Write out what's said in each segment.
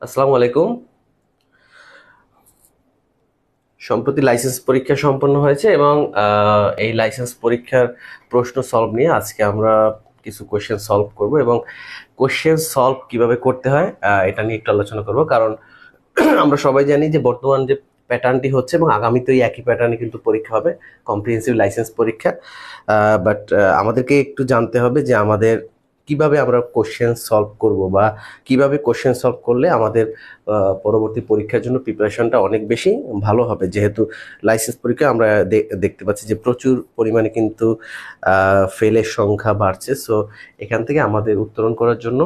আসসালামু আলাইকুম। সম্প্রতি লাইসেন্স পরীক্ষা সম্পন্ন হয়েছে এবং এই লাইসেন্স পরীক্ষার প্রশ্ন সলভ নিয়ে আজকে আমরা কিছু কোশ্চেন সলভ করব এবং কোশ্চেন সলভ কিভাবে করতে হয় এটা নিয়ে একটু আলোচনা করব। কারণ আমরা সবাই জানি যে বর্তমান যে প্যাটার্নটি হচ্ছে এবং আগামীতে এই একই প্যাটার্নে কিন্তু পরীক্ষা হবে, কম্প্রিহেন্সিভ লাইসেন্স পরীক্ষা। বাট আমাদেরকে একটু জানতে হবে যে আমাদের কিভাবে আমরা কোশ্চেন সলভ করব বা কিভাবে কোশ্চেন সলভ করলে আমাদের পরবর্তী পরীক্ষার জন্য প্রিপারেশনটা অনেক বেশি ভালো হবে। যেহেতু লাইসেন্স পরীক্ষা আমরা দেখতে পাচ্ছি যে প্রচুর পরিমাণে কিন্তু ফেলের সংখ্যা বাড়ছে। সো এখান থেকে আমাদের উত্তরণ করার জন্য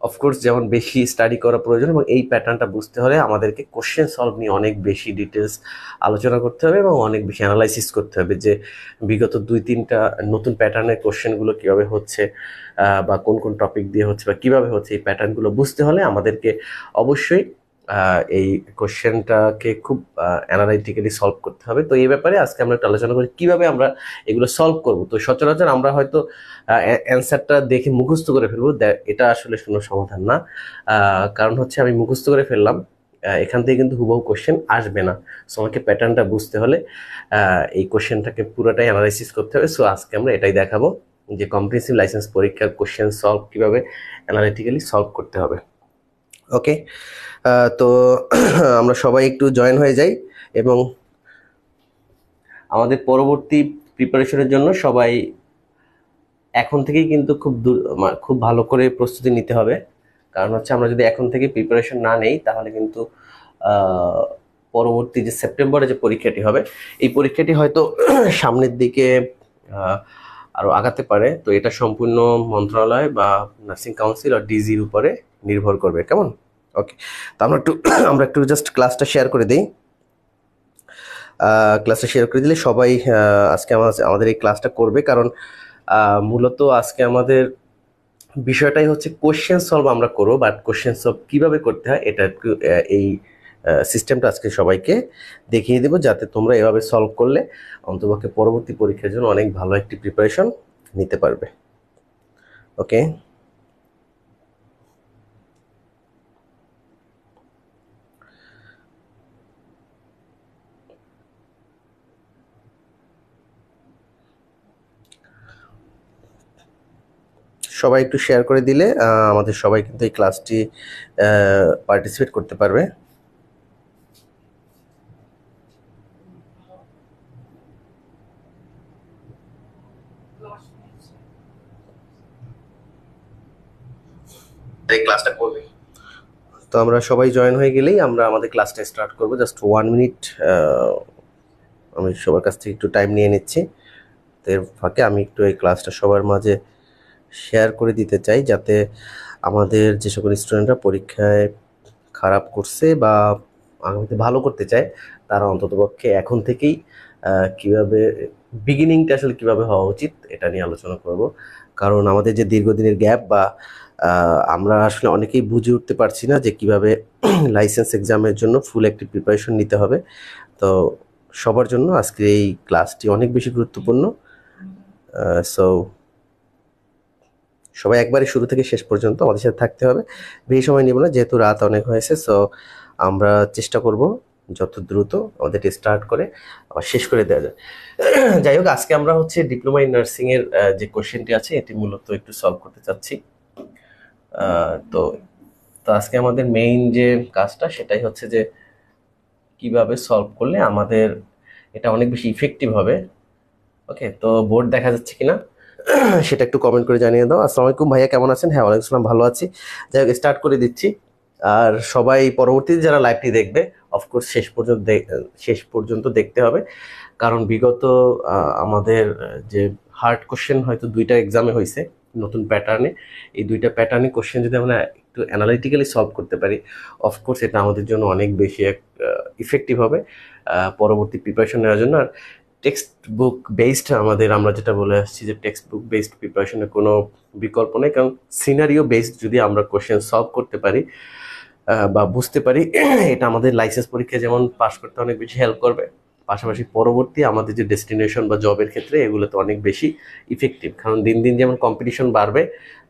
অফকোর্স যেমন বেশি স্টাডি করা প্রয়োজন এবং এই প্যাটার্নটা বুঝতে হলে আমাদেরকে কোশ্চেন সলভ নিয়ে অনেক বেশি ডিটেলস আলোচনা করতে হবে এবং অনেক বেশি অ্যানালাইসিস করতে হবে যে বিগত 2-3টা নতুন প্যাটার্নের কোশ্চেনগুলো কীভাবে হচ্ছে বা কোন কোন টপিক দিয়ে হচ্ছে বা কীভাবে হচ্ছে, এই প্যাটার্নগুলো বুঝতে হলে আমাদেরকে অবশ্যই এই কোশ্চেনটাকে খুব অ্যানালাইটিক্যালি সলভ করতে হবে। তো এই ব্যাপারে আজকে আমরা একটু আলোচনা করি কীভাবে আমরা এগুলো সলভ করব। তো সচরাচর আমরা হয়তো অ্যান্সারটা দেখে মুখস্থ করে ফেলবো, এটা আসলে কোনো সমাধান না। কারণ হচ্ছে আমি মুখস্থ করে ফেললাম, এখান থেকে কিন্তু হুবহু কোশ্চেন আসবে না। সো আমাকে প্যাটার্নটা বুঝতে হলে এই কোশ্চেনটাকে পুরোটাই অ্যানালাইসিস করতে হবে। সো আজকে আমরা এটাই দেখাবো যে কম্প্রিহেন্সিভ লাইসেন্স পরীক্ষার কোশ্চেন সলভ কীভাবে অ্যানালিটিক্যালি সলভ করতে হবে। ওকে, তো আমরা সবাই একটু জয়েন হয়ে যাই এবং আমাদের পরবর্তী প্রিপারেশনের জন্য সবাই এখন থেকেই কিন্তু খুব ভালো করে প্রস্তুতি নিতে হবে। কারণ হচ্ছে আমরা যদি এখন থেকে প্রিপারেশন না নেই তাহলে কিন্তু পরবর্তী যে সেপ্টেম্বরে যে পরীক্ষাটি হবে, এই পরীক্ষাটি হয়তো সামনের দিকে আরও আগাতে পারে। তো এটা সম্পূর্ণ মন্ত্রণালয় বা নার্সিং কাউন্সিল আর ডিজির উপরে নির্ভর করবে। কেমন? ওকে, তো আমরা একটু জাস্ট ক্লাসটা শেয়ার করে দিই। ক্লাসটা শেয়ার করে দিলে সবাই আজকে আমাদের এই ক্লাসটা করবে। কারণ মূলত আজকে আমাদের বিষয়টাই হচ্ছে কোশ্চেন সলভ আমরা করবো, বাট কোশ্চেন সলভ কীভাবে করতে হয় এটা একটু এই সিস্টেমটা আজকে সবাইকে দেখিয়ে দেবো, যাতে তোমরা এভাবে সলভ করলে অন্তপক্ষে পরবর্তী পরীক্ষার জন্য অনেক ভালো একটি প্রিপারেশন নিতে পারবে। ওকে, সবাই একটু শেয়ার করে দিলে আমাদের সবাই কিন্তু এই ক্লাসটি পার্টিসিপেট করতে পারবে। এই ক্লাসটা করবে, তো আমরা সবাই জয়েন হয়ে গেলেই আমরা আমাদের ক্লাসটা স্টার্ট করব। জাস্ট 1 মিনিট আমি সবার কাছ থেকে একটু টাইম নিয়ে নিচ্ছি। তো এর ফাঁকে আমি একটু এই ক্লাসটা সবার মাঝে শেয়ার করে দিতে চাই, যাতে আমাদের যে সকল স্টুডেন্টরা পরীক্ষায় খারাপ করছে বা আগামীতে ভালো করতে চায় তারা অন্ততপক্ষে এখন থেকেই কীভাবে বিগিনিংটা আসলে কীভাবে হওয়া উচিত এটা নিয়ে আলোচনা করব। কারণ আমাদের যে দীর্ঘদিনের গ্যাপ বা আমরা আসলে অনেকেই বুঝে উঠতে পারছি না যে কিভাবে লাইসেন্স এক্সামের জন্য ফুল একটি প্রিপারেশন নিতে হবে। তো সবার জন্য আজকের এই ক্লাসটি অনেক বেশি গুরুত্বপূর্ণ। সো সবাই একবারে শুরু থেকে শেষ পর্যন্ত আমাদের সাথে থাকতে হবে। বেশি সময় নেব না, যেহেতু রাত অনেক হয়েছে। সো আমরা চেষ্টা করব যত দ্রুত আমাদেরকে স্টার্ট করে আবার শেষ করে দেওয়া যায়। যাই হোক, আজকে আমরা হচ্ছে ডিপ্লোমা ইন নার্সিংয়ের যে কোশ্চেনটি আছে এটি মূলত একটু সলভ করতে চাচ্ছি। তো তো আজকে আমাদের মেইন যে কাজটা সেটাই হচ্ছে যে কিভাবে সলভ করলে আমাদের এটা অনেক বেশি ইফেক্টিভ হবে। ওকে, তো বোর্ড দেখা যাচ্ছে কিনা সেটা একটু কমেন্ট করে জানিয়ে দাও। আসসালামু আলাইকুম ভাইয়া, কেমন আছেন? হ্যাঁ, ওয়ালাইকুম আসসালাম, ভালো আছি। যাই হোক, স্টার্ট করে দিচ্ছি। আর সবাই পরবর্তীতে যারা লাইভটি দেখবে অফকোর্স শেষ পর্যন্ত দেখতে হবে। কারণ বিগত আমাদের যে হার্ড কোশ্চেন হয়তো 2টা এক্সামে হয়েছে নতুন প্যাটার্নে, এই 2টা প্যাটার্নে কোশ্চেন যদি আমরা একটু অ্যানালিটিক্যালি সলভ করতে পারি অফকোর্স এটা আমাদের জন্য অনেক বেশি ইফেক্টিভ হবে পরবর্তী প্রিপারেশন নেওয়ার জন্য। আর টেক্সট বুক বেসড আমরা যেটা বলে আসছি যে টেক্সট বুক বেসড প্রিপারেশনের কোনো বিকল্প নেই। কারণ সিনারিও বেসড যদি আমরা কোশ্চেন সলভ করতে পারি বা বুঝতে পারি এটা আমাদের লাইসেন্স পরীক্ষায় যেমন পাস করতে অনেক বেশি হেল্প করবে, পাশাপাশি পরবর্তী আমাদের যে ডেস্টিনেশন বা জবের ক্ষেত্রে এগুলোতে অনেক বেশি ইফেক্টিভ। কারণ দিন দিন যেমন কম্পিটিশন বাড়বে,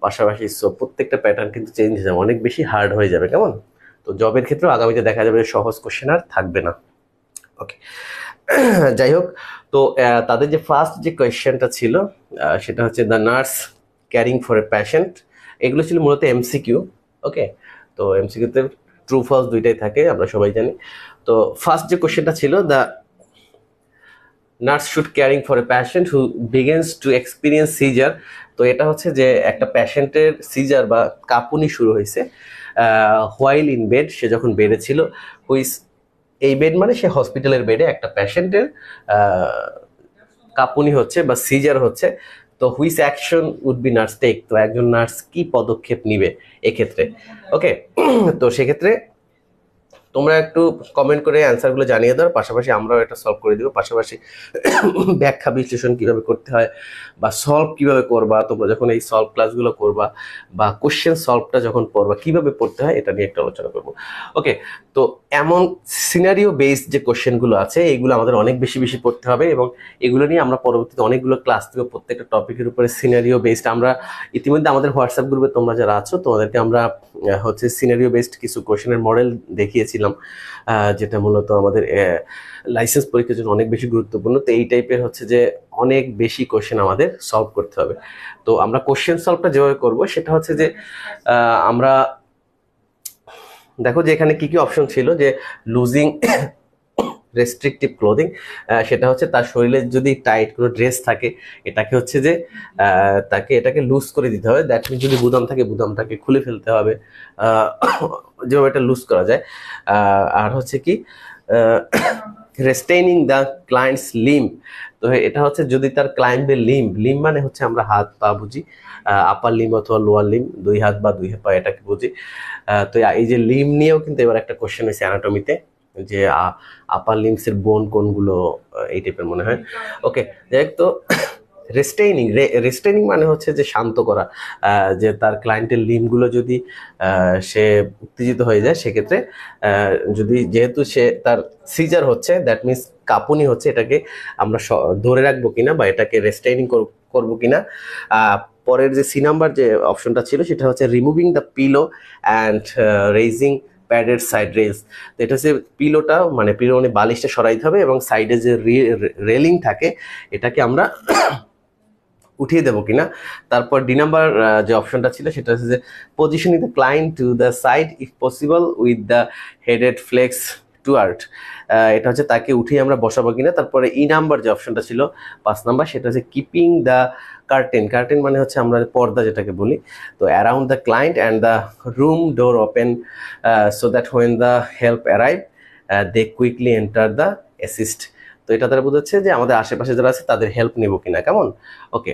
পাশাপাশি প্রত্যেকটা প্যাটার্ন কিন্তু চেঞ্জ হয়ে যাবে, অনেক বেশি হার্ড হয়ে যাবে। কেমন? তো জবের ক্ষেত্রেও আগামীতে দেখা যাবে সহজ কোশ্চেন আর থাকবে না। ওকে, যাই হোক, তো তাদের যে ফার্স্ট যে কোয়েশ্চেনটা ছিল সেটা হচ্ছে the nurse carrying for a patient. এগুলো ছিল মূলত এমসিকিউ। ওকে, তো এমসিকিউতে ট্রু ফলস দুইটাই থাকে, আমরা সবাই জানি। তো ফার্স্ট যে কোয়েশ্চেনটা ছিল, the nurse should caring for a patient who begins to experience seizure. তো এটা হচ্ছে যে একটা প্যাশেন্টের সিজার বা কাঁপুনি শুরু হয়েছে হোয়াইল ইন বেড, সে যখন বেডে ছিল। হুইস, এই বেড মানে সে হসপিটালের বেডে একটা প্যাশেন্টের কাঁপুনি হচ্ছে বা সিজার হচ্ছে। তো which action would be nurse take, তো একজন নার্স কি পদক্ষেপ নিবে এক্ষেত্রে। ওকে, তো সেক্ষেত্রে তোমরা একটু কমেন্ট করে অ্যান্সারগুলো জানিয়ে দাও, পাশাপাশি আমরাও এটা সলভ করে দিব। পাশাপাশি ব্যাখ্যা বিশ্লেষণ কিভাবে করতে হয় বা সলভ কিভাবে করবা, তোমরা যখন এই সলভ ক্লাসগুলো করবা বা কোশ্চেন সলভটা যখন পড়বা কিভাবে পড়তে হয়, এটা নিয়ে একটা আলোচনা করবো। ওকে, তো এমন সিনারিও বেসড যে কোশ্চেনগুলো আছে এগুলো আমাদের অনেক বেশি বেশি পড়তে হবে, এবং এগুলো নিয়ে আমরা পরবর্তীতে অনেকগুলো ক্লাস দেবো প্রত্যেকটা টপিকের উপরে সিনারিও বেসড। আমরা ইতিমধ্যে আমাদের হোয়াটসঅ্যাপ গ্রুপে তোমরা যারা আছো তোমাদেরকে আমরা হচ্ছে সিনারিও বেসড কিছু কোশ্চেনের মডেল দেখিয়েছিলাম, যেটা মূলত আমাদের লাইসেন্স পরীক্ষার জন্য অনেক বেশি গুরুত্বপূর্ণ। তো এই টাইপের হচ্ছে যে অনেক বেশি কোশ্চেন আমাদের সলভ করতে হবে। তো আমরা কোশ্চেন সলভটা যেভাবে করব সেটা হচ্ছে যে আমরা দেখো যে এখানে কি কি অপশন ছিল, যে লুজিং রেস্ট্রিকটিভ ক্লোদিং, সেটা হচ্ছে তার শরীরে যদি টাইট কোনো ড্রেস থাকে এটাকে হচ্ছে যে তাকে এটাকে লুজ করে দিতে হবে। দ্যাট মিনস যদি বুদাম থাকে বুদামটাকে খুলে ফেলতে হবে, যেভাবে এটা লুজ করা যায়। আর হচ্ছে কি রেস্টেইনিং দ্য ক্লায়েন্টস লিম, তো এটা হচ্ছে যদি তার ক্লায়েন্টের লিম মানে হচ্ছে আমরা হাত পা বুঝি, আপার লিম অথবা লোয়ার লিম, দুই হাত বা দুই পা এটাকে বুঝি। তো এই যে লিম নিয়েও কিন্তু এবার একটা কোশ্চেন হয়েছে অ্যানাটমিতে, যে আপার লিমসের বোন কোনগুলো, এই টাইপের মনে হয়। ওকে, যাই হোক, তো রেস্টেইনিং মানে হচ্ছে যে শান্ত করা, যে তার ক্লায়েন্টের লিমগুলো যদি সে উত্তেজিত হয়ে যায় সেক্ষেত্রে যদি যেহেতু সে তার সিজার হচ্ছে, দ্যাট মিনস কাঁপুনি হচ্ছে, এটাকে আমরা ধরে রাখবো কিনা বা এটাকে রেস্টেইনিং করবো কিনা। পরের যে সি নাম্বার যে অপশনটা ছিল সেটা হচ্ছে removing the pillow and raising প্যাডের সাইড রেলস। তো এটা হচ্ছে পিলোটা মানে বালিশটা সরাইতে হবে এবং সাইডে যে রেলিং থাকে এটাকে আমরা উঠিয়ে দেবো কিনা। তারপর ডি নাম্বার যে অপশনটা ছিল সেটা হচ্ছে যে positioning the client to the side if possible with the headed flex toward, এটা হচ্ছে তাকে উঠিয়ে আমরা বসাবো কিনা। তারপরে ই নাম্বার যে অপশনটা ছিল 5 নাম্বার, সেটা হচ্ছে কিপিং দ্য কার্টেন মানে হচ্ছে আমরা পর্দা যেটাকে বলি, তো around the client and the room door open so that when the help arrive they quickly enter the assist. তো এটা দ্বারা বোঝাচ্ছে যে আমাদের আশেপাশে যারা আছে তাদের হেল্প নেব কিনা, কেমন। ওকে,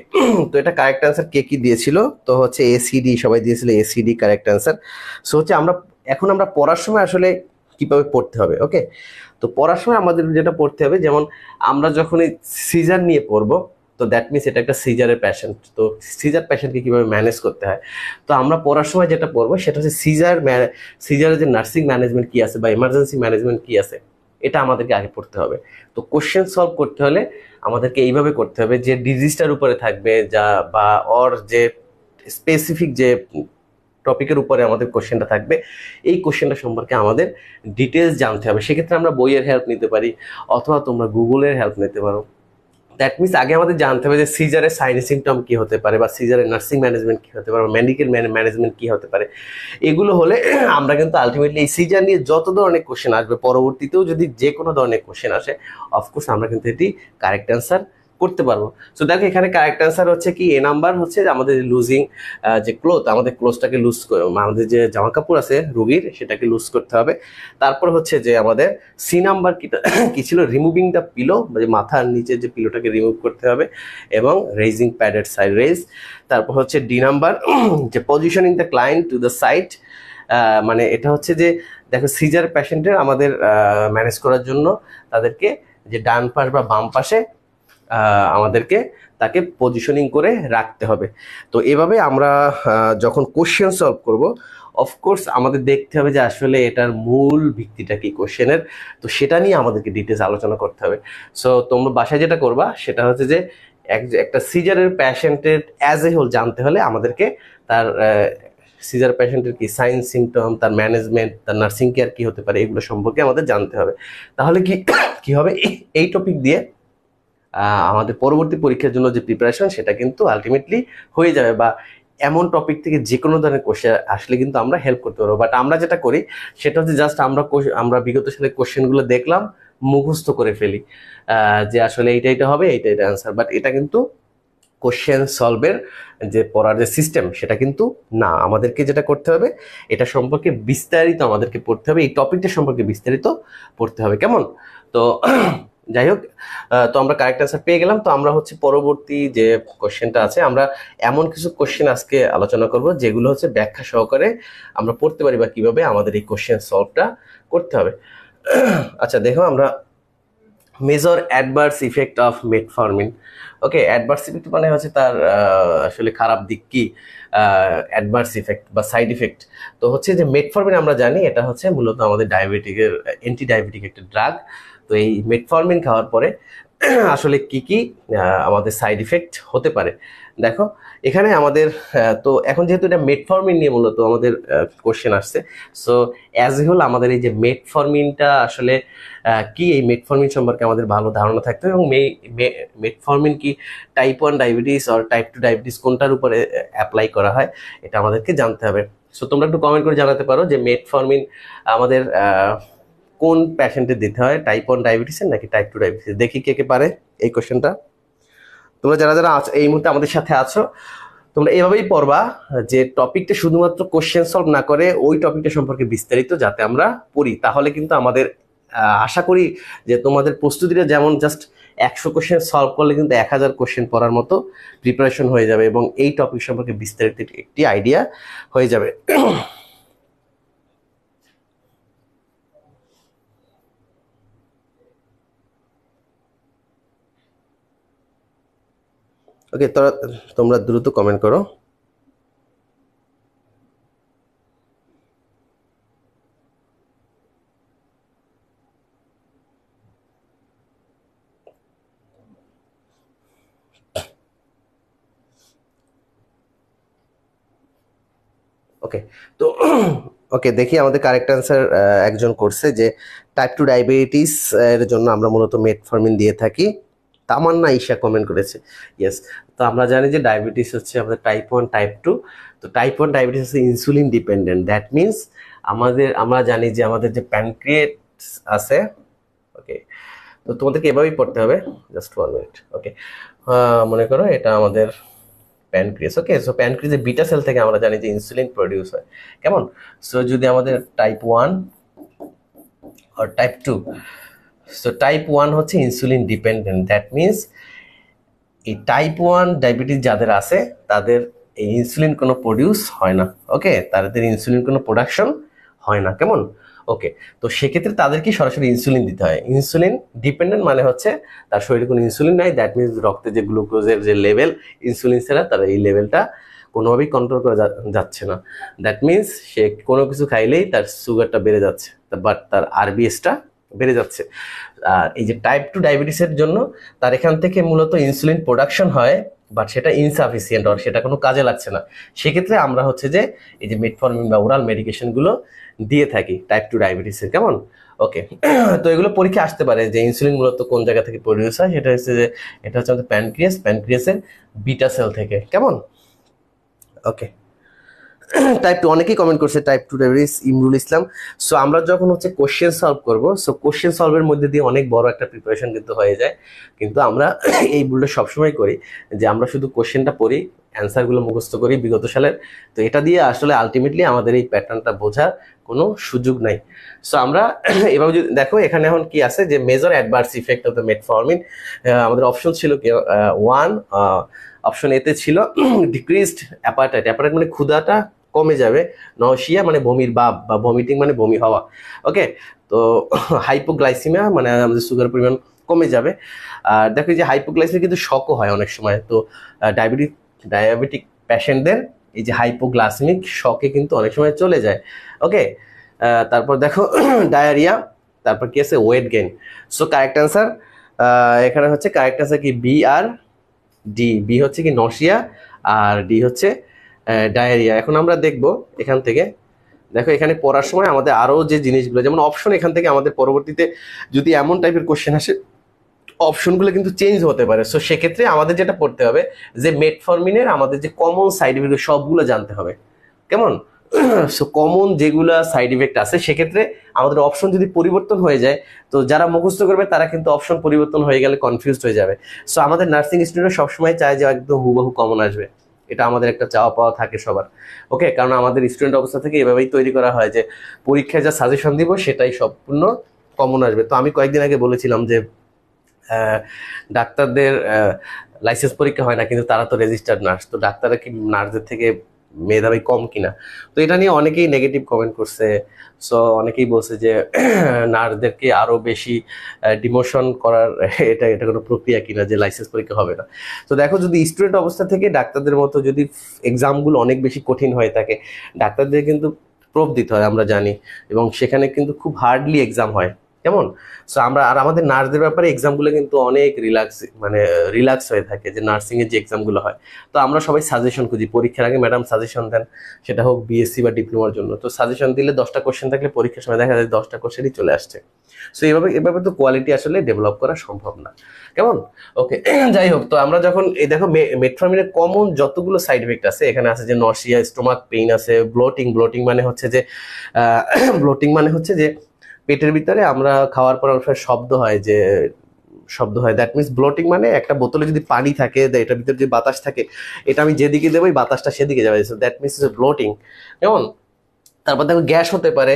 তো এটা কারেক্ট অ্যান্সার কে কি দিয়েছিল, তো হচ্ছে এসিডি সবাই দিয়েছিল, এসিডি কারেক্ট অ্যান্সার। সো হচ্ছে এখন আমরা পড়ার সময় আসলে কিভাবে পড়তে হবে। ওকে, তো পড়ার সময় আমাদের যেটা পড়তে হবে, যেমন আমরা যখন এই সিজার নিয়ে পড়বো, তো দ্যাট মিনস এটা একটা সিজারের প্যাশেন্ট, তো সিজার প্যাশেন্টকে কীভাবে ম্যানেজ করতে হয়। তো আমরা পড়ার সময় যেটা পড়বো সেটা হচ্ছে সিজারের যে নার্সিং ম্যানেজমেন্ট কী আছে বা এমার্জেন্সি ম্যানেজমেন্ট কী আছে, এটা আমাদেরকে আগে পড়তে হবে। তো কোশ্চেন সলভ করতে হলে আমাদেরকে এইভাবে করতে হবে যে ডিজিজটার উপরে থাকবে যা বা ওর যে স্পেসিফিক যে টপিকের উপরে আমাদের কোশ্চেনটা থাকবে, এই কোশ্চেনটা সম্পর্কে আমাদের ডিটেলস জানতে হবে। সেক্ষেত্রে আমরা বইয়ের হেল্প নিতে পারি অথবা তোমরা গুগলের হেল্প নিতে পারো। দ্যাট মিনস আগে আমাদের জানতে হবে যে সিজারের সাইন সিমটম কী হতে পারে বা সিজারের নার্সিং ম্যানেজমেন্ট কী হতে পারে বা মেডিকেল ম্যানেজমেন্ট কী হতে পারে। এগুলো হলে আমরা কিন্তু আলটিমেটলি এই সিজার নিয়ে যত ধরনের কোশ্চেন আসবে পরবর্তীতেও যদি যে কোনো ধরনের কোশ্চেন আসে, অফকোর্স আমরা কিন্তু এটি কারেক্ট অ্যান্সার করতে পারবো। সো দেখো এখানে কারেক্ট অ্যান্সার হচ্ছে কি এ নাম্বার, হচ্ছে আমাদের লুজিং যে ক্লোথ, আমাদের ক্লোথটাকে লুজ, আমাদের যে জামা কাপড় আছে রোগীর সেটাকে লুজ করতে হবে। তারপর হচ্ছে যে আমাদের সি নাম্বার কি ছিল, রিমুভিং দ্য পিলো, মানে মাথার নিচে যে পিলোটাকে রিমুভ করতে হবে এবং রেইজিং প্যাডেড সাইড রেজ। তারপর হচ্ছে ডি নাম্বার যে positioning the client to the side, মানে এটা হচ্ছে যে দেখো সিজার পেশেন্টের আমাদের ম্যানেজ করার জন্য তাদেরকে যে ডান পাশ বা বাম পাশে আমাদেরকে তাকে পজিশনিং করে রাখতে হবে। তো এভাবে আমরা যখন কোশ্চেন সলভ করব, অফকোর্স আমাদের দেখতে হবে যে আসলে এটার মূল ভিত্তিটা কি কোশ্চেনের, তো সেটা নিয়ে আমাদেরকে ডিটেলস আলোচনা করতে হবে। সো তোমরা বাসায় যেটা করবা সেটা হচ্ছে যে একটা সিজারের প্যাশেন্টের অ্যাজ এ হোল জানতে হলে আমাদেরকে তার সিজার পেশেন্টের কি সাইন সিমটম, তার ম্যানেজমেন্ট, তার নার্সিং কেয়ার কি হতে পারে, এগুলো সম্পর্কে আমাদের জানতে হবে। তাহলে কি হবে, এই টপিক দিয়ে আমাদের পরবর্তী পরীক্ষার জন্য যে প্রিপারেশন সেটা কিন্তু আলটিমেটলি হয়ে যাবে, বা এমন টপিক থেকে যে কোনো ধরনের কোশ্চেন আসলে কিন্তু আমরা হেল্প করতে পারবো। বাট আমরা যেটা করি সেটা হচ্ছে জাস্ট আমরা বিগত সালের কোশ্চেনগুলো দেখলাম, মুখস্থ করে ফেলি যে আসলে এইটা হবে, এইটা অ্যান্সার। বাট এটা কিন্তু কোশ্চেন সলভের যে পড়ার যে সিস্টেম সেটা কিন্তু না। আমাদেরকে যেটা করতে হবে, এটা সম্পর্কে বিস্তারিত আমাদেরকে পড়তে হবে, এই টপিকটা সম্পর্কে বিস্তারিত পড়তে হবে, কেমন? তো যাই হোক, তো আমরা কারেক্ট অ্যান্সার পেয়ে গেলাম। তো আমরা হচ্ছে পরবর্তী যে কোশ্চেনটা আছে, আমরা এমন কিছু কোশ্চেন আজকে আলোচনা করব যেগুলো হচ্ছে ব্যাখ্যা সহকারে আমরা পড়তে পারি, বা কিভাবে আমাদের এই কোশ্চেন সলভটা করতে হবে। আচ্ছা দেখো, আমরা major adverse effect of metformin. Okay, adverse effect মানে হচ্ছে তার আসলে খারাপ দিক কি, অ্যাডভার্স ইফেক্ট বা সাইড ইফেক্ট। তো হচ্ছে যে মেটফর্মিন আমরা জানি এটা হচ্ছে মূলত আমাদের ডায়াবেটিকের অ্যান্টি ডায়াবেটিক একটা ড্রাগ। তো এই মেটফর্মিন খাওয়ার পরে আসলে কি আমাদের সাইড ইফেক্ট হতে পারে। দেখো এখানে আমাদের তো এখন যেহেতু এটা মেটফর্মিন নিয়ে মূলত আমাদের কোশ্চেন আসছে, সো অ্যাজ এ হোল আমাদের এই যে মেটফর্মিনটা আসলে কি, এই মেটফর্মিন সম্পর্কে আমাদের ভালো ধারণা থাকতে হবে, এবং মেটফর্মিন কি টাইপ 1 ডায়াবেটিস আর টাইপ 2 ডায়াবেটিস কোনটার উপরে অ্যাপ্লাই করা হয় এটা আমাদেরকে জানতে হবে। সো তোমরা একটু কমেন্ট করে জানাতে পারো যে মেটফর্মিন আমাদের কোন পেশেন্টে দিতে হয়, টাইপ 1 ডায়াবেটিসের নাকি টাইপ 2 ডায়াবেটিস। দেখি কে পারে এই কোশ্চেনটা। তোমরা যারা আছো এই মুহূর্তে আমাদের সাথে আছো, তোমরা এভাবেই পড়বা যে টপিকটা শুধুমাত্র কোশ্চেন সলভ না করে ওই টপিকটা সম্পর্কে বিস্তারিত যাতে আমরা পড়ি, তাহলে কিন্তু আমাদের আশা করি যে তোমাদের প্রস্তুতিটা যেমন জাস্ট 100 কোশ্চেন সলভ করলে কিন্তু 1000 কোশ্চেন পড়ার মতো প্রিপারেশন হয়ে যাবে, এবং এই টপিক সম্পর্কে বিস্তারিত একটি আইডিয়া হয়ে যাবে। ওকে, তোমরা দ্রুত কমেন্ট করো। ওকে, তো ওকে দেখি আমাদের কারেক্ট অ্যান্সার একজন করছে যে টাইপ 2 ডায়াবেটিস এর জন্য আমরা মূলত মেটফর্মিন দিয়ে থাকি। তামান্না ঈশা কমেন্ট করেছে ইয়েস। তো আমরা জানি যে ডায়াবেটিস হচ্ছে আমাদের টাইপ 1 টাইপ 2। তো টাইপ 1 ডায়াবেটিস হচ্ছে ইনসুলিন ডিপেন্ডেন্ট, দ্যাট মিনস আমরা জানি যে আমাদের যে প্যানক্রিয়েট আছে। ওকে, তো তোমাদেরকে এভাবেই পড়তে হবে, জাস্ট 1 মিনিট। ওকে, মনে করো এটা আমাদের প্যানক্রিয়াস। ওকে, সো প্যানক্রিয়াসের বিটা সেল থেকে আমরা জানি যে ইনসুলিন প্রডিউস হয়, কেমন? সো যদি আমাদের টাইপ 1 আর টাইপ 2, সো টাইপ 1 হচ্ছে ইনসুলিন ডিপেন্ডেন্ট, দ্যাট মিনস এই টাইপ 1 ডায়াবেটিস যাদের আছে তাদের এই ইনসুলিন কোনো প্রডিউস হয় না। ওকে, তাদের ইনসুলিন কোনো প্রোডাকশন হয় না, কেমন? ওকে, তো সেক্ষেত্রে তাদেরকে সরাসরি ইনসুলিন দিতে হয়। ইনসুলিন ডিপেন্ডেন্ট মানে হচ্ছে তার শরীরে কোনো ইনসুলিন নাই, দ্যাট মিনস রক্তে যে গ্লুকোজের যে লেভেল ইনসুলিন ছাড়া তার এই লেভেলটা কোনোভাবেই কন্ট্রোল করা যাচ্ছে না। দ্যাট মিনস সে কোনো কিছু খাইলেই তার সুগারটা বেড়ে যাচ্ছে, বাট তার আরবিএসটা বেড়ে যাচ্ছে। আর এই যে টাইপ 2 ডায়াবেটিসের জন্য তার এখান থেকে মূলত ইনসুলিন প্রোডাকশন হয়, বাট সেটা ইনসাফিসিয়েন্ট, আর সেটা কোনো কাজে লাগছে না। সেক্ষেত্রে আমরা হচ্ছে যে এই যে মেটফর্মিন বা ওরাল মেডিকেশনগুলো দিয়ে থাকি টাইপ 2 ডায়াবেটিসের, কেমন? ওকে, তো এগুলো পরীক্ষা আসতে পারে যে ইনসুলিন মূলত কোন জায়গা থেকে প্রডিউস হয়, সেটা হচ্ছে যে এটা হচ্ছে আমাদের প্যানক্রিয়াসের বিটা সেল থেকে, কেমন? ওকে, টাইপ 2 অনেকেই কমেন্ট করছে টাইপ 2 ডায়াবেটিস, ইমরুল ইসলাম। সো আমরা যখন হচ্ছে কোশ্চেন সলভ করব, সো কোশ্চেন সলভের মধ্যে দিয়ে অনেক বড় একটা প্রিপারেশন কিন্তু হয়ে যায়, কিন্তু আমরা এই ভুলটা সবসময় করি যে আমরা শুধু কোশ্চেনটা পড়ি, অ্যান্সারগুলো মুখস্থ করি বিগত সালের। তো এটা দিয়ে আসলে আলটিমেটলি আমাদের এই প্যাটার্নটা বোঝার কোনো সুযোগ নাই। সো আমরা এভাবে যদি দেখো, এখানে এখন কি আছে যে major adverse effect of the metformin, আমাদের অপশন ছিল কি 1, অপশন এতে ছিল ডিক্রিজড অ্যাপাটাইট, অ্যাপাটাইট মানে ক্ষুধাটা কমে যাবে, নশিয়া মানে বমির ভাব বা ভমিটিং মানে বমি হওয়া। ওকে, তো হাইপোগ্লাইসিমিয়া মানে আমাদের সুগার পরিমাণ কমে যাবে। আর দেখো যে হাইপোগ্লাইসিমিয়া কিন্তু শকও হয় অনেক সময়। তো ডায়াবেটিক পেশেন্টদের এই যে হাইপোগ্লাইসেমিক শকে কিন্তু অনেক সময় চলে যায়। ওকে, তারপর দেখো ডায়রিয়া, তারপর কি আছে weight gain. So correct answer এখানে হচ্ছে কারেক্ট অ্যান্সার কি বি আর ডি। বি হচ্ছে কি নশিয়া, আর ডি হচ্ছে ডায়রিয়া। এখন আমরা দেখব এখান থেকে, দেখো এখানে পড়ার সময় আমাদের আরো যে জিনিসগুলো, যেমন অপশন, এখান থেকে আমাদের পরবর্তীতে যদি এমন টাইপের কোশ্চেন আসে অপশনগুলো কিন্তু চেঞ্জ হতে পারে। সো সেক্ষেত্রে আমাদের যেটা পড়তে হবে যে মেটফরমিনের আমাদের যে কমন সাইড ইফেক্ট সবগুলো জানতে হবে, কেমন? সো কমন যেগুলা সাইড ইফেক্ট আছে সেক্ষেত্রে আমাদের অপশন যদি পরিবর্তন হয়ে যায়, তো যারা মুখস্থ করবে তারা কিন্তু অপশন পরিবর্তন হয়ে গেলে কনফিউজড হয়ে যাবে। সো আমাদের নার্সিং স্টুডেন্ট সবসময় চায় যে একদম হুবহু কমন আসবে, এটা আমাদের একটা চাওয়া পাওয়া থাকে সবার। ওকে, কারণ আমাদের স্টুডেন্ট অবস্থা থেকে এভাবেই তৈরি করা হয় যে পরীক্ষায় যা সাজেশন দিব সেটাই সম্পূর্ণ কমন আসবে। তো আমি কয়েকদিন আগে বলেছিলাম যে ডাক্তারদের লাইসেন্স পরীক্ষা হয় না, কিন্তু তারা তো রেজিস্টার্ড নার্স, তো ডাক্তাররা কি নার্সদের থেকে মেধাবী কম কিনা? তো এটা নিয়ে অনেকেই নেগেটিভ কমেন্ট করছে। সো অনেকেই বলছে যে নার্সদেরকে আরো বেশি ডিমোশন করার এটা এটা কোনো প্রক্রিয়া কিনা যে লাইসেন্স পরীক্ষা হবে না। তো দেখো, যদি স্টুডেন্ট অবস্থা থেকে ডাক্তারদের মতো যদি এক্সামগুলো অনেক বেশি কঠিন হয়ে থাকে, ডাক্তারদের কিন্তু প্রুফ দিতে হয় আমরা জানি, এবং সেখানে কিন্তু খুব হার্ডলি এক্সাম হয়, কেমন? সো আমরা আর আমাদের নার্সদের ব্যাপারে এক্সামগুলো কিন্তু অনেক রিল্যাক্স হয়ে থাকে, যে নার্সিং এর যে এক্সামগুলো হয়। তো আমরা সবাই সাজেশন খুঁজি পরীক্ষার আগে, ম্যাডাম সাজেশন দেন, সেটা হোক বিএসসি বা ডিপ্লোমার জন্য। তো সাজেশন দিলে 10টা কোশ্চেন থাকলে পরীক্ষার সময় দেখা যায় 10টা কোশ্চেনই চলে আসছে। সো এভাবে তো কোয়ালিটি আসলে ডেভেলপ করা সম্ভব না, কেমন? ওকে, যাই হোক, তো আমরা যখন এই দেখো মেটফর্মিনের কমন যতগুলো সাইড ইফেক্ট আছে, এখানে আছে যে নর্সিয়া, স্টোমাক পেইন আছে, ব্লোটিং মানে হচ্ছে যে ব্লোটিং মানে হচ্ছে যে পেটের ভিতরে আমরা খাওয়ার পর শব্দ হয়, দ্যাট মিনস ব্লোটিং। মানে একটা বোতলে যদি পানি থাকে, এটার ভিতরে যদি বাতাস থাকে, এটা আমি যেদিকে দেবো এই বাতাসটা সেদিকে যাবে, দ্যাট মিনস ব্লোটিং, কেমন? তারপর দেখো গ্যাস হতে পারে,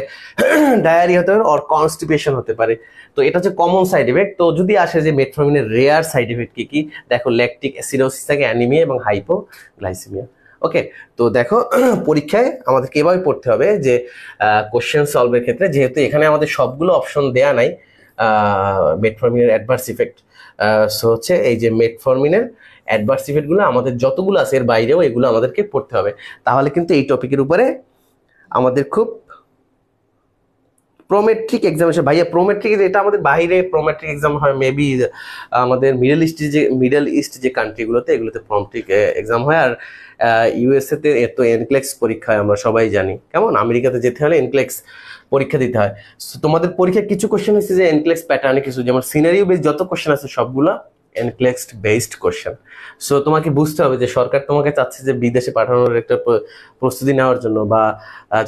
ডায়ারিয়া হতে পারে, আর কনস্টিপেশন হতে পারে। তো এটা হচ্ছে কমন সাইড ইফেক্ট। তো যদি আসে যে মেটফর্মিনের রেয়ার সাইড ইফেক্ট কি কি, দেখো ল্যাকটিক অ্যাসিডোসিস থাকে, অ্যানিমিয়া এবং হাইপোগ্লাইসেমিয়া। ওকে, তো দেখো পরীক্ষায় আমাদেরকে এভাবে পড়তে হবে যে কোশ্চেন সলভের ক্ষেত্রে, যেহেতু এখানে আমাদের সবগুলো অপশন দেয়া নাই মেটফর্মিনের অ্যাডভার্স ইফেক্ট, সো হচ্ছে এই যে মেটফর্মিনের অ্যাডভার্স ইফেক্টগুলো আমাদের যতগুলো আছে এর বাইরেও এগুলো আমাদেরকে পড়তে হবে, তাহলে কিন্তু এই টপিকের উপরে আমাদের খুব প্রোমেট্রিক এক্সামিনেশন। ভাইয়া প্রোমেট্রিক এটা আমাদের বাইরে প্রোমেট্রিক এক্সাম হয় মেবি আমাদের মিডল ইস্ট যে কান্ট্রিগুলোতে, এগুলোতে প্রোমেট্রিক এক্সাম হয়। আর ইউএসএ তে এত এনক্লেক্স পরীক্ষা হয়, আমরা সবাই জানি, কেমন? আমেরিকাতে যেতে হলে এনক্লেক্স পরীক্ষা দিতে হয়। তোমাদের পরীক্ষায় কিছু কোশ্চেন হচ্ছে যে এনক্লেক্স প্যাটার্নে, কিছু যেমন সিনারিও বেস যত কোশ্চেন আছে সবগুলো এনক্লেক্সড বেসড কোশ্চেন। সো তোমাকে বুঝতে হবে যে সরকার তোমাকে চাচ্ছে যে বিদেশে পাঠানোর একটা প্রস্তুতি নেওয়ার জন্য, বা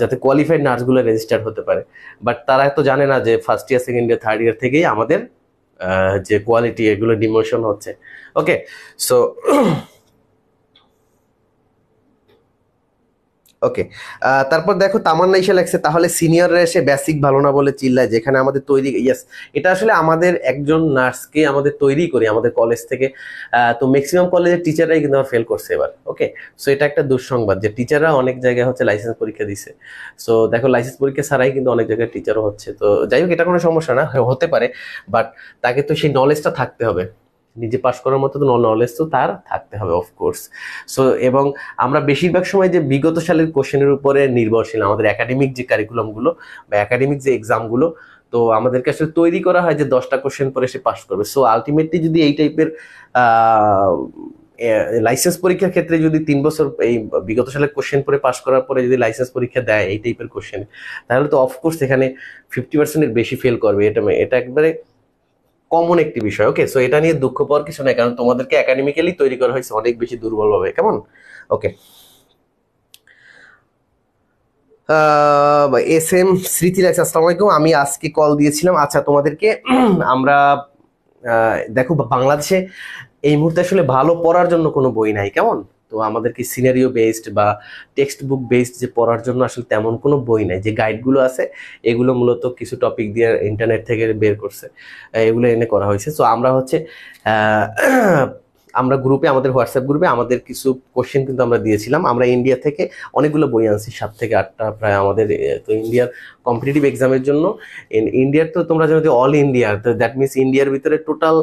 যাতে কোয়ালিফাইড নার্সগুলো রেজিস্টার হতে পারে। বাট তারা তো জানে না যে first year, second year, third year থেকেই আমাদের যে কোয়ালিটি এগুলো ডিমোশন হচ্ছে। ওকে, সো ওকে, তারপর দেখো তামান্না এসে লাগছে, তাহলে সিনিয়ররা এসে বেসিক ভালো না বলে চিল্লায়, যেখানে আমাদের তৈরি, ইয়েস, এটা আসলে আমাদের একজন নার্সকে আমাদের তৈরি করি আমাদের কলেজ থেকে। তো ম্যাক্সিমাম কলেজের টিচাররাই কিন্তু আমার ফেল করছে এবার। ওকে, সো এটা একটা দুঃসংবাদ যে টিচাররা অনেক জায়গায় হচ্ছে লাইসেন্স পরীক্ষা দিছে। সো দেখো লাইসেন্স পরীক্ষা ছাড়াই কিন্তু অনেক জায়গায় টিচারও হচ্ছে। তো যাই হোক, এটা কোনো সমস্যা না, হতে পারে, বাট তাকে তো সেই নলেজটা থাকতে হবে, নিজে পাশ করার মতো তো নলেজ তো তার থাকতে হবে অফকোর্স। সো এবং আমরা বেশিরভাগ সময় যে বিগত সালের কোশ্চেনের উপরে নির্ভরশীল, আমাদের একাডেমিক যে কারিকুলামগুলো বা একাডেমিক যে এক্সামগুলো, তো আমাদেরকে আসলে তৈরি করা হয় যে 10টা কোশ্চেন পরে সে পাস করবে। সো আলটিমেটলি যদি এই টাইপের লাইসেন্স পরীক্ষার ক্ষেত্রে যদি 3 বছর এই বিগত সালের কোশ্চেন পরে পাস করার পরে যদি লাইসেন্স পরীক্ষা দেয় এই টাইপের কোশ্চেন, তাহলে তো অফকোর্স এখানে 50%-এর বেশি ফেল করবে। এটা একবারে কমন একটি বিষয়। ওকে, সো এটা নিয়ে দুঃখ পাওয়ার কিছু নাই, কারণ তোমাদেরকে একাডেমিক্যালি তৈরি করা হয়েছে অনেক বেশি দুর্বলভাবে, কেমন? ওকে, এস এম স্মৃতি লাগছে, আসসালামু আলাইকুম, আমি আজকে কল দিয়েছিলাম। আচ্ছা, তোমাদেরকে আমরা দেখো বাংলাদেশে এই মুহূর্তে আসলে ভালো পড়ার জন্য কোনো বই নাই, কেমন? তো আমাদেরকে সিনারিও বেসড বা টেক্সট বুক বেসড যে পড়ার জন্য আসলে তেমন কোনো বই নাই। যে গাইডগুলো আছে এগুলো মূলত কিছু টপিক দিয়ে ইন্টারনেট থেকে বের করছে, এগুলো এনে করা হয়েছে। সো আমরা হচ্ছে আমরা গ্রুপে, আমাদের হোয়াটসঅ্যাপ গ্রুপে আমাদের কিছু কোশ্চেন কিন্তু আমরা দিয়েছিলাম। আমরা ইন্ডিয়া থেকে অনেকগুলো বই আনছি, 7 থেকে 8টা প্রায় আমাদের। তো ইন্ডিয়ার কম্পিটিটিভ এক্সামের জন্য, ইন্ডিয়ার তো তোমরা জানো যে অল ইন্ডিয়ার, তো দ্যাট মিনস ইন্ডিয়ার ভিতরে টোটাল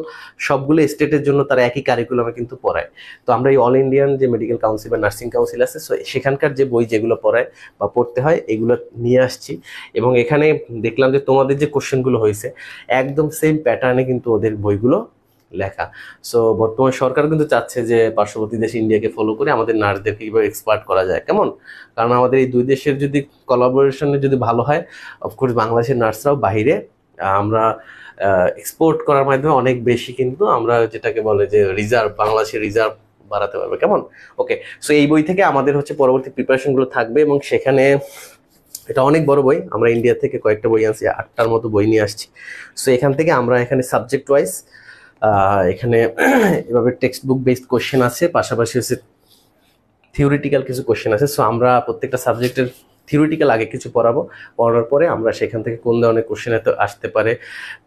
সবগুলো স্টেটের জন্য তারা একই কারিকুলামে কিন্তু পড়ায়। তো আমরা এই অল ইন্ডিয়ান যে মেডিকেল কাউন্সিল বা নার্সিং কাউন্সিল আছে, সো সেখানকার যে বই যেগুলো পড়ায় বা পড়তে হয় এগুলো নিয়ে আসছি। এবং এখানে দেখলাম যে তোমাদের যে কোশ্চেনগুলো হয়েছে একদম সেম প্যাটার্নে কিন্তু ওদের বইগুলো লেখা। সো বর্তমান সরকার কিন্তু চাচ্ছে যে পার্শ্ববর্তী দেশ ইন্ডিয়াকে ফলো করে আমাদের নার্সদেরকে কীভাবে এক্সপার্ট করা যায়, কেমন? কারণ আমাদের এই দুই দেশের যদি কোলাবোরেশনে যদি ভালো হয়, অফকোর্স বাংলাদেশের নার্সরাও বাহিরে আমরা এক্সপোর্ট করার মাধ্যমে অনেক বেশি কিন্তু আমরা যেটাকে বলে যে রিজার্ভ, বাংলাদেশের রিজার্ভ বাড়াতে পারবে, কেমন? ওকে, সো এই বই থেকে আমাদের হচ্ছে পরবর্তী প্রিপারেশনগুলো থাকবে এবং সেখানে এটা অনেক বড় বই, আমরা ইন্ডিয়া থেকে কয়েকটা বই আনছি, 8টার মতো বই নিয়ে আসছি। সো এখান থেকে আমরা এখানে সাবজেক্ট ওয়াইজ এখানে এভাবে টেক্সট বুক বেসড কোশ্চেন আছে, পাশাপাশি হচ্ছে থিওরিটিক্যাল কিছু কোশ্চেন আছে। সো আমরা প্রত্যেকটা সাবজেক্টের থিওরিটিক্যাল আগে কিছু পড়ানোর পরে আমরা সেখান থেকে কোন ধরনের কোশ্চেন এত আসতে পারে,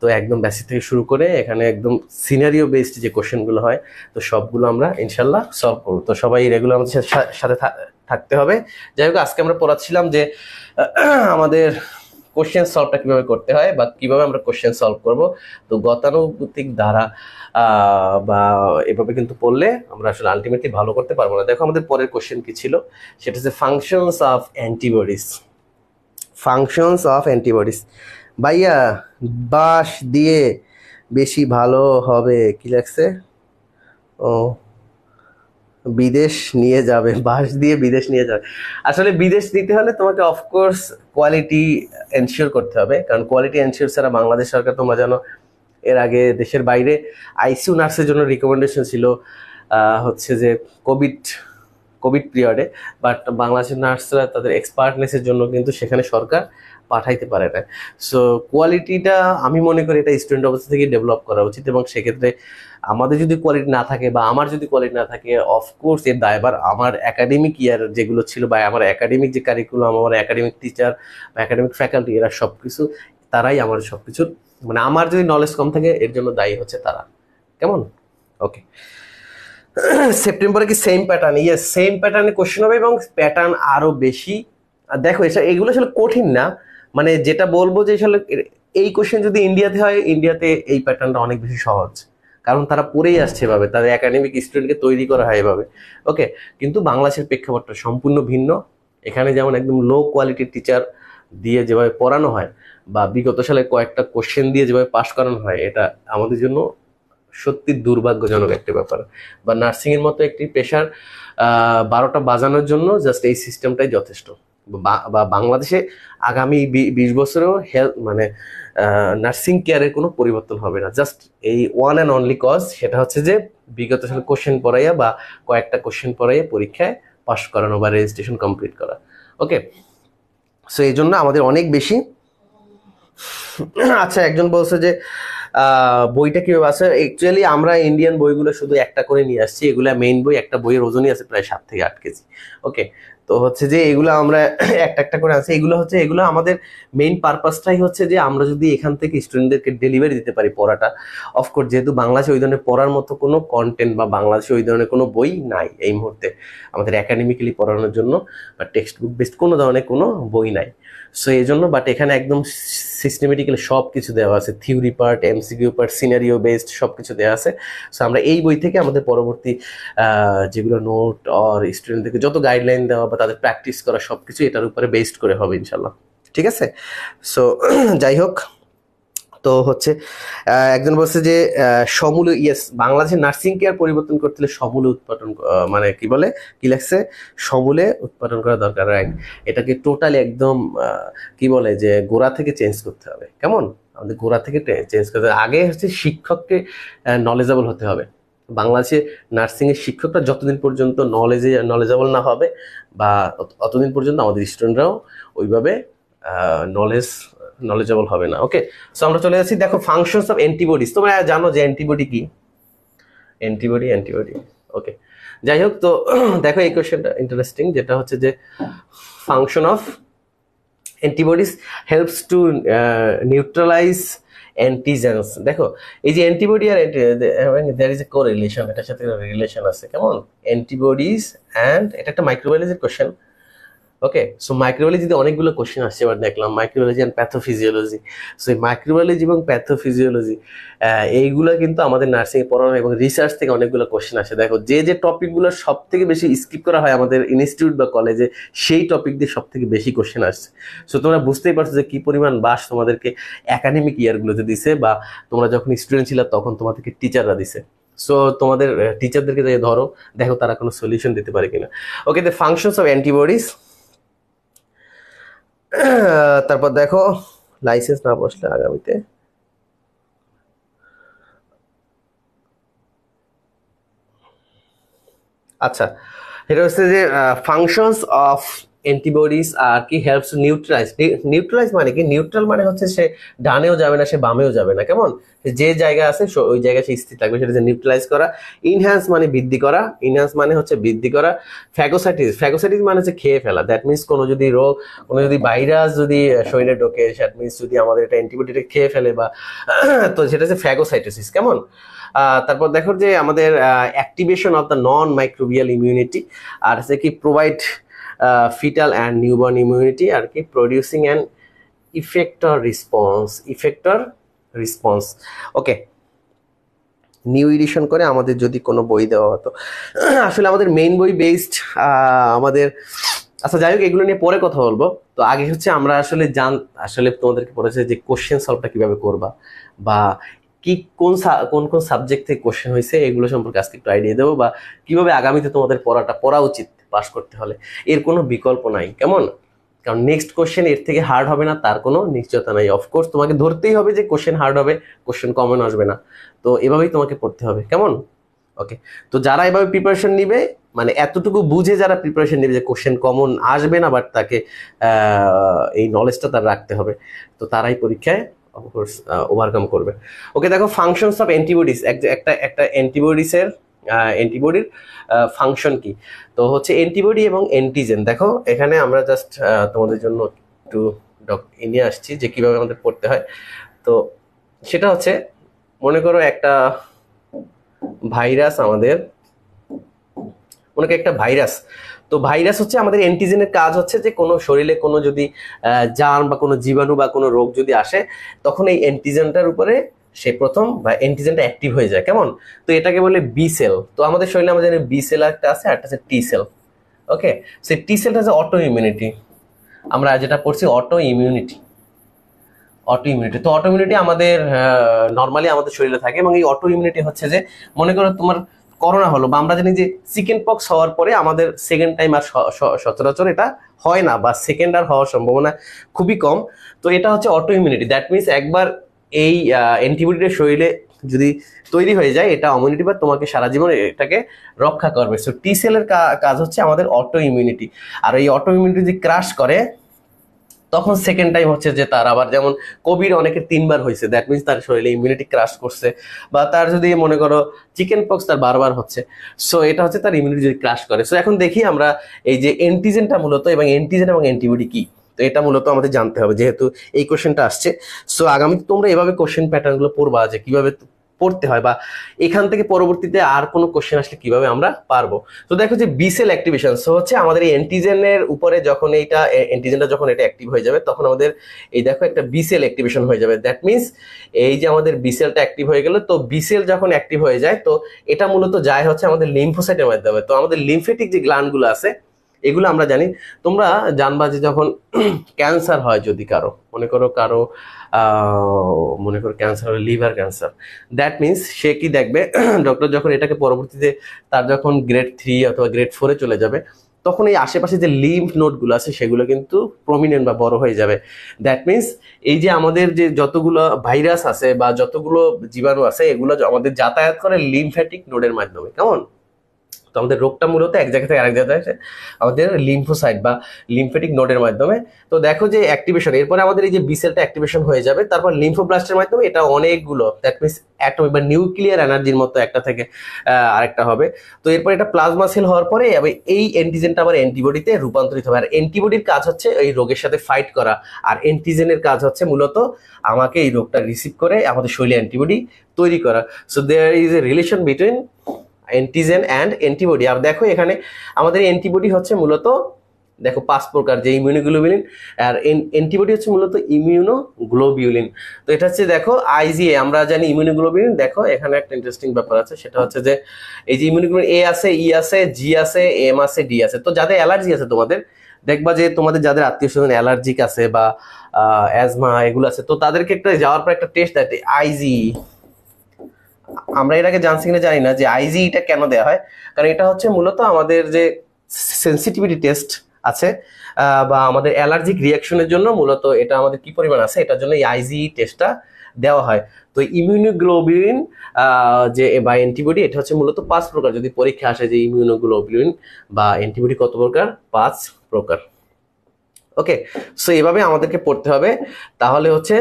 তো একদম বেসিক থেকে শুরু করে এখানে একদম সিনারিও বেসড যে কোশ্চেনগুলো হয়, তো সবগুলো আমরা ইনশাল্লাহ সলভ করবো। তো সবাই রেগুলার আমাদের সাথে থাকতে হবে। যাই হোক, আজকে আমরা পড়াচ্ছিলাম যে আমাদের কোশ্চেন সলভটা কিভাবে করতে হয় বা কিভাবে আমরা কোশ্চেন সলভ করব। তো গতানুগতিক ধারা বা এভাবে কিন্তু পড়লে আমরা আসলে আলটিমেটলি ভালো করতে পারবো না। দেখো আমাদের পরের কোশ্চেন কি ছিল, সেটা হচ্ছে functions of antibodies. Functions of antibodies, ভাইয়া বাঁশ দিয়ে বেশি ভালো হবে, কি লাগছে? ও, বিদেশ নিয়ে যাবে, বাঁশ দিয়ে বিদেশ নিয়ে যাবে। আসলে বিদেশ নিতে হলে তোমাকে অফকোর্স কোয়ালিটি এনশিওর করতে হবে, কারণ কোয়ালিটি এনশিওর ছাড়া বাংলাদেশ সরকার, তোমরা জানো এর আগে দেশের বাইরে আইসিইউ নার্সের জন্য রিকমেন্ডেশন ছিল হচ্ছে যে কোভিড পিরিয়ডে, বাট বাংলাদেশের নার্সরা তাদের এক্সপার্টনেসের জন্য কিন্তু সেখানে সরকার পাঠাইতে পারে না। সো কোয়ালিটিটা আমি মনে করি এটা স্টুডেন্ট অবস্থা থেকে ডেভেলপ করা উচিত, এবং সেক্ষেত্রে আমাদের যদি কোয়ালিটি না থাকে বা আমার যদি কোয়ালিটি না থাকে, অফকোর্স এর দায়ভার আমার একাডেমিক ইয়ার যেগুলো ছিল বা আমার একাডেমিক যে কারিকুলাম, আমার একাডেমিক টিচার বা একাডেমিক ফ্যাকাল্টি, এরা সব কিছু তারাই আমার সব কিছুর, মানে আমার যদি নলেজ কম থাকে এর জন্য দায়ী হচ্ছে তারা, কেমন? ওকে, সেপ্টেম্বরে কি সেম প্যাটার্ন? ইয়েস, সেম প্যাটার্নে কোশ্চেন হবে এবং প্যাটার্ন আরো বেশি। আর দেখো এগুলো আসলে কঠিন না, মানে যেটা বলবো যে আসলে এই কোশ্চেন যদি ইন্ডিয়াতে হয়, ইন্ডিয়াতে এই প্যাটার্নটা অনেক বেশি সহজ, কারণ তারা পড়েই আসছে এভাবে, তাদের একাডেমিক স্টুডেন্টকে তৈরি করা হয় এভাবে। ওকে, কিন্তু বাংলাদেশের প্রেক্ষাপটটা সম্পূর্ণ ভিন্ন। এখানে যেমন একদম লো কোয়ালিটির টিচার দিয়ে যেভাবে পড়ানো হয় বা বিগত সালে কয়েকটা কোশ্চেন দিয়ে যেভাবে পাশ করানো হয়, এটা আমাদের জন্য সত্যি দুর্ভাগ্যজনক একটা ব্যাপার। বা নার্সিং এর মতো একটি পেশার 12টা বাজানোর জন্য জাস্ট এই সিস্টেমটাই যথেষ্ট। বা বাংলাদেশে আগামী 20 বছরেও হেলথ মানে নার্সিং কেয়ারের কোনো পরিবর্তন হবে না, জাস্ট এই ওয়ান অ্যান্ড অনলি কজ, সেটা হচ্ছে যে বিগত সালে কোশ্চেন পড়াইয়া বা কয়েকটা কোশ্চেন পড়াইয়া পরীক্ষায় পাস করানো বা রেজিস্ট্রেশন কমপ্লিট করা। ওকে, সো এই জন্য আমাদের অনেক বেশি। আচ্ছা, একজন বলছে যে বইটা কিভাবে আছে। অ্যাকচুয়ালি আমরা ইন্ডিয়ান বইগুলো শুধু একটা করে নিয়ে আসছি, এগুলা মেইন বই, একটা বইয়ের ওজনই আছে প্রায় 7 থেকে 8 কেজি। ওকে, তো হচ্ছে যে এগুলো আমরা একটা একটা করে আছে, এগুলো আমাদের মেইন পারপাসটাই হচ্ছে যে আমরা যদি এখান থেকে স্টুডেন্টদেরকে ডেলিভারি দিতে পারি পড়াটা। অফকোর্স যেহেতু বাংলাদেশে ওই ধরনের পড়ার মতো কোনো কন্টেন্ট বা বাংলাদেশে ওই ধরনের কোনো বই নাই এই মুহূর্তে আমাদের একাডেমিক্যালি পড়ানোর জন্য, বা টেক্সট বুক বেসড কোনো ধরনের কোনো বই নাই। সো এই জন্য, বাট এখানে একদম সিস্টেমেটিক্যালি সব কিছু দেওয়া আছে, theory part, MCQ part, scenario based সব কিছু দেওয়া আছে। সো আমরা এই বই থেকে আমাদের পরবর্তী যেগুলো নোট আর স্টুডেন্টদেরকে যত গাইডলাইন দেওয়া বা তাদের প্র্যাকটিস করা সব কিছু এটার উপরে বেসড করে হবে ইনশাল্লাহ, ঠিক আছে? সো যাই হোক, তো হচ্ছে একজন বলছে যে সমূলে, ইয়েস, বাংলাদেশের নার্সিং কেয়ার পরিবর্তন করতে হলে সমূলে উৎপাদন, মানে কি লাগছে, সমূলে উৎপাদন করা দরকার। রাইট, এটাকে টোটালি একদম কি বলে যে গোড়া থেকে চেঞ্জ করতে হবে, কেমন? আমাদের গোড়া থেকে চেঞ্জ করতে হবে। আগে হচ্ছে শিক্ষককে নলেজেবল হতে হবে। বাংলাদেশে নার্সিংয়ের শিক্ষকরা যতদিন পর্যন্ত নলেজেবল না হবে বা অতদিন পর্যন্ত আমাদের স্টুডেন্টরাও ওইভাবে নলেজেবল হবে না। ওকে, সো আমরা চলে যাচ্ছি, দেখো ফাংশনস অফ অ্যান্টিবডিজ। তোমরা জানো যে অ্যান্টিবডি কি? অ্যান্টিবডি। ওকে, যাই হোক, তো দেখো এই কোয়েশ্চেনটা ইন্টারেস্টিং, যেটা হচ্ছে যে function of antibodies helps to neutralize antigens. দেখো এই যে অ্যান্টিবডি আর দেয়ার ইজ এ কোরিলেশন, এটার সাথে রিলেশন আছে, কেমন? অ্যান্টিবডিজ অ্যান্ড, এটা একটা মাইক্রোবায়োলজির কোয়েশ্চেন, ওকে, সো মাইক্রোবায়োলজিতে অনেকগুলো কোশ্চেন আসছে, এবার দেখলাম মাইক্রোবায়োলজি অ্যান্ড প্যাথোফিজিওলজি। সো এই মাইক্রোবায়োলজি এবং প্যাথোফিজিওলজি এইগুলো কিন্তু আমাদের নার্সিং এ পড়ানো এবং রিসার্চ থেকে অনেকগুলো কোশ্চেন আসে। দেখো যে যে টপিকগুলো সব থেকে বেশি স্কিপ করা হয় আমাদের ইনস্টিটিউট বা কলেজে, সেই টপিক দিয়ে সব থেকে বেশি কোশ্চেন আসছে। সো তোমরা বুঝতেই পারছো যে কি পরিমাণ বাস তোমাদেরকে একাডেমিক ইয়ারগুলোতে দিছে, বা তোমরা যখন স্টুডেন্ট ছিল তখন তোমাদেরকে টিচাররা দিছে। সো তোমাদের টিচারদেরকে ধরো, দেখো তারা কোনো সলিউশন দিতে পারে কিনা। ওকে, দ্য ফাংশনস অফ অ্যান্টিবডিজ। তারপর দেখো লাইসেন্স না বসলে আগামীতে, আচ্ছা এটা হচ্ছে যে ফাংশনস অফ অ্যান্টিবডিজ আর কি হেল্পস টু নিউট্রালাইজ। নিউট্রালাইজ মানে কি? নিউট্রাল মানে হচ্ছে সে ডানেও যাবে না, সে বামেও যাবে না, কেমন? যে জায়গা আছে ওই জায়গায় সে স্থির থাকবে, সেটা হচ্ছে নিউট্রালাইজ করা। ইনহ্যান্স মানে বৃদ্ধি করা, ইনহ্যান্স মানে হচ্ছে বৃদ্ধি করা। ফ্যাগোসাইটিস, ফ্যাগোসাইটিস মানে হচ্ছে খেয়ে ফেলা। দ্যাট মিনস কোনো যদি রোগ, কোনো যদি ভাইরাস যদি শরীরে ঢোকে, দ্যাট মিনস যদি আমাদের এটা অ্যান্টিবডিটা খেয়ে ফেলে বা তো সেটা হচ্ছে ফ্যাগোসাইটোসিস, কেমন? তারপর দেখো যে আমাদের activation of the non microbial immunity, আর হচ্ছে কি provide fetal and newborn immunity, আর কি producing an effector response, effector response. Okay, new addition করে আমাদের যদি কোনো বই দেওয়া হতো, আসলে আমাদের মেইন বই বেসড আমাদের, আচ্ছা যাই হোক এগুলো নিয়ে পরে কথা বলবো। তো আগে হচ্ছে আমরা আসলে তোমাদেরকে পড়েছে যে কোশ্চেন সলভটা কিভাবে করবা, বা কি কোন কোন সাবজেক্ট থেকে কোশ্চেন হয়েছে, এগুলো সম্পর্কে আজকে একটু আইডিয়া দেবো, বা কিভাবে আগামীতে তোমাদের পড়া উচিত পাস করতে হলে। এর কোনো বিকল্প নাই, কেমন? কারণ নেক্সট কোশ্চেন এর থেকে হার্ড হবে না, তার কোনো নিশ্চয়তা নাই। অফকোর্স তোমাকে ধরতেই হবে যে কোশ্চেন হার্ড হবে, কোশ্চেন কমন আসবে না, তো এভাবেই তোমাকে পড়তে হবে, কেমন? ওকে, তো যারা এভাবে প্রিপারেশন নিবে, মানে এতটুকু বুঝে যারা প্রিপারেশন নেবে যে কোশ্চেন কমন আসবে না, বাট তাকে এই নলেজটা তার রাখতে হবে, তো তারাই পরীক্ষায় অফকোর্স ওভারকাম করবে। ওকে, দেখো ফাংশনস অফ অ্যান্টিবডিজ, একটা একটা অ্যান্টিবডির ফাংশন কি? তো হচ্ছে অ্যান্টিবডি এবং অ্যান্টিজেন। দেখো এখানে আমরা জাস্ট তোমাদের জন্য একটু নিয়ে আসছি যে কিভাবে আমাদের পড়তে হয়। তো সেটা হচ্ছে, মনে করো একটা ভাইরাস, মনে করো একটা ভাইরাস। তো ভাইরাস হচ্ছে আমাদের অ্যান্টিজেনের কাজ হচ্ছে যে কোনো শরীরে কোনো যদি জার্ম বা কোনো জীবাণু বা কোনো রোগ যদি আসে, তখন এই অ্যান্টিজেনটার উপরে সে প্রথম বা অ্যান্টিজেনটা অ্যাক্টিভ হয়ে যায়, কেমন? তো এটাকে বলে বি সেল। তো আমাদের শরীরে আমরা জানি বি সেল একটা আছে, আর একটা আছে টি সেল। ওকে, সেই টি সেলটা হচ্ছে অটো ইমিউনিটি, আমরা যেটা পড়ছি অটো ইমিউনিটি। তো অটো ইমিউনিটি আমাদের নর্মালি আমাদের শরীরে থাকে, এবং এই অটো ইমিউনিটি হচ্ছে যে, মনে করো তোমার করোনা হলো, বা আমরা জানি যে চিকেন পক্স হওয়ার পরে আমাদের সেকেন্ড টাইম আর সচরাচর এটা হয় না, বা সেকেন্ড আর হওয়ার সম্ভাবনা খুবই কম। তো এটা হচ্ছে অটো ইমিউনিটি। দ্যাট মিনস একবার এই অ্যান্টিবডিটা শরীরে যদি তৈরি হয়ে যায়, এটা ইমিউনিটি বা তোমাকে সারা জীবন এটাকে রক্ষা করবে। সো টি সেলের কাজ হচ্ছে আমাদের অটো ইমিউনিটি। আর এই অটো ইমিউনিটি যদি ক্রাশ করে, তখন সেকেন্ড টাইম হচ্ছে যে তার আবার, যেমন কোভিড অনেকের 3বার হয়েছে, দ্যাট মিনস তার শরীরে ইমিউনিটি ক্রাশ করছে। বা তার যদি মনে করো চিকেন পক্স তার বারবার হচ্ছে, সো এটা হচ্ছে তার ইমিউনিটি যদি ক্রাশ করে। সো এখন দেখি আমরা এই যে অ্যান্টিজেনটা মূলত, এবং অ্যান্টিজেন এবং অ্যান্টিবডি কি, তো এটা মূলত আমাদের জানতে হবে, যেহেতু এই কোশ্চেনটা আসছে। সো আগামীতে তোমরা এভাবে কোশ্চেন প্যাটার্নগুলো পড়বা, যে কিভাবে পড়তে হয়, বা এখান থেকে পরবর্তীতে আর কোনো কোশ্চেন আসলে কিভাবে আমরা পারবো। তো দেখো যে বি সেল অ্যাক্টিভেশন, সো হচ্ছে আমাদের এই অ্যান্টিজেনের উপরে যখন অ্যান্টিজেনটা যখন এটা অ্যাক্টিভ হয়ে যাবে, তখন আমাদের এই দেখো একটা বি সেল অ্যাক্টিভেশন হয়ে যাবে। দ্যাট মিনস এই যে আমাদের বি সেলটা অ্যাক্টিভ হয়ে গেল, তো বি সেল যখন অ্যাক্টিভ হয়ে যায়, তো এটা মূলত যায় হচ্ছে আমাদের লিম্ফোসাইটের মাধ্যমে। তো আমাদের লিম্ফেটিক যে গ্ল্যান্ডগুলো আছে, এগুলো আমরা জানি, তোমরা জানবা যে যখন ক্যান্সার হয়, যদি মনে করো cancer, liver cancer, that means সে কি দেখবে, ডক্টর যখন এটাকে পরবর্তীতে তার যখন গ্রেড 3 অথবা গ্রেড 4-এ চলে যাবে, তখন এই আশেপাশে যে লিম্ফ নোডগুলো আছে সেগুলো কিন্তু প্রমিনেন্ট বা বড় হয়ে যাবে। দ্যাট মিনস এই যে আমাদের যে যতগুলো ভাইরাস আছে বা যতগুলো জীবাণু আছে, এগুলো আমাদের যাতায়াত করে লিম্ফ্যাটিক নোডের মাধ্যমে, কেমন? তো আমাদের রোগটা মূলত এক জায়গা থেকে আরেক জায়গায় আমাদের লিম্ফোসাইট বা লিম্ফেটিক নোডের মাধ্যমে। তো দেখো যে অ্যাক্টিভেশন, এরপরে আমাদের এই যে বি সেলটা অ্যাক্টিভেশন হয়ে যাবে, তারপর লিম্ফোব্লাস্টের মাধ্যমে এটা অনেকগুলো, দ্যাট মিনস অ্যাটমিক বা নিউক্লিয়ার এনার্জির মতো একটা থেকে আরেকটা হবে। তো এরপর এটা প্লাজমা সেল হওয়ার পরে এই অ্যান্টিজেনটা আবার অ্যান্টিবডিতে রূপান্তরিত হবে। আর অ্যান্টিবডির কাজ হচ্ছে এই রোগের সাথে ফাইট করা, আর অ্যান্টিজেনের কাজ হচ্ছে মূলত আমাকে এই রোগটা রিসিভ করে আমাদের শরীরে অ্যান্টিবডি তৈরি করা। So there is a relation between antigen and antibody. আর দেখো এখানে আমাদের অ্যান্টিবডি হচ্ছে মূলত দেখো 5 প্রকার যে ইমিউনোগ্লোবিউলিন, আর অ্যান্টিবডি হচ্ছে মূলত ইমিউনোগ্লোবিউলিন। তো এটা হচ্ছে দেখো আইজিএ, আমরা জানি ইমিউনোগ্লোবিউলিন। দেখো এখানে একটা ইন্টারেস্টিং ব্যাপার আছে, সেটা হচ্ছে যে এই যে ইমিউনোগ্লোবিউলিন এ আছে, ই আছে, জি আছে, এম আছে, ডি আছে। তো যাদের অ্যালার্জি আছে তোমাদের, দেখবা যে তোমাদের যাদের আত্মীয় স্বজন অ্যালার্জিক আছে বা অ্যাজমা এগুলো আছে, তো তাদেরকে একটা যাওয়ার পর একটা টেস্ট দেয় আইজি। আমরা এর আগে জানছি কিনা জানি না যে আইজিটা কেন দেওয়া হয়, কারণ এটা হচ্ছে মূলত আমাদের যে সেন্সিটিভিটি টেস্ট আছে বা আমাদের অ্যালার্জিক রিয়াকশনের জন্য মূলত এটা আমাদের কি পরিমাণ আছে এটার জন্য এই আইজি টেস্টটা দেওয়া হয়। তো ইমিউনোগ্লোবিউলিন যে বা অ্যান্টিবডি, এটা হচ্ছে মূলত 5 প্রকার। যদি পরীক্ষা আসে যে ইমিউনোগ্লোবিউলিন বা অ্যান্টিবডি কত প্রকার, 5 প্রকার। ওকে, সো এভাবে আমাদেরকে পড়তে হবে। তাহলে হচ্ছে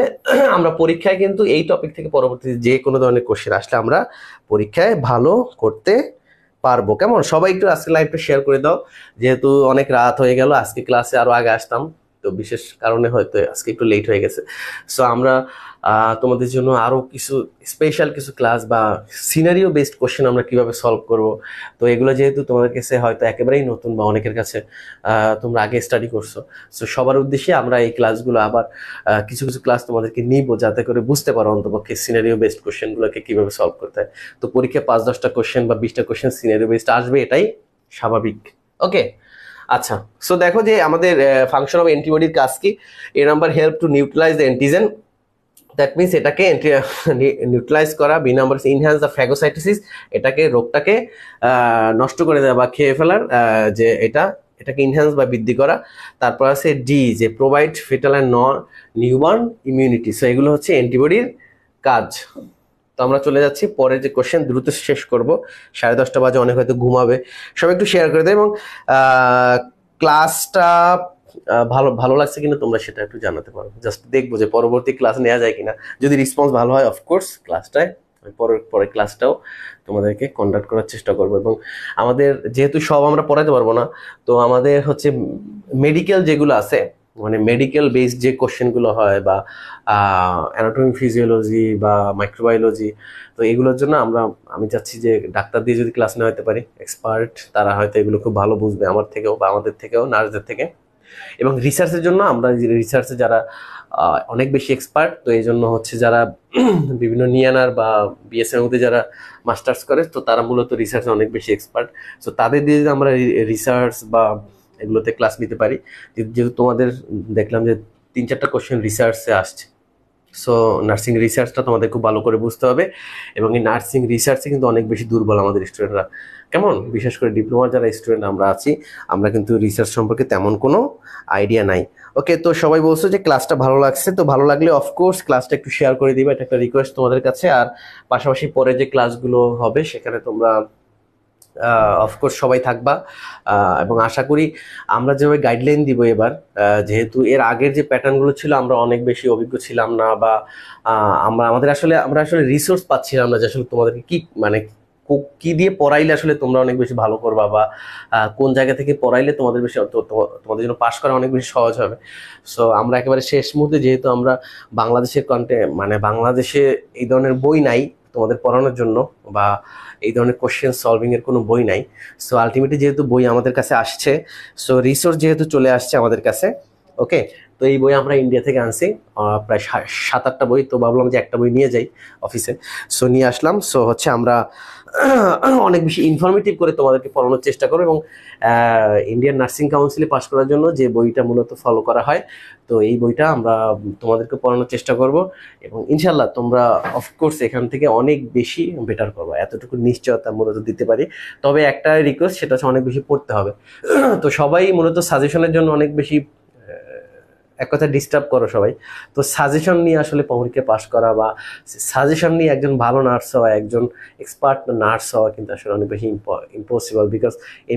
আমরা পরীক্ষায় কিন্তু এই টপিক থেকে পরবর্তীতে যে কোনো ধরনের কোশ্চেন আসলে আমরা পরীক্ষায় ভালো করতে পারবো। কেমন? সবাই একটু আজকে লাইভটা শেয়ার করে দাও, যেহেতু অনেক রাত হয়ে গেল। আজকে ক্লাসে আরো আগে আসতাম, তো বিশেষ কারণে হয়তো আজকে একটু লেট হয়ে গেছে। সো আমরা তোমাদের জন্য আরো কিছু স্পেশাল কিছু ক্লাস বা সিনারিও বেসড কোশ্চেন আমরা কিভাবে সলভ করব, তো এগুলো যেহেতু তোমাদের কাছে হয়তো একেবারেই নতুন বা অনেকের কাছে তোমরা আগে স্টাডি করছো, সো সবার উদ্দেশ্যে আমরা এই ক্লাসগুলো আবার কিছু কিছু ক্লাস তোমাদেরকে নিব, যাতে করে বুঝতে পারো অন্তপক্ষে সিনারিও বেসড কোশ্চেনগুলোকে কিভাবে সলভ করতে হয়। তো পরীক্ষায় 5-10টা কোশ্চেন বা 20টা কোশ্চেন সিনারিও বেসড আসবে, এটাই স্বাভাবিক। ওকে, আচ্ছা। সো দেখো যে আমাদের ফাংশন অফ অ্যান্টিবডির কাজ কি। A number help to neutralize the antigen, that means এটাকে নিউট্রালাইজ করা। B number enhance the phagocytosis, এটাকে রোগটাকে নষ্ট করে দেওয়া বা খেয়ে ফেলার, যে এটাকে ইনহ্যান্স বা বৃদ্ধি করা। তারপর আছে ডি, যে provide fetal and newborn immunity. So এগুলো হচ্ছে অ্যান্টিবডির কাজ। তো আমরা চলে যাচ্ছি পরের যে কোশ্চেন, দ্রুত শেষ করব, 10:30 বাজে, অনেক হয়তো ঘুমাবে। সবাই একটু শেয়ার করে দেয় এবং ক্লাসটা ভালো ভালো লাগছে কিনা তোমরা সেটা একটু জানাতে পারো। জাস্ট দেখবো যে পরবর্তী ক্লাস নেওয়া যায় কিনা। যদি রেসপন্স ভালো হয় অফকোর্স ক্লাসটায় পরের ক্লাসটাও তোমাদেরকে কন্ডাক্ট করার চেষ্টা করবো। এবং আমাদের যেহেতু সব আমরা পড়াতে পারবো না, তো আমাদের হচ্ছে মেডিকেল যেগুলো আছে, মানে মেডিকেল বেসড যে কোশ্চেনগুলো হয় বা অ্যানাটমি ফিজিওলজি বা মাইক্রোবায়োলজি, তো এগুলোর জন্য আমি চাচ্ছি যে ডাক্তার দিয়ে যদি ক্লাস নেওয়া হতে পারি, এক্সপার্ট, তারা হয়তো এগুলো খুব ভালো বুঝবে আমার থেকেও বা আমাদের থেকেও, নার্সদের থেকে। এবং রিসার্চের জন্য আমরা রিসার্চে যারা অনেক বেশি এক্সপার্ট, তো এই জন্য হচ্ছে যারা বিভিন্ন নিয়ানার বা বিএসএর মধ্যে যারা মাস্টার্স করে, তো তারা মূলত রিসার্চে অনেক বেশি এক্সপার্ট। সো তাদের দিয়ে যদি আমরা রিসার্চ বা এগুলোতে ক্লাস নিতে পারি, যেহেতু তোমাদের দেখলাম যে 3-4টা কোশ্চেন রিসার্চে আসছে, সো নার্সিং রিসার্চটা তোমাদের খুব ভালো করে বুঝতে হবে। এবং এই নার্সিং রিসার্চে কিন্তু অনেক বেশি দুর্বল আমাদের স্টুডেন্টরা। কেমন? বিশেষ করে ডিপ্লোমার যারা স্টুডেন্ট আমরা আছি, আমরা কিন্তু রিসার্চ সম্পর্কে তেমন কোনো আইডিয়া নাই। ওকে, তো সবাই বলছো যে ক্লাসটা ভালো লাগছে, তো ভালো লাগলে অফকোর্স ক্লাসটা একটু শেয়ার করে দিবে, এটা একটা রিকোয়েস্ট তোমাদের কাছে। আর পাশাপাশি পরে যে ক্লাসগুলো হবে সেখানে তোমরা অফকোর্স সবাই থাকবা। এবং আশা করি আমরা যেভাবে গাইডলাইন দিব এবার, যেহেতু এর আগের যে প্যাটার্নগুলো ছিল আমরা অনেক বেশি অভিজ্ঞ ছিলাম না, বা আমরা আসলে রিসোর্স পাচ্ছিলাম না যে আসলে তোমাদেরকে কি দিয়ে পড়াইলে আসলে তোমরা অনেক বেশি ভালো করবা, বা কোন জায়গা থেকে পড়াইলে তোমাদের তোমাদের জন্য পাশ করা অনেক বেশি সহজ হবে। সো আমরা একেবারে শেষ মুহূর্তে, যেহেতু আমরা বাংলাদেশের বাংলাদেশে এই ধরনের বই নাই তোমাদের পড়ানোর জন্য, বা এই ধরনের কোশ্চেন সলভিং এর কোনো বই নাই। সো আলটিমেটলি যেহেতু বই আমাদের কাছে আসছে, সো রিসোর্স যেহেতু চলে আসছে আমাদের কাছে, ওকে, তো এই বই আমরা ইন্ডিয়া থেকে আনছি প্রায় 7-8টা বই। তো ভাবলাম যে একটা বই নিয়ে যাই অফিসে, সো নিয়ে আসলাম। সো হচ্ছে আমরা অনেক বেশি ইনফরমেটিভ করে তোমাদেরকে পড়ানোর চেষ্টা করবো। এবং ইন্ডিয়ান নার্সিং কাউন্সিলে পাস করার জন্য যে বইটা মূলত ফলো করা হয়, তো এই বইটা আমরা তোমাদেরকে পড়ানোর চেষ্টা করব। এবং ইনশাল্লাহ তোমরা অফকোর্স এখান থেকে অনেক বেশি বেটার করবো, এতটুকু নিশ্চয়তা মূলত দিতে পারি। তবে একটা রিকোয়েস্ট, সেটা হচ্ছে অনেক বেশি পড়তে হবে। তো সবাই মূলত সাজেশনের জন্য অনেক বেশি এক কথা ডিস্টার্ব করো সবাই। তো সাজেশন নিয়ে আসলে পরীক্ষা পাস করা বা সাজেশন নিয়ে একজন ভালো নার্স হওয়া, একজন এক্সপার্ট নার্স হওয়া কিন্তু আসলে অনেক বেশি ইম্পসিবল। বিকজ এই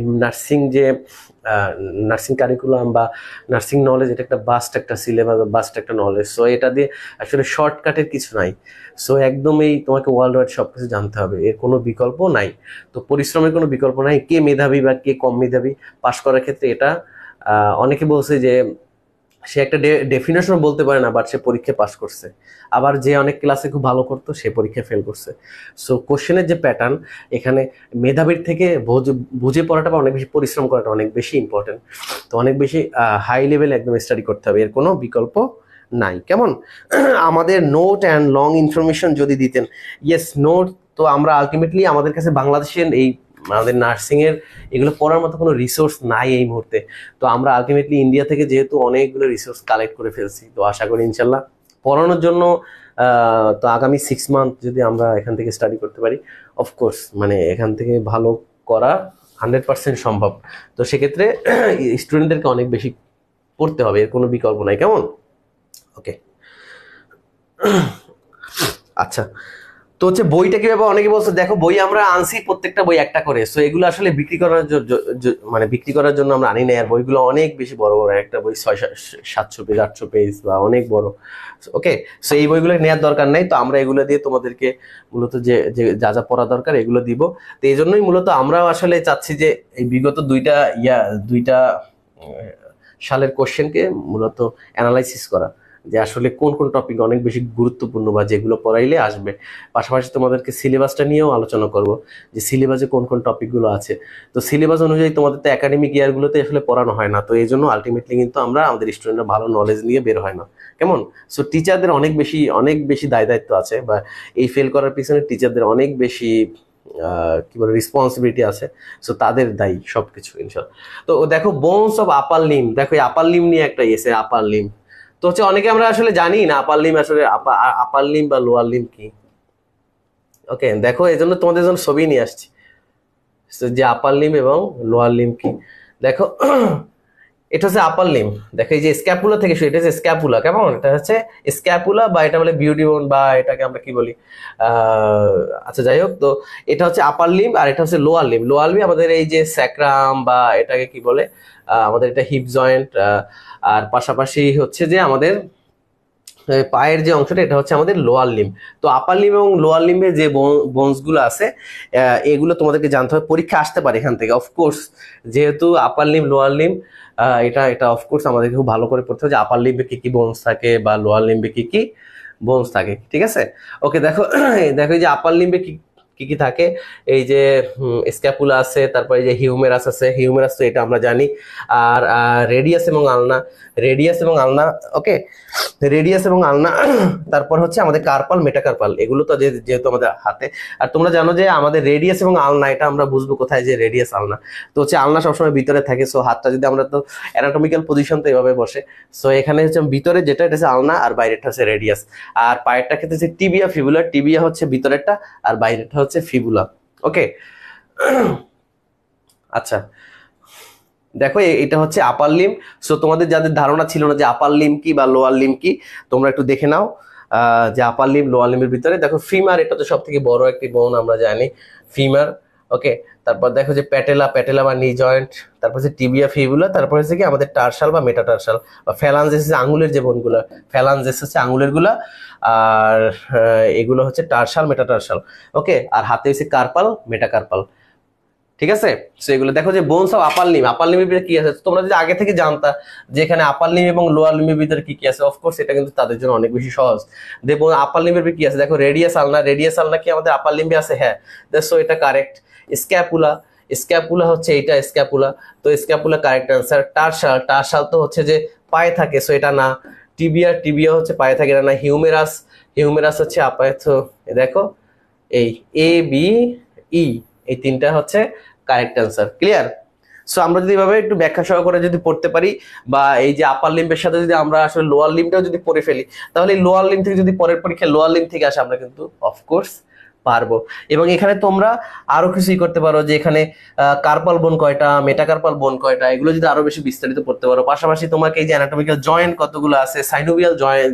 নার্সিং কারিকুলাম বা নার্সিং নলেজ, এটা একটা বাস্ট একটা সিলেবাস, বাস্ট একটা নলেজ। সো এটা দিয়ে আসলে শর্টকাটের কিছু নাই। সো একদমই তোমাকে ওয়ার্ল্ড ওয়াইড সব কিছু জানতে হবে, এর কোনো বিকল্প নাই। তো পরিশ্রমের কোনো বিকল্প নাই। কে মেধাবী বা কে কম মেধাবী পাস করার ক্ষেত্রে, এটা অনেকে বলছে যে সে একটা ডেফিনেশন বলতে পারে না, বাট সে পরীক্ষা পাস করছে। আবার যে অনেক ক্লাসে খুব ভালো করতো সে পরীক্ষা ফেল করছে। সো কোশ্চেনের যে প্যাটার্ন, এখানে মেধাবীর থেকে বুঝে পড়াটা বা অনেক বেশি পরিশ্রম করাটা অনেক বেশি ইম্পর্টেন্ট। তো অনেক বেশি হাই লেভেলে একদম স্টাডি করতে হবে, এর কোনো বিকল্প নাই। কেমন? আমাদের নোট অ্যান্ড লং ইনফরমেশন যদি দিতেন। ইয়েস, নোট তো আমরা আলটিমেটলি আমাদের কাছে বাংলাদেশের এই আমাদের নার্সিং এর এগুলো পড়ার মতো কোনো রিসোর্স নাই এই মুহূর্তে। তো আমরা আলটিমেটলি ইন্ডিয়া থেকে যেহেতু অনেকগুলো রিসোর্স কালেক্ট করে ফেলছি, তো আশা করি ইনশাল্লাহ পড়ানোর জন্য তো আগামী 6 মান্থ যদি আমরা এখান থেকে স্টাডি করতে পারি, অফকোর্স মানে এখান থেকে ভালো করা 100% সম্ভব। তো সেক্ষেত্রে স্টুডেন্টদেরকে অনেক বেশি পড়তে হবে, এর কোনো বিকল্প নাই। কেমন? ওকে, আচ্ছা। তো হচ্ছে বইটা কিভাবে, অনেকে বলছে দেখো বই আমরা আনছি প্রত্যেকটা বই একটা করে, সো এগুলো আসলে বিক্রি করার মানে বিক্রি করার জন্য আমরা আনি না। আর বইগুলো অনেক বেশি বড় বড়, একটা বই 700 পেজ 800 পেজ বা অনেক বড়। ওকে, সো এই বইগুলো নেওয়ার দরকার নাই। তো আমরা এগুলো দিয়ে তোমাদেরকে মূলত যে যা যা পড়া দরকার এগুলো দিব। তো এই জন্যই মূলত আমরাও আসলে চাচ্ছি যে এই বিগত দুইটা সালের কোশ্চেনকে মূলত অ্যানালাইসিস করা, যে আসলে কোন কোন টপিক অনেক বেশি গুরুত্বপূর্ণ বা যেগুলো পড়াইলে আসবে। পাশাপাশি তোমাদেরকে সিলেবাসটা নিয়েও আলোচনা করব, যে সিলেবাসে কোন কোন টপিকগুলো আছে। তো সিলেবাস অনুযায়ী তোমাদের তো একাডেমিক ইয়ারগুলোতে আসলে পড়ানো হয় না, তো এই জন্য আলটিমেটলি কিন্তু আমরা আমাদের স্টুডেন্টরা ভালো নলেজ নিয়ে বের হয় না। কেমন? সো টিচারদের অনেক বেশি দায় দায়িত্ব আছে, বা এই ফেল করার পিছনে টিচারদের অনেক বেশি কি বলে রেসপন্সিবিলিটি আছে। সো তাদের দায়ী সবকিছু ইনশাল্লাহ। তো দেখো বোনস অফ আপার লিম, দেখো এই আপার লিম নিয়ে একটা এসে, আপার লিম। তো হচ্ছে অনেকে আমরা আসলে জানি না আপার লিম আসলে আপার লিম বা লোয়ার লিম কি। ওকে, দেখো এই জন্য তোমাদের জন্য ছবি নিয়ে আসছি যে আপার লিম এবং লোয়ার লিম কি। দেখো এটা হচ্ছে আপার লিম। দেখো এই যে স্ক্যাপুলা থেকে শুরু, এটা হচ্ছে স্ক্যাপুলা। কেমন? এটা হচ্ছে স্ক্যাপুলা, বা এটা বলে বিউটি বোন, বা এটাকে আমরা কি বলি, আচ্ছা যাই হোক। তো এটা হচ্ছে আপার লিম আর এটা হচ্ছে লোয়ার লিম। লোয়ার লিম আমাদের এই যে স্যাক্রাম, বা এটাকে কি বলে, আমাদের এটা হিপ জয়েন্ট। আর পাশাপাশি হচ্ছে যে আমাদের পায়ের যে অংশটা, এটা হচ্ছে আমাদের লোয়ার লিম। তো আপার লিম এবং লোয়ার লিমে যে বোনস গুলো আছে, এগুলো তোমাদেরকে জানতে হবে, পরীক্ষা আসতে পারে এখান থেকে অফকোর্স। যেহেতু আপার লিম লোয়ার লিম, এটা এটা অফকোর্স আমাদেরকে খুব ভালো করে পড়তে হবে যে আপার লিম্বে কি কি বোনস থাকে বা লোয়ার লিম্বে কি কি বোনস থাকে। ঠিক আছে? ওকে, দেখো দেখো এই যে আপার লিম্বে কি কি কি থাকে। এই যে স্ক্যাপুলা আছে, তারপরে এই যে হিউমেরাস আছে। হিউমেরাস তো এটা আমরা জানি। আর রেডিয়াস এবং আলনা, রেডিয়াস এবং আলনা। ওকে, রেডিয়াস এবং আলনা। তারপর হচ্ছে আমাদের কার্পাল মেটাকার্পাল, এগুলো তো যেহেতু আমাদের হাতে। আর তোমরা জানো যে আমাদের রেডিয়াস এবং আলনা, এটা আমরা বুঝবো কোথায় যে রেডিয়াস আলনা। তো হচ্ছে আলনা সবসময় ভিতরে থাকে। সো হাতটা যদি আমরা, তো অ্যানাটমিক্যাল পজিশন তো এভাবে বসে। সো এখানে হচ্ছে ভিতরে যেটা, এটা হচ্ছে আলনা, আর বাইরেটা হচ্ছে রেডিয়াস। আর পায়েরটা ক্ষেত্রে হচ্ছে টিবিয়া ফিবুলা। টিবিয়া হচ্ছে ভিতরেরটা আর বাইরেটা হচ্ছে ফিবুলা। ওকে, আচ্ছা। দেখো এটা হচ্ছে আপার লিম। সো তোমাদের যাদের ধারণা ছিল না যে আপার লিম কি বা লোয়ার লিম কি, তোমরা একটু দেখে নাও যে আপার লিম লোয়ার লিমের ভিতরে দেখো ফিমার, এটা তো সব থেকে বড় একটি বোন আমরা জানি, ফিমার। ওকে, তারপর দেখো যে প্যাটেলা, প্যাটেলা বা নি জয়েন্ট। তারপর হচ্ছে টিবিয়া ফিবুলা। তারপর হচ্ছে কি আমাদের টার্সাল বা মেটাটার্সাল, বা ফ্যালাঞ্জেস হচ্ছে আঙুলের যে বোনগুলো, ফ্যালাঞ্জেস হচ্ছে আঙুলের গুলা। আর এগুলো হচ্ছে টার্সাল মেটাটার্সাল। ওকে, আর হাতে হচ্ছে কার্পাল মেটাকার্পাল। ঠিক আছে? সো এগুলো দেখো যে বোনস অফ আপার লিম, আপার লিমের ভিতরে কি আছে। তোমরা যদি আগে থেকে জানতা যে এখানে আপার লিম এবং লোয়ার লিমের ভিতরে কি কি আছে, অফকোর্স এটা কিন্তু তাদের জন্য অনেক বেশি সহজ। দেখো আপার লিমের ভিতরে কি আছে, দেখো রেডিয়াস আলনা। রেডিয়াস আলনা কি আমাদের আপার লিম্বে আছে? হ্যাঁ, সো এটা কারেক্ট। স্ক্যাপুলা, স্ক্যাপুলা হচ্ছে এইটা স্ক্যাপুলা। তো স্ক্যাপুলা কারেক্ট অ্যান্সার। টার্সাল, টার্সাল তো হচ্ছে যে পায়ে থাকে, সো এটা না। টিবিয়া, টিবিয়া হচ্ছে পায়ে থাকে, এটা না। হিউমেরাস, হিউমেরাস হচ্ছে আপায়। তো দেখো এই এ বি ই, এই তিনটা হচ্ছে কারেক্ট অ্যান্সার। ক্লিয়ার? সো আমরা যদি এভাবে একটু ব্যাখ্যা সহকারে যদি পড়তে পারি, বা এই যে আপার লিম্বের সাথে যদি আমরা আসলে লোয়ার লিম্বটাও যদি পড়ে ফেলি, তাহলে লোয়ার লিম্ব থেকে যদি পরের পরীক্ষায় লোয়ার লিম্ব থেকে আসে, আমরা কিন্তু অফকোর্স পারবো। এবং এখানে তোমরা আরো কিছুই করতে পারো, যে এখানে কার্পাল বোন কয়টা, মেটাকার্পাল বোন কয়টা, এগুলো যদি আরো বেশি বিস্তারিত পড়তে পারো। পাশাপাশি তোমাকে এই যে অ্যানাটমিক্যাল জয়েন্ট কতগুলো আছে, সাইনোভিয়াল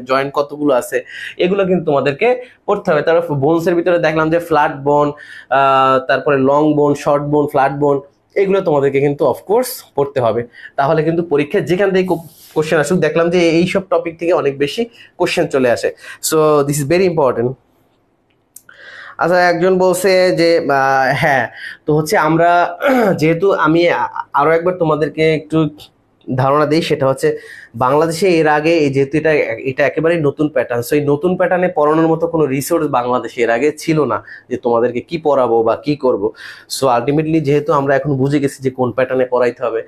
জয়েন্ট কতগুলো আছে, এগুলো কিন্তু তোমাদেরকে পড়তে হবে। তারপর বোনসের ভিতরে দেখলাম যে ফ্ল্যাট বোন, তারপরে লং বোন, শর্ট বোন, ফ্ল্যাট বোন, এগুলো তোমাদেরকে কিন্তু অফকোর্স পড়তে হবে। তাহলে কিন্তু পরীক্ষায় যেখান থেকে কোশ্চেন আসুক, দেখলাম যে এইসব টপিক থেকে অনেক বেশি কোশ্চেন চলে আসে। So this is very important. আচ্ছা, একজন বলছে যে হ্যাঁ, তো হচ্ছে আমরা যেহেতু আমি আরো একবার তোমাদেরকে একটু ধারণা দেই, সেটা হচ্ছে বাংলাদেশে এর আগে যেহেতু এটা একেবারেই নতুন প্যাটার্ন, সো এই নতুন প্যাটার্নে পড়ানোর মতো কোনো রিসোর্স বাংলাদেশে এর আগে ছিল না যে তোমাদেরকে কি পড়াবো বা কি করব। সো আলটিমেটলি যেহেতু আমরা এখন বুঝে গেছি যে কোন প্যাটার্নে পড়াইতে হবে,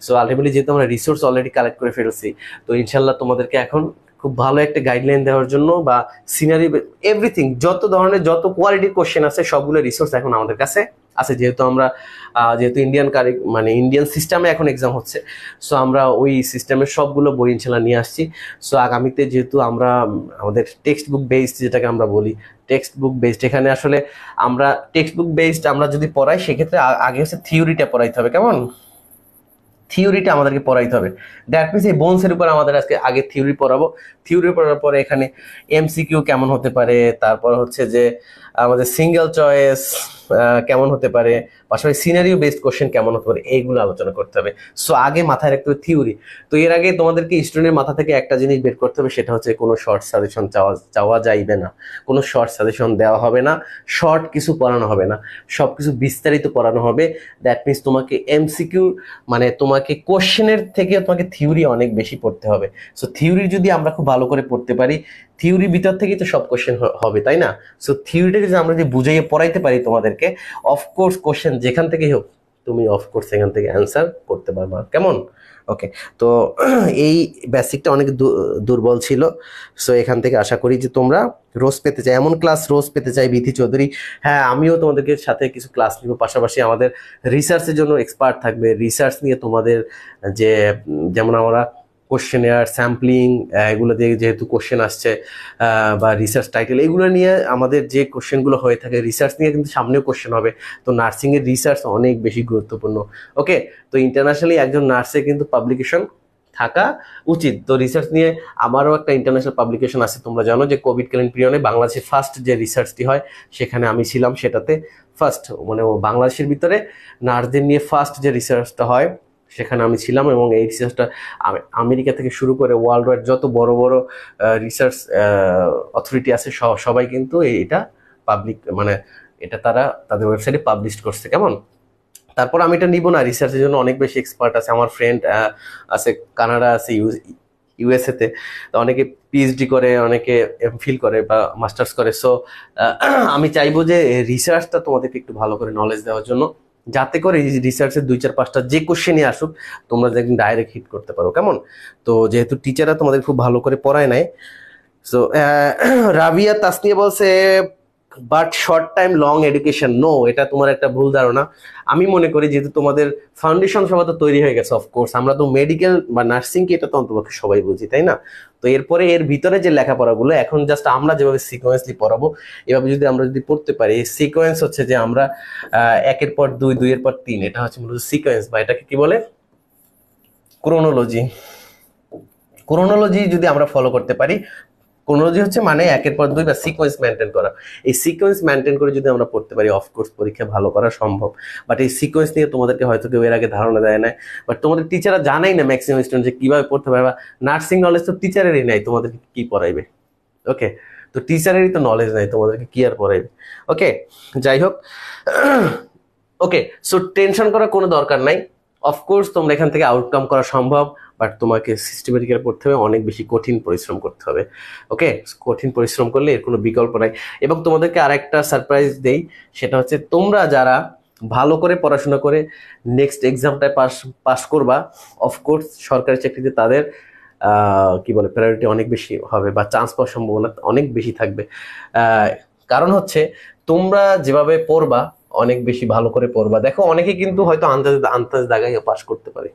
সো আলটিমেটলি যেহেতু আমরা রিসোর্স অলরেডি কালেক্ট করে ফেলছি, তো ইনশাল্লাহ তোমাদেরকে এখন খুব ভালো একটা গাইডলাইন দেওয়ার জন্য বা সিনারি এভরিথিং যত ধরনের যত কোয়ালিটির কোশ্চেন আছে সবগুলো রিসোর্স এখন আমাদের কাছে আছে। যেহেতু আমরা যেহেতু মানে ইন্ডিয়ান সিস্টেমে এখন এক্সাম হচ্ছে, সো আমরা ওই সিস্টেমের সবগুলো বই ইনশাল্লাহ নিয়ে আসছি। সো আগামীতে যেহেতু আমরা আমাদের টেক্সট বুক বেসড, যেটাকে আমরা বলি টেক্সট বুক বেসড, এখানে আসলে আমরা টেক্সট বুক বেসড আমরা যদি পড়াই সেক্ষেত্রে আগে হচ্ছে থিওরিটা পড়াইতে হবে, কেমন থিওরিটা আমাদেরকে পড়াইতে হবে। দ্যাট মিনস এই বোনসের উপর আমাদের আগে থিওরি পড়াবো। থিওরি পড়ার পরে এখানে এমসিকিউ কেমন হতে পারে, তারপর হচ্ছে যে আমাদের সিঙ্গেল চয়েস কেমন হতে পারে, পাশাপাশি সিনারিও বেসড কোশ্চেন কেমন হতে পারে, এইগুলো আলোচনা করতে হবে। সো আগে মাথায় রাখতে হবে থিওরি। তো এর আগে তোমাদেরকে স্টুডেন্টের মাথা থেকে একটা জিনিস বের করতে হবে, সেটা হচ্ছে কোনো শর্ট সাজেশন চাওয়া যাইবে না, কোনো শর্ট সাজেশন দেওয়া হবে না, শর্ট কিছু পড়ানো হবে না, সব কিছু বিস্তারিত পড়ানো হবে। দ্যাট মিনস তোমাকে এমসিকিউ মানে তোমাকে কোশ্চেনের থেকে তোমাকে থিওরি অনেক বেশি পড়তে হবে। সো থিওরি যদি আমরা খুব ভালো করে পড়তে পারি, থিওরির ভিতর থেকেই তো সব কোশ্চেন হবে, তাই না? সো থিওরিটা যদি আমরা যদি বুঝাইয়ে পড়াইতে পারি তোমাদেরকে, অফকোর্স কোশ্চেন যেখান থেকেই হোক তুমি অফকোর্স সেখান থেকে অ্যান্সার করতে পারবা, কেমন? ওকে, তো এই বেসিকটা অনেক দুর্বল ছিল। সো এখান থেকে আশা করি যে তোমরা রোজ পেতে চাই, এমন ক্লাস রোজ পেতে চাই বিথি চৌধুরী। হ্যাঁ, আমিও তোমাদেরকে সাথে কিছু ক্লাস নিব, পাশাপাশি আমাদের রিসার্চের জন্য এক্সপার্ট থাকবে। রিসার্চ নিয়ে তোমাদের যে যেমন আমরা কোশ্চেনের স্যাম্পলিং এগুলো দিয়ে যেহেতু কোশ্চেন আসছে বা রিসার্চ টাইটেল এগুলো নিয়ে আমাদের যে কোশ্চেনগুলো হয়ে থাকে, রিসার্চ নিয়ে কিন্তু সামনেও কোশ্চেন হবে। তো নার্সিংয়ের রিসার্চ অনেক বেশি গুরুত্বপূর্ণ। ওকে, তো ইন্টারন্যাশনালি একজন নার্সের কিন্তু পাবলিকেশন থাকা উচিত। তো রিসার্চ নিয়ে আমারও একটা ইন্টারন্যাশনাল পাবলিকেশন আছে, তোমরা জানো যে কোভিডকালীন পিরিয়ডে বাংলাদেশে ফার্স্ট যে রিসার্চটি হয় সেখানে আমি ছিলাম, সেটাতে ফার্স্ট মানে বাংলাদেশের ভিতরে নার্সদের নিয়ে ফার্স্ট যে রিসার্চটা হয় সেখানে আমি ছিলাম। এবং এই রিসার্চটা আমেরিকা থেকে শুরু করে ওয়ার্ল্ড ওয়াইড যত বড় বড় রিসার্চ অথরিটি আছে সবাই কিন্তু এটা পাবলিক মানে এটা তারা তাদের ওয়েবসাইটে পাবলিশ করছে, কেমন? তারপর আমি এটা নিব না, রিসার্চের জন্য অনেক বেশি এক্সপার্ট আছে। আমার ফ্রেন্ড আছে কানাডা আছে, ইউএসএ তে, অনেকে পিএইচডি করে, অনেকে এমফিল করে বা মাস্টার্স করে। সো আমি চাইবো যে রিসার্চটা তোমাদেরকে একটু ভালো করে নলেজ দেওয়ার জন্য, যাতে করে রিসার্চের 2-4-5টা যে কোশ্চেনই আসুক তোমরা একদিন ডাইরেক্ট হিট করতে পারো, কেমন? তো যেহেতু টিচাররা তোমাদের খুব ভালো করে পড়ায় নাই, সো রাবিয়া তাসনিয়া বলছে but short time long education, no, এটা তোমার একটা ভুল ধারণা। আমি মনে করি যেহেতু তোমাদের ফাউন্ডেশন সবাই তো তৈরি হয়ে গেছে, অফকোর্স আমরা তো মেডিকেল বা নার্সিং কি এটা তো অন্তপক্ষে সবাই বুঝি, তাই না? তো এরপরে এর ভিতরে যে লেখাপড়াগুলো এখন জাস্ট আমরা যেভাবে সিকোয়েন্সলি পড়াবো, এভাবে যদি আমরা পড়তে পারি, এই সিকোয়েন্স হচ্ছে যে আমরা 1-এর পর 2, 2-এর পর 3, এটা হচ্ছে মূলত সিকোয়েন্স বা এটাকে কি বলে ক্রোনোলজি। ক্রোনোলজি যদি আমরা ফলো করতে পারি, ক্রোনোলজি হচ্ছে মানে 1-এর পর 2 বা সিকোয়েন্স মেনটেন করা। এই সিকোয়েন্স মেনটেন করে যদি আমরা পড়তে পারি, অফকোর্স পরীক্ষা ভালো করা সম্ভব। বাট এই সিকোয়েন্স নিয়ে তোমাদেরকে হয়তো কেউ এর আগে ধারণা দেয় না, বাট তোমাদের টিচাররা জানাই না ম্যাক্সিমাম স্টুডেন্ট যে কিভাবে পড়তে পারবে। নার্সিং নলেজ তো টিচারেরই নাই, তোমাদেরকে কি পড়াইবে? ওকে, তো টিচারেরই তো নলেজ নাই, তোমাদেরকে কি আর পড়াইবে? ওকে, যাই হোক, ওকে, সো টেনশন করার কোনো দরকার নাই। অফকোর্স তোমরা এখান থেকে আউটকাম করা সম্ভব, বাট তোমাকে সিস্টেমেটিক্যালি পড়তে হবে, অনেক বেশি কঠিন পরিশ্রম করতে হবে। ওকে, কঠিন পরিশ্রম করলে এর কোনো বিকল্প নাই। এবং তোমাদেরকে আরেকটা সারপ্রাইজ দেই, সেটা হচ্ছে তোমরা যারা ভালো করে পড়াশোনা করে নেক্সট এক্সামটায় পাস করবা, অফকোর্স সরকারি চাকরিতে তাদের কি বলে প্রায়োরিটি অনেক বেশি হবে বা চান্স পাওয়ার সম্ভাবনা অনেক বেশি থাকবে। কারণ হচ্ছে তোমরা যেভাবে পড়বা, অনেক বেশি ভালো করে পড়বা। দেখো অনেকে কিন্তু হয়তো আন্দাজ দাগাই পাস করতে পারে,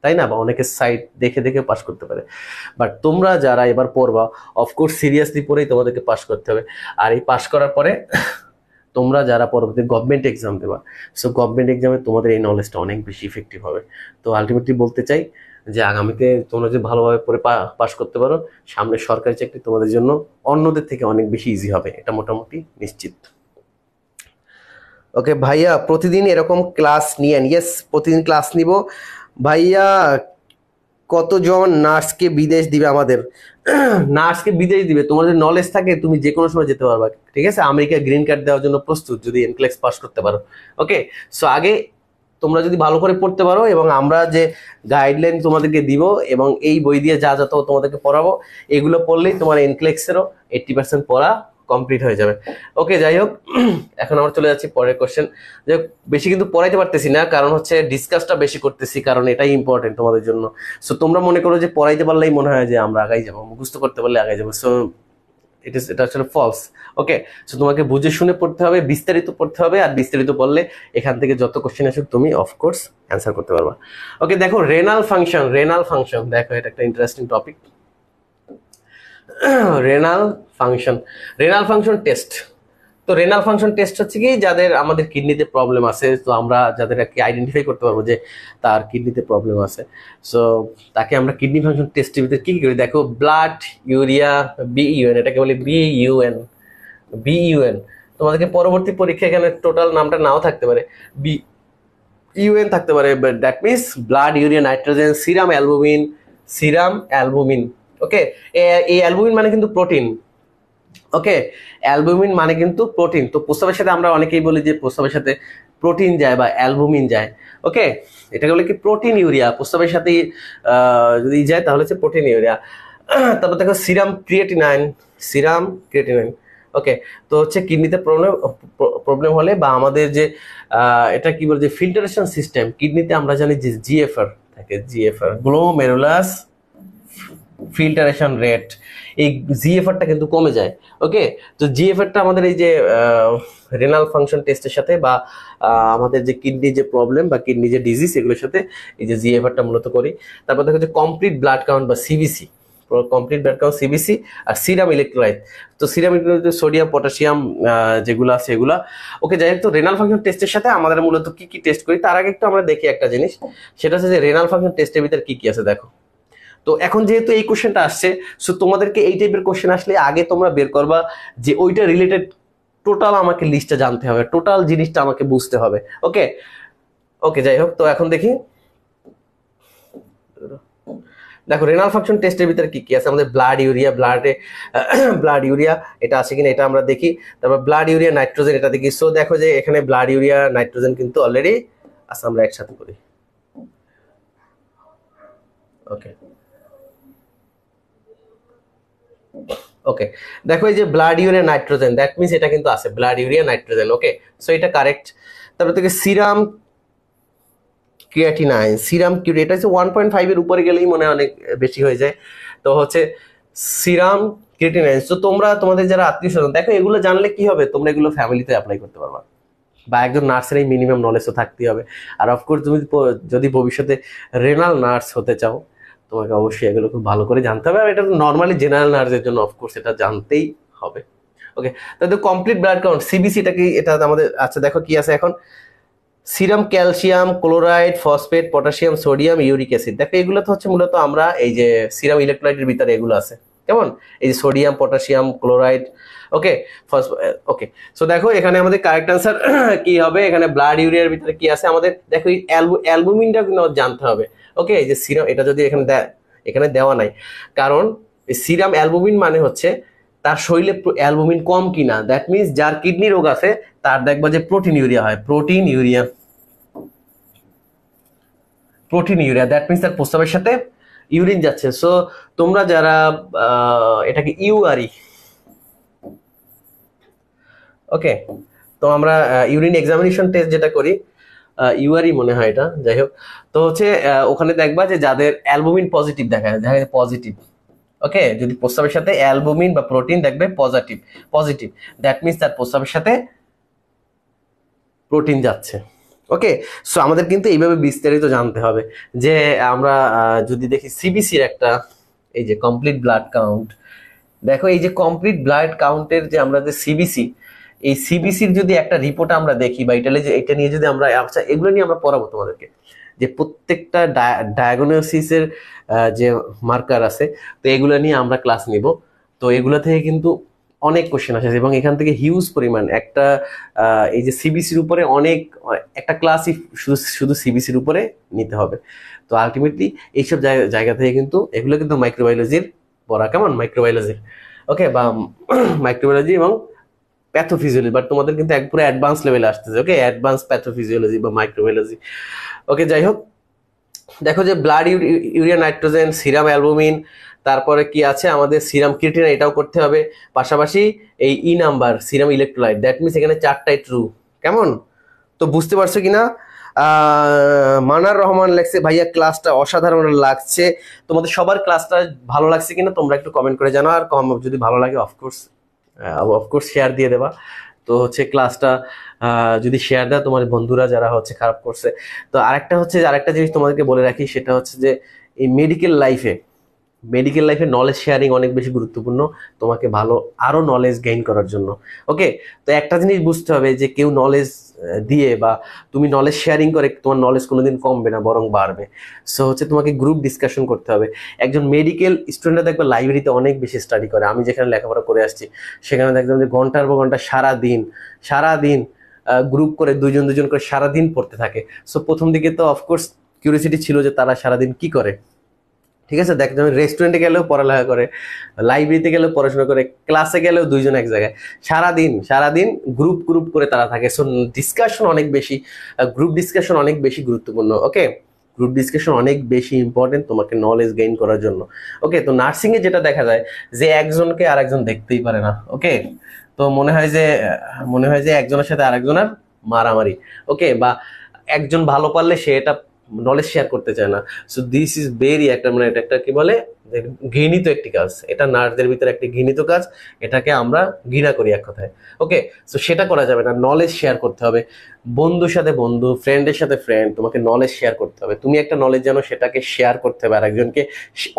তাই না? বা অনেকে সাইট দেখে দেখে পাস করতে পারে। বাট তোমরা যারা এবার পড়বা, অফকোর্স সিরিয়াসলি পড়েই তোমাদেরকে পাস করতে হবে। আর এই পাস করার পরে তোমরা যারা পরবর্তী গভর্নমেন্ট এক্সাম দেবা, সো গভর্নমেন্ট এক্সামে তোমাদের এই নলেজটা অনেক বেশি ইফেক্টিভ হবে। তো আলটিমেটলি বলতে চাই যে আগামীতে তোমরা যদি ভালোভাবে পড়ে পাস করতে পারো, সামনে সরকারি চাকরি তোমাদের জন্য অন্যদের থেকে অনেক বেশি ইজি হবে, এটা মোটামুটি নিশ্চিত। ওকে ভাইয়া, প্রতিদিন এরকম ক্লাস নিয়েন? ইয়েস, প্রতিদিন ক্লাস নিব ভাইয়া। কতজন নার্সকে বিদেশ দিবে আমাদের? নার্সকে বিদেশ দিবে, তোমাদের নলেজ থাকে তুমি যে কোনো সময় যেতে পারবা, ঠিক আছে? আমেরিকা গ্রিন কার্ড দেওয়ার জন্য প্রস্তুত যদি এনক্লেক্স পাস করতে পারো। ওকে, সো আগে তোমরা যদি ভালো করে পড়তে পারো এবং আমরা যে গাইডলাইন তোমাদেরকে দিব এবং এই বই দিয়ে যা যত তোমাদেরকে পড়াবো এগুলো পড়লেই তোমার এনক্লেক্সেরও 80% পড়া কমপ্লিট হয়ে যাবে। ওকে, যাই হোক, এখন আমরা চলে যাচ্ছি পরের কোশ্চেন। যে বেশি কিন্তু পড়াইতে পারতেছি না, কারণ হচ্ছে ডিসকাসটা বেশি করতেছি, কারণ এটাই ইম্পর্টেন্ট তোমাদের জন্য। সো তোমরা মনে করো যে পড়াইতে পারলেই মনে হয় যে আমরা আগাই যাবো, মুখস্থ করতে পারলে আগাই যাবো। সো এটা আসলে ফলস। ওকে, সো তোমাকে বুঝে শুনে পড়তে হবে, বিস্তারিত পড়তে হবে, আর বিস্তারিত পড়লে এখান থেকে যত কোশ্চেন আসুক তুমি অফকোর্স অ্যান্সার করতে পারবা। ওকে, দেখো রেনাল ফাংশন, দেখো এটা একটা interesting topic. Renal function test. তো রেনাল ফাংশন টেস্ট হচ্ছে কি, যাদের আমাদের কিডনিতে প্রবলেম আছে, তো আমরা যাদের আর কি আইডেন্টিফাই করতে পারবো যে তার কিডনিতে প্রবলেম আছে, সো তাকে আমরা কিডনি ফাংশন টেস্টের ভিতরে কি কি করি। দেখো ব্লাড ইউরিয়া বিইউএন, এটাকে বলি বিইউএন। তোমাদেরকে পরবর্তী পরীক্ষা এখানে টোটাল নামটা নাও থাকতে পারে, বিইউএন থাকতে পারে, that means blood urea nitrogen serum albumin. Okay, এই অ্যালবুমিন মানে কিন্তু প্রোটিন। ওকে, অ্যালবুমিন মানে কিন্তু প্রোটিন। তো প্রস্রাবের সাথে আমরা অনেকেই বলি যে প্রস্রাবের সাথে প্রোটিন যায় বা অ্যালবুমিন যায়। ওকে, এটাকে বলে কি প্রোটিন ইউরিয়া, প্রস্রাবের সাথে যদি যায় তাহলে হচ্ছে প্রোটিন ইউরিয়া। তারপর দেখো সিরাম ক্রিয়েটিনাইন। ওকে, তো হচ্ছে কিডনিতে প্রবলেম হলে বা আমাদের যে এটা কি বলে যে ফিল্টারেশন সিস্টেম, কিডনিতে আমরা জানি যে জিএফআর থাকে, গ্লোমেরুলাস ফিল্টারেশন রেট, এই জিএফআরটা কিন্তু কমে যায়। ওকে, তো জিএফআরটা আমাদের এই যে রেনাল ফাংশন টেস্টের সাথে বা আমাদের যে কিডনি যে প্রবলেম বা কিডনি যে ডিজিজ এগুলোর সাথে এই যে জিএফআরটা মূলত করি। তারপর দেখো যে কমপ্লিট ব্লাড কাউন্ট বা সিবিসি, আর সিরাম ইলেকট্রোলাইট। তো সিরাম ইলেকট্রোলাইট সোডিয়াম পটাশিয়াম যেগুলো আছে এগুলা। ওকে, যাই হোক, তো রেনাল ফাংশন টেস্টের সাথে আমাদের মূলত কি কি টেস্ট করি তার আগে একটু আমরা দেখি একটা জিনিস, সেটা হচ্ছে যে রেনাল ফাংশন টেস্টের ভিতরে কি কি আছে। দেখো, তো এখন যেহেতু এই কোশ্চেনটা আসছে, সো তোমাদেরকে এই টাইপের কোশ্চেন আসলে আগে তোমরা বের করবা যে ওইটা রিলেটেড টোটাল আমাকে লিস্টটা জানতে হবে, টোটাল জিনিসটা আমাকে বুঝতে হবে। ওকে ওকে, যাই হোক, তো এখন দেখি। দেখো রেনাল ফাংশন টেস্টের ভিতরে কি কি আছে। আমাদের ব্লাড ইউরিয়া এটা আছে কিনা এটা আমরা দেখি। তারপর ব্লাড ইউরিয়া নাইট্রোজেন এটা দেখি। সো দেখো যে এখানে ব্লাড ইউরিয়া নাইট্রোজেন কিন্তু অলরেডি আছে, আমরা একসাথে করি। ওকে ওকে, দেখো এই যে blood urea nitrogen, that means এটা কিন্তু আছে ব্লাড ইউরিয়া নাইট্রোজেন। ওকে, সো এটা কারেক্ট। তারপর থেকে সিরাম ক্রিয়েটিনাইন, এটা হচ্ছে 1.5 এর উপরে গেলেই মনে হয় অনেক বেশি হয়ে যায়। তো হচ্ছে সিরাম ক্রিয়েটিনাইন। তো তোমরা তোমাদের যারা আত্মীয় স্বজন, দেখো এগুলো জানলে কি হবে, তোমরা এগুলো ফ্যামিলিতে অ্যাপ্লাই করতে পারবা, বা একজন নার্সের এই মিনিমাম নলেজ তো থাকতেই হবে। আর অফকোর্স তুমি যদি ভবিষ্যতে রেনাল নার্স হতে চাও, তোমাকে অবশ্যই এগুলো খুব ভালো করে জানতে হবে। আর এটা নর্মালি জেনারেল নার্সের জন্য অফকোর্স এটা জানতেই হবে। ওকে, তাহলে কমপ্লিট ব্লাড কাউন্ট সিবিসি, এটা আমাদের আচ্ছা। দেখো কি আছে এখন, serum calcium chloride phosphate potassium sodium uric acid. দেখো এগুলো তো হচ্ছে মূলত আমরা এই যে সিরাম ইলেকট্রোলাইটের ভিতরে এগুলো আছে, কেমন এই যে সোডিয়াম পটাশিয়াম ক্লোরাইড। ওকে ওকে, সো দেখো এখানে আমাদের কারেক্ট আনসার কি হবে। এখানে ব্লাড ইউরিয়ার ভিতরে কি আছে আমাদের, দেখো এই অ্যালবুমিনটা কিন্তু জানতে হবে। ওকে, এই যে সিরাম, এটা যদি এখানে দেওয়া নাই, কারণ সিরাম অ্যালবুমিন মানে হচ্ছে তার শরীরে অ্যালবুমিন কম কিনা, দ্যাট মিনস যার কিডনি রোগ আছে তার দেখবা যে প্রোটিন ইউরিয়া হয়, প্রোটিন ইউরিয়া, দ্যাট মিনস তার প্রস্রাবের সাথে ইউরিন যাচ্ছে। সো তোমরা যারা এটাকে ইউআরই, ওকে, তো আমরা ইউরিন এক্সামিনেশন টেস্ট যেটা করি ইউআরই মনে হয় এটা, যাই হোক, তো হচ্ছে ওখানে দেখবা যে যাদের অ্যালবুমিন পজিটিভ দেখা যায় পজিটিভ। ওকে, যদি প্রস্রাবের সাথে অ্যালবুমিন বা প্রোটিন দেখবে পজিটিভ, দ্যাট মিনস তার প্রস্রাবের সাথে প্রোটিন যাচ্ছে। ওকে, সো আমাদের কিন্তু এইভাবে বিস্তারিত জানতে হবে যে আমরা যদি দেখি সিবিসির একটা এই যে কমপ্লিট ব্লাড কাউন্ট। দেখো এই যে কমপ্লিট ব্লাড কাউন্টের যে আমরা যে সিবিসি, এই সিবিসির যদি একটা রিপোর্ট আমরা দেখি বা এটা নিয়ে যদি আমরা আচ্ছা এগুলো নিয়ে আমরা পড়াবো তোমাদেরকে, যে প্রত্যেকটা ডায়াগনোসিসের যে মার্কার আছে, তো এগুলো নিয়ে আমরা ক্লাস নিব। তো এগুলো থেকে কিন্তু অনেক কোশ্চেন আসে এবং এখান থেকে হিউজ পরিমাণ একটা এই যে সিবিসির উপরে অনেক একটা ক্লাসই শুধু সিবিসির উপরে নিতে হবে। তো আলটিমেটলি এইসব জায়গা থেকে কিন্তু এগুলো কিন্তু মাইক্রোবায়োলজির পড়া, কেমন মাইক্রোবায়োলজির। ওকে, বা মাইক্রোবায়োলজি এবং প্যাথোফিজিওলজি, বাট তোমাদের কিন্তু এক পুরো অ্যাডভান্স লেভেলে আসতেছে। ওকে, অ্যাডভান্স প্যাথোফিজিওলজি বা মাইক্রোবায়োলজি। ওকে, যাই হোক, দেখো যে blood urea nitrogen, serum albumin, তারপরে কি আছে আমাদের সিরাম ক্রিয়েটিনিন, এটাও করতে হবে। পাশাপাশি এই number serum electrolyte, that means এখানে 4টাই ট্রু। কেমন? তো বুঝতে পারছো কিনা? মানার রহমান লেখছে, ভাইয়া ক্লাসটা অসাধারণ লাগছে। তোমাদের সবার ক্লাসটা ভালো লাগছে কিনা তোমরা একটু কমেন্ট করে জানাও। আর যদি ভালো লাগে অফকোর্স শেয়ার দিয়ে দেবা। তো হচ্ছে ক্লাসটা যদি শেয়ার দেয় তোমার বন্ধুরা যারা হচ্ছে খারাপ করছে। তো আরেকটা জিনিস তোমাদেরকে বলে রাখি, সেটা হচ্ছে যে এই মেডিকেল লাইফে নলেজ শেয়ারিং অনেক বেশি গুরুত্বপূর্ণ তোমাকে আরো নলেজ গেইন করার জন্য। ওকে, তো একটা জিনিস বুঝতে হবে যে কেউ নলেজ দিয়ে বা তুমি নলেজ শেয়ারিং করে তোমার নলেজ কোনোদিন কমবে না, বরং বাড়বে। সো হচ্ছে তোমাকে গ্রুপ ডিসকাশন করতে হবে। একজন মেডিকেল স্টুডেন্টরা দেখবে লাইব্রেরিতে অনেক বেশি স্টাডি করে। আমি যেখানে লেখাপড়া করে আসছি সেখানে দেখলাম যে ঘন্টার পর ঘন্টা সারাদিন গ্রুপ করে দুজন করে সারাদিন পড়তে থাকে। সো প্রথম দিকে তো অফকোর্স কিউরিয়াসিটি ছিল যে তারা সারাদিন কি করে। ঠিক আছে, দেখ তুমি রেস্টুরেন্টে গেলেও পড়ালেখা করে, লাইব্রেরিতে গেলেও পড়াশোনা করে, ক্লাসে গেলেও দুইজন এক জায়গায়, সারাদিন গ্রুপ করে তারা থাকে। সো ডিসকাশন অনেক বেশি, গ্রুপ ডিসকাশন অনেক বেশি গুরুত্বপূর্ণ। ওকে, গ্রুপ ডিসকাশন অনেক বেশি ইম্পর্টেন্ট তোমাকে নলেজ গেইন করার জন্য। ওকে, তো নার্সিং এ যেটা দেখা যায় যে একজনকে আরেকজন দেখতেই পারে না। ওকে, তো মনে হয় যে একজনের সাথে আরেকজনের মারামারি। ওকে, বা একজন ভালো পারলে সে এটা নলেজ শেয়ার করতে চায় না। সো দিস ইজ ভেরি এটা একটা কি বলে ঘৃণিত একটি কাজ। এটা নার্সদের ভিতরে একটি ঘৃণিত কাজ, এটাকে আমরা ঘৃণা করি এক কথায়। ওকে, সো সেটা করা যাবে না। নলেজ শেয়ার করতে হবে, বন্ধুর সাথে বন্ধু, ফ্রেন্ডের সাথে ফ্রেন্ড, তোমাকে নলেজ শেয়ার করতে হবে। তুমি একটা নলেজ জানো, সেটাকে শেয়ার করতে হবে আরেকজনকে।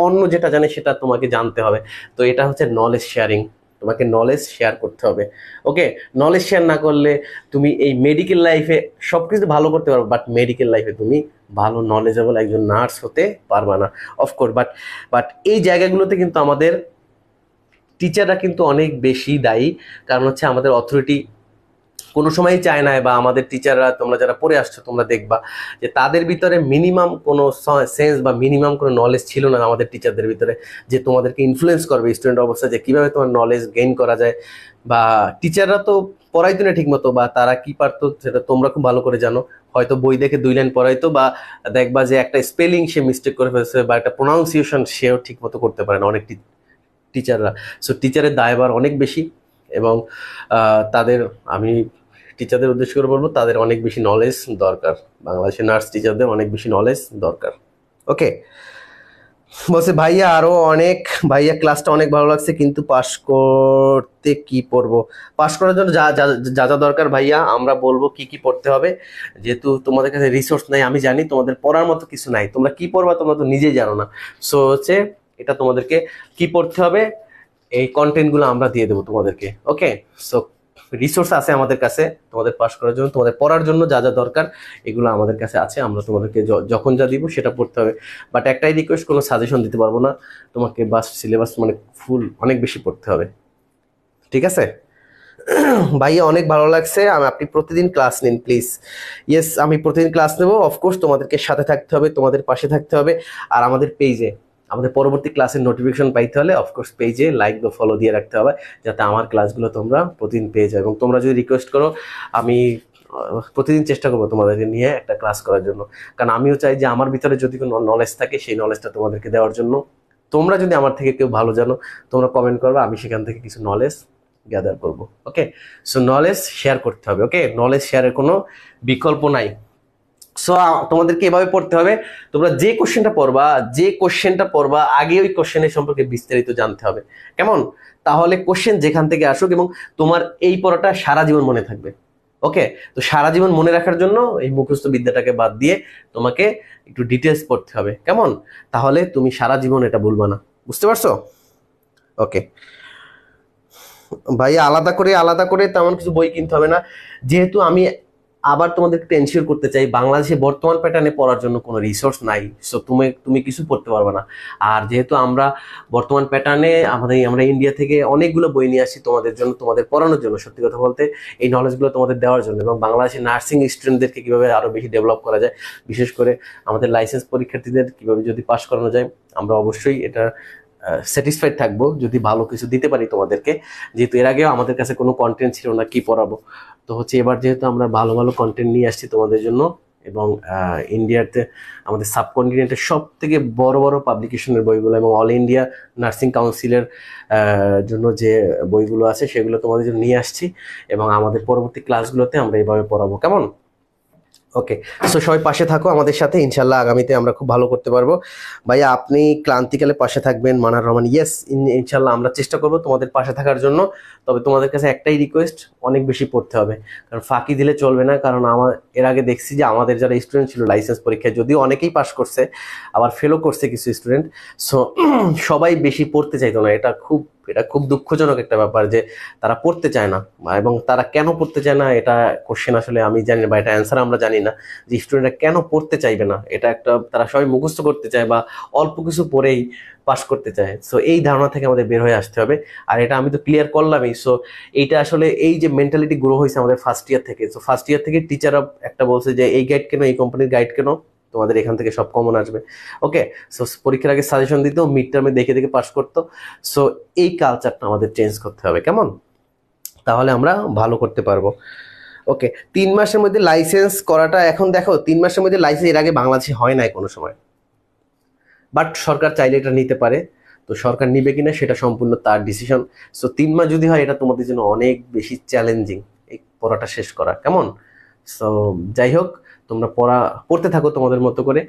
অন্য যেটা জানে সেটা তোমাকে জানতে হবে। তো এটা হচ্ছে নলেজ শেয়ারিং, তোমাকে নলেজ শেয়ার করতে হবে। ওকে, নলেজ শেয়ার না করলে তুমি এই মেডিকেল লাইফে সবকিছু ভালো করতে পারবে, বাট মেডিকেল লাইফে তুমি ভালো নলেজেবল একজন নার্স হতে পারবা না। অফকোর্স, বাট এই জায়গাগুলোতে কিন্তু আমাদের টিচাররা কিন্তু অনেক বেশি দায়ী। কারণ হচ্ছে আমাদের অথরিটি কোনো সময়ই চায় না, বা আমাদের টিচাররা, তোমরা যারা পড়ে আসছো তোমরা দেখবা যে তাদের ভিতরে মিনিমাম কোনো সেন্স বা মিনিমাম কোনো নলেজ ছিল না আমাদের টিচারদের ভিতরে, যে তোমাদেরকে ইনফ্লুয়েন্স করবে স্টুডেন্ট অবস্থায় যে কিভাবে তোমার নলেজ গেইন করা যায়। বা টিচাররা তো পড়াইতো না ঠিক মতো, বা তারা কি পারতো সেটা তোমরা খুব ভালো করে জানো। হয়তো বই দেখে 2 লাইন পড়াইতো, বা দেখবা যে একটা স্পেলিং সে মিস্টেক করে ফেলছে, বা একটা প্রোনাউন্সিয়েশন সেও ঠিক মতো করতে পারে না অনেক টিচাররা। সো টিচারের দায়ভার অনেক বেশি, এবং তাদের, আমি টিচারদের উদ্দেশ্য করে বলবো, তাদের অনেক বেশি নলেজ দরকার। বাংলাদেশের নার্স টিচারদের অনেক বেশি নলেজ দরকার। ওকে, বলছে ভাইয়া ক্লাসটা অনেক ভালো লাগছে, কিন্তু পাশ করতে কি পড়বো? পাশ করার জন্য যা দরকার ভাইয়া আমরা বলবো কি পড়তে হবে। যেহেতু তোমাদের কাছে রিসোর্স নাই, আমি জানি তোমাদের পড়ার মতো কিছু নাই, তোমরা কি পড়বা তোমরা তো নিজেই জানো না। সো হচ্ছে এটা তোমাদেরকে কি পড়তে হবে, এই কন্টেন্টগুলো আমরা দিয়ে দেবো তোমাদেরকে। ওকে, সো রিসোর্স আছে আমাদের কাছে তোমাদের পাস করার জন্য, তোমাদের পড়ার জন্য যা দরকার এগুলো আমাদের কাছে আছে। আমরা তোমাদেরকে যখন যা দিব সেটা পড়তে হবে। বাট একটাই রিকোয়েস্ট, কোনো সাজেশন দিতে পারবো না তোমাকে, বাস সিলেবাস মানে ফুল অনেক বেশি পড়তে হবে। ঠিক আছে ভাইয়া, অনেক ভালো লাগছে। আপনি প্রতিদিন ক্লাস নিন প্লিজ। ইয়েস, আমি প্রতিদিন ক্লাস নেবো। অফকোর্স তোমাদেরকে সাথে থাকতে হবে, তোমাদের পাশে থাকতে হবে। আর আমাদের পরবর্তী ক্লাসের নোটিফিকেশন পাইতে হলে অফকোর্স পেজে লাইক বা ফলো দিয়ে রাখতে হবে, যাতে আমার ক্লাসগুলো তোমরা প্রতিদিন পেয়ে যাও। এবং তোমরা যদি রিকোয়েস্ট করো, আমি প্রতিদিন চেষ্টা করবো তোমাদেরকে নিয়ে একটা ক্লাস করার জন্য। কারণ আমিও চাই যে আমার ভিতরে যদি কোনো নলেজ থাকে সেই নলেজটা তোমাদেরকে দেওয়ার জন্য। তোমরা যদি আমার থেকে কেউ ভালো জানো তোমরা কমেন্ট করবে, আমি সেখান থেকে কিছু নলেজ গ্যাদার করবো। ওকে, সো নলেজ শেয়ার করতে হবে। ওকে, নলেজ শেয়ারের কোনো বিকল্প নাই। সো তোমাদেরকে এভাবে পড়তে হবে, তোমরা যে কোশ্চেনটা পড়বা আগে ওই কোশ্চেনের সম্পর্কে বিস্তারিত জানতে হবে। কেমন? তাহলে কোশ্চেন যেখান থেকে আসুক, এবং তোমার এই পড়াটা সারা জীবন মনে থাকবে। ওকে, তো সারা জীবন মনে রাখার জন্য এই মুখস্থ বিদ্যাটাকে বাদ দিয়ে তোমাকে একটু ডিটেলস পড়তে হবে। কেমন? তাহলে তুমি সারা জীবন এটা ভুলবা না। বুঝতে পারছো? ওকে ভাই, আলাদা করে তেমন কিছু বই কিনতে হবে না। যেহেতু আমি আবার তোমাদেরকে এনশিওর করতে চাই, বাংলাদেশে বর্তমান প্যাটার্নে পড়ার জন্য কোনো রিসোর্স নাই। সো তুমি কিছু পড়তে পারবে না। আর যেহেতু আমরা বর্তমান প্যাটার্নে আমরা ইন্ডিয়া থেকে অনেকগুলো বই নিয়ে আসি তোমাদের জন্য, তোমাদের পড়ানোর জন্য, সত্যি কথা বলতে এই নলেজগুলো তোমাদের দেওয়ার জন্য, এবং বাংলাদেশের নার্সিং স্টুডেন্টদেরকে কীভাবে আরও বেশি ডেভেলপ করা যায়, বিশেষ করে আমাদের লাইসেন্স পরীক্ষার্থীদের কীভাবে যদি পাস করানো যায়, আমরা অবশ্যই এটা স্যাটিসফাইড থাকবো যদি ভালো কিছু দিতে পারি তোমাদেরকে, যেহেতু এর আগেও আমাদের কাছে কোনো কন্টেন্ট ছিল না কি পড়াবো। তো হচ্ছে এবার যেহেতু আমরা ভালো ভালো কন্টেন্ট নিয়ে আসছি তোমাদের জন্য, এবং ইন্ডিয়াতে আমাদের সাবকন্টিনেন্টের সব থেকে বড় বড় পাবলিকেশনের বইগুলো এবং অল ইন্ডিয়া নার্সিং কাউন্সিলের জন্য যে বইগুলো আছে সেগুলো তোমাদের জন্য নিয়ে আসছি, এবং আমাদের পরবর্তী ক্লাসগুলোতে আমরা এভাবে পড়াবো। কেমন? ওকে, সো সবাই পাশে থাকো আমাদের সাথে, ইনশাল্লাহ আগামীতে আমরা খুব ভালো করতে পারবো। ভাইয়া আপনি ক্লান্তিকালে পাশে থাকবেন, মানার রহমান। ইয়েস, ইনশাল্লাহ আমরা চেষ্টা করবো তোমাদের পাশে থাকার জন্য। তবে তোমাদের কাছে একটাই রিকোয়েস্ট, অনেক বেশি পড়তে হবে, কারণ ফাঁকি দিলে চলবে না। কারণ আমার এর আগে দেখছি যে আমাদের যারা স্টুডেন্ট ছিল লাইসেন্স পরীক্ষায়, যদিও অনেকেই পাশ করছে আবার ফেলও করছে কিছু স্টুডেন্ট, সো সবাই বেশি পড়তে চাইতো না। এটা খুব দুঃখজনক একটা ব্যাপার যে তারা পড়তে চায় না, এবং তারা কেন পড়তে চায় না এটা কোশ্চেন আসলে আমি জানি না, বা এটা অ্যান্সার আমরা জানি না যে স্টুডেন্টরা কেন পড়তে চাইবে না। এটা একটা, তারা সবাই মুখস্থ করতে চায় বা অল্প কিছু পড়েই পাস করতে চায়। সো এই ধারণা থেকে আমাদের বের হয়ে আসতে হবে, আর এটা আমি তো ক্লিয়ার করলামই। সো এইটা আসলে এই যে মেন্টালিটি গ্রো হয়েছে আমাদের ফার্স্ট ইয়ার থেকে, সো ফার্স্ট ইয়ার থেকে টিচাররা একটা বলছে যে এই গাইড কেন, এই কোম্পানির গাইড কেন, তোমাদের এখান থেকে সব কমন আসবে। ওকে, সো পরীক্ষার আগে সাজেশন দিত, মিড টার্মে দেখে দেখে পাস করতো। সো এই কালচারটা আমাদের চেঞ্জ করতে হবে। কেমন? তাহলে আমরা ভালো করতে পারবো। ওকে, 3 মাসের মধ্যে লাইসেন্স করাটা, এখন দেখো 3 মাসের মধ্যে লাইসেন্স এর আগে বাংলাদেশে হয় নাই কোনো সময়, বাট সরকার চাইলে এটা নিতে পারে। তো সরকার নিবে কিনা সেটা সম্পূর্ণ তার ডিসিশন। সো 3 মাস যদি হয়, এটা তোমাদের জন্য অনেক বেশি চ্যালেঞ্জিং এই পড়াটা শেষ করা। কেমন? সো যাই হোক, তোমরা পড়তে থাকো তোমাদের মতো করে,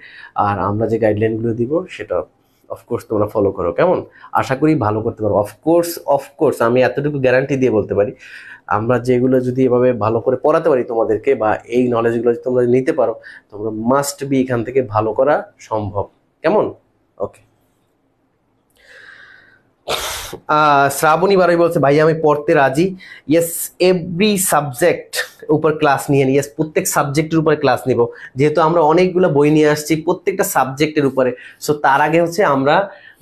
আর আমরা যে গাইডলাইনগুলো দিব সেটা অফকোর্স তোমরা ফলো করো। কেমন? আশা করি ভালো করতে পারো। অফকোর্স আমি এতটুকু গ্যারান্টি দিয়ে বলতে পারি, আমরা যেগুলো যদি এভাবে ভালো করে পড়াতে পারি তোমাদেরকে, বা এই নলেজগুলো যদি তোমরা নিতে পারো, তোমরা মাস্ট বি এখান থেকে ভালো করা সম্ভব। কেমন? ওকে, শ্রাবণী বারই বলছে ভাইয়া আমি পড়তে রাজি। ইয়েস, এভরি সাবজেক্ট উপর ক্লাস নিয়ে নিই। ইয়েস, প্রত্যেক সাবজেক্টের উপরে ক্লাস নিব, যেহেতু আমরা অনেকগুলো বই নিয়ে আসছি প্রত্যেকটা সাবজেক্টের উপরে। সো তার আগে হচ্ছে আমরা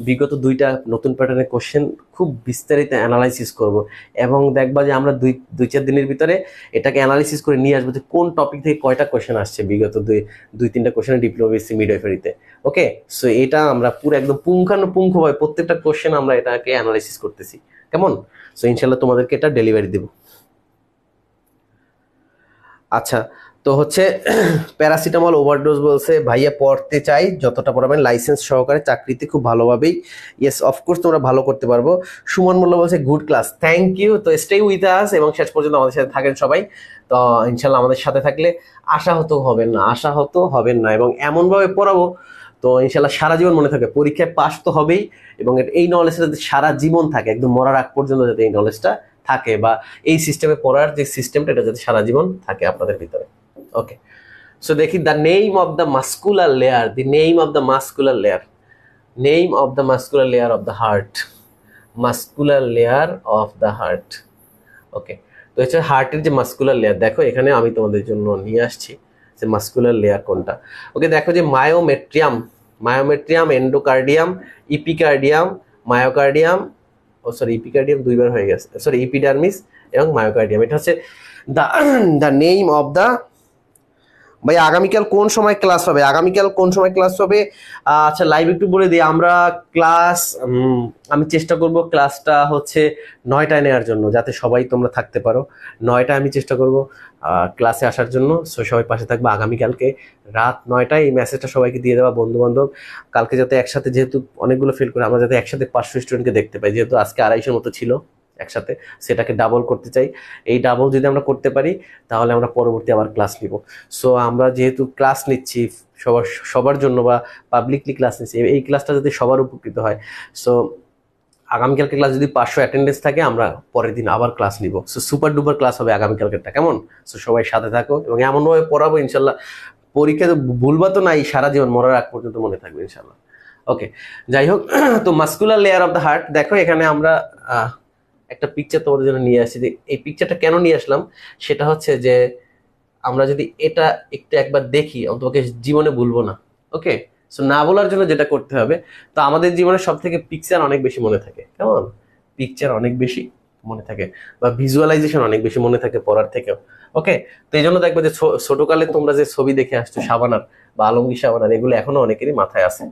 বিগত 2টা নতুন প্যাটার্নের কোশ্চেন খুব বিস্তারিত অ্যানালাইসিস করব, এবং দেখবা যে আমরা 2-4 দিনের ভিতরে এটাকে অ্যানালাইসিস করে নিয়ে আসবো যে কোন টপিক থেকে কয়টা কোশ্চেন আসছে বিগত 2-3টা কোশ্চেন ডিপ্লোমা বেসিক মিডওয়াইফারিতে। ওকে, সো এটা আমরা পুরো একদম পুঙ্খানুপুঙ্খভাবে প্রত্যেকটা কোশ্চেন আমরা এটাকে অ্যানালাইসিস করতেছি। কেমন? সো ইনশাল্লাহ তোমাদেরকে এটা ডেলিভারি দেব। আচ্ছা, তো হচ্ছে প্যারাসিটামল ওভারডোজ বলছে ভাইয়া পড়তে চাই, যতটা পড়াবেন লাইসেন্স সহকারে চাকরিতে খুব ভালোভাবেই। ইয়েস, অফকোর্স তোমরা ভালো করতে পারবো। সুমন মোল্লা বলছে গুড ক্লাস, থ্যাংক ইউ। তো স্টে উইথ আস এবং শেষ পর্যন্ত আমাদের সাথে থাকেন সবাই। তো ইনশাল্লাহ আমাদের সাথে থাকলে আশাহত হবেন না, এবং এমনভাবে পড়াবো তো ইনশাল্লাহ সারা জীবন মনে থাকে। পরীক্ষায় পাস তো হবেই, এবং এই নলেজটা যাতে সারা জীবন থাকে, একদম মরার আগ পর্যন্ত যাতে এই নলেজটা থাকে, বা এই সিস্টেমে পড়ার যে সিস্টেমটা এটা যাতে সারা জীবন থাকে আপনাদের ভিতরে। ওকে, সো দেখি the name of the muscular layer, name of the muscular layer of the heart, muscular layer of the heart. Okay, তো হচ্ছে হার্টের যে মাস্কুলার লেয়ার, দেখো এখানে আমি তোমাদের জন্য নিয়ে আসছি যে মাস্কুলার লেয়ার কোনটা। ওকে, দেখো যে মায়োমেট্রিয়াম, এন্ডোকার্ডিয়াম, ইপিকার্ডিয়াম, মায়োকার্ডিয়াম, ইপিকার্ডিয়াম 2বার হয়ে গেছে, ইপিডার্মিস এবং মায়োকার্ডিয়াম। এটা হচ্ছে দ্য নেম অফ দ্য। ভাই আগামীকাল কোন সময় ক্লাস হবে? আচ্ছা, লাইভ একটু বলে দিই। আমরা ক্লাস, আমি চেষ্টা করব ক্লাসটা হচ্ছে 9টায় নেওয়ার জন্য, যাতে সবাই তোমরা থাকতে পারো। 9টায় আমি চেষ্টা করব ক্লাসে আসার জন্য। সো সবাই পাশে থাকবে। আগামীকালকে রাত 9টায় এই মেসেজটা সবাইকে দিয়ে দেওয়া, বন্ধু বান্ধব কালকে যাতে একসাথে, যেহেতু অনেকগুলো ফিল করে, আমরা যাতে একসাথে 500 স্টুডেন্টকে দেখতে পাই, যেহেতু আজকে 250 মতো ছিল একসাথে, সেটাকে ডাবল করতে চাই। এই ডাবল যদি আমরা করতে পারি তাহলে আমরা পরবর্তী আবার ক্লাস নিব। সো আমরা যেহেতু ক্লাস নিচ্ছি সবার জন্য, বা পাবলিকলি ক্লাস নিচ্ছি, এই ক্লাসটা যদি সবার উপকৃত হয়। সো আগামীকালকে ক্লাস যদি 500 অ্যাটেন্ডেন্স থাকে, আমরা পরের দিন আবার ক্লাস নিব। সো সুপার ডুপার ক্লাস হবে আগামীকালকেরটা। কেমন? সো সবাই সাথে থাকো, এবং এমনভাবে পড়াবো ইনশাল্লাহ পরীক্ষা তো ভুলবা তো নাই, সারা জীবন মরার আগ পর্যন্ত মনে থাকবে ইনশাল্লাহ। ওকে, যাই হোক, তো muscular layer of the heart, দেখো এখানে আমরা একটা পিকচার তোমাদের জন্য নিয়ে আসছি। যে এই পিকচারটা কেন নিয়ে আসলাম সেটা হচ্ছে যে আমরা যদি এটা একবার দেখি, তোমাকে জীবনে ভুলবো না। ওকে, সো না বলার জন্য যেটা করতে হবে, তো আমাদের জীবনে সব থেকে পিকচার অনেক বেশি মনে থাকে। কেমন? পিকচার অনেক বেশি মনে থাকে, বা ভিজুয়ালাইজেশন অনেক বেশি মনে থাকে পড়ার থেকেও। ওকে, তো এই জন্য দেখবো যে ছোটকালে তোমরা যে ছবি দেখে আসছো শাবানার বা আলমগীর শাবানার, এগুলো এখনো অনেকেরই মাথায় আছে।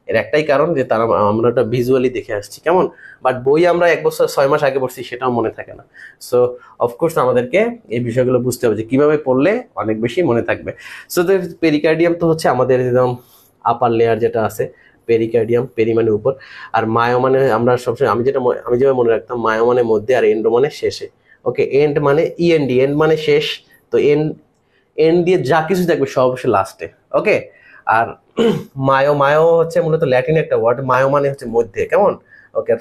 এর একটাই কারণ যে তারা আমরা ওটা ভিজুয়ালি দেখে আসছি, কেমন। বাট বই আমরা 1 বছর 6 মাস আগে পড়ছি, সেটাও মনে থাকে না। সো অফকোর্স আমাদেরকে এই বিষয়গুলো বুঝতে হবে যে কিভাবে পড়লে অনেক বেশি মনে থাকবে। সো পেরিকার্ডিয়াম তো হচ্ছে আমাদের একদম আপার লেয়ার যেটা আছে, পেরিকার্ডিয়াম, পেরি মানে উপর, আর মায়ো মানে আমরা সবসময় আমি যেভাবে মনে রাখতাম, মায়ো মানে মধ্যে আর এন্ডো মানে শেষে। ওকে, এন্ড মানে ইএনডি, এন্ড মানে শেষ। তো এন্ড দিয়ে যা কিছু থাকবে সব অবশ্যই লাস্টে। ওকে, আর মায়ো মায়ো হচ্ছে মূলত ল্যাটিন একটা ওয়ার্ড, মায়ো মানে হচ্ছে মধ্যে, কেমন। ওকে,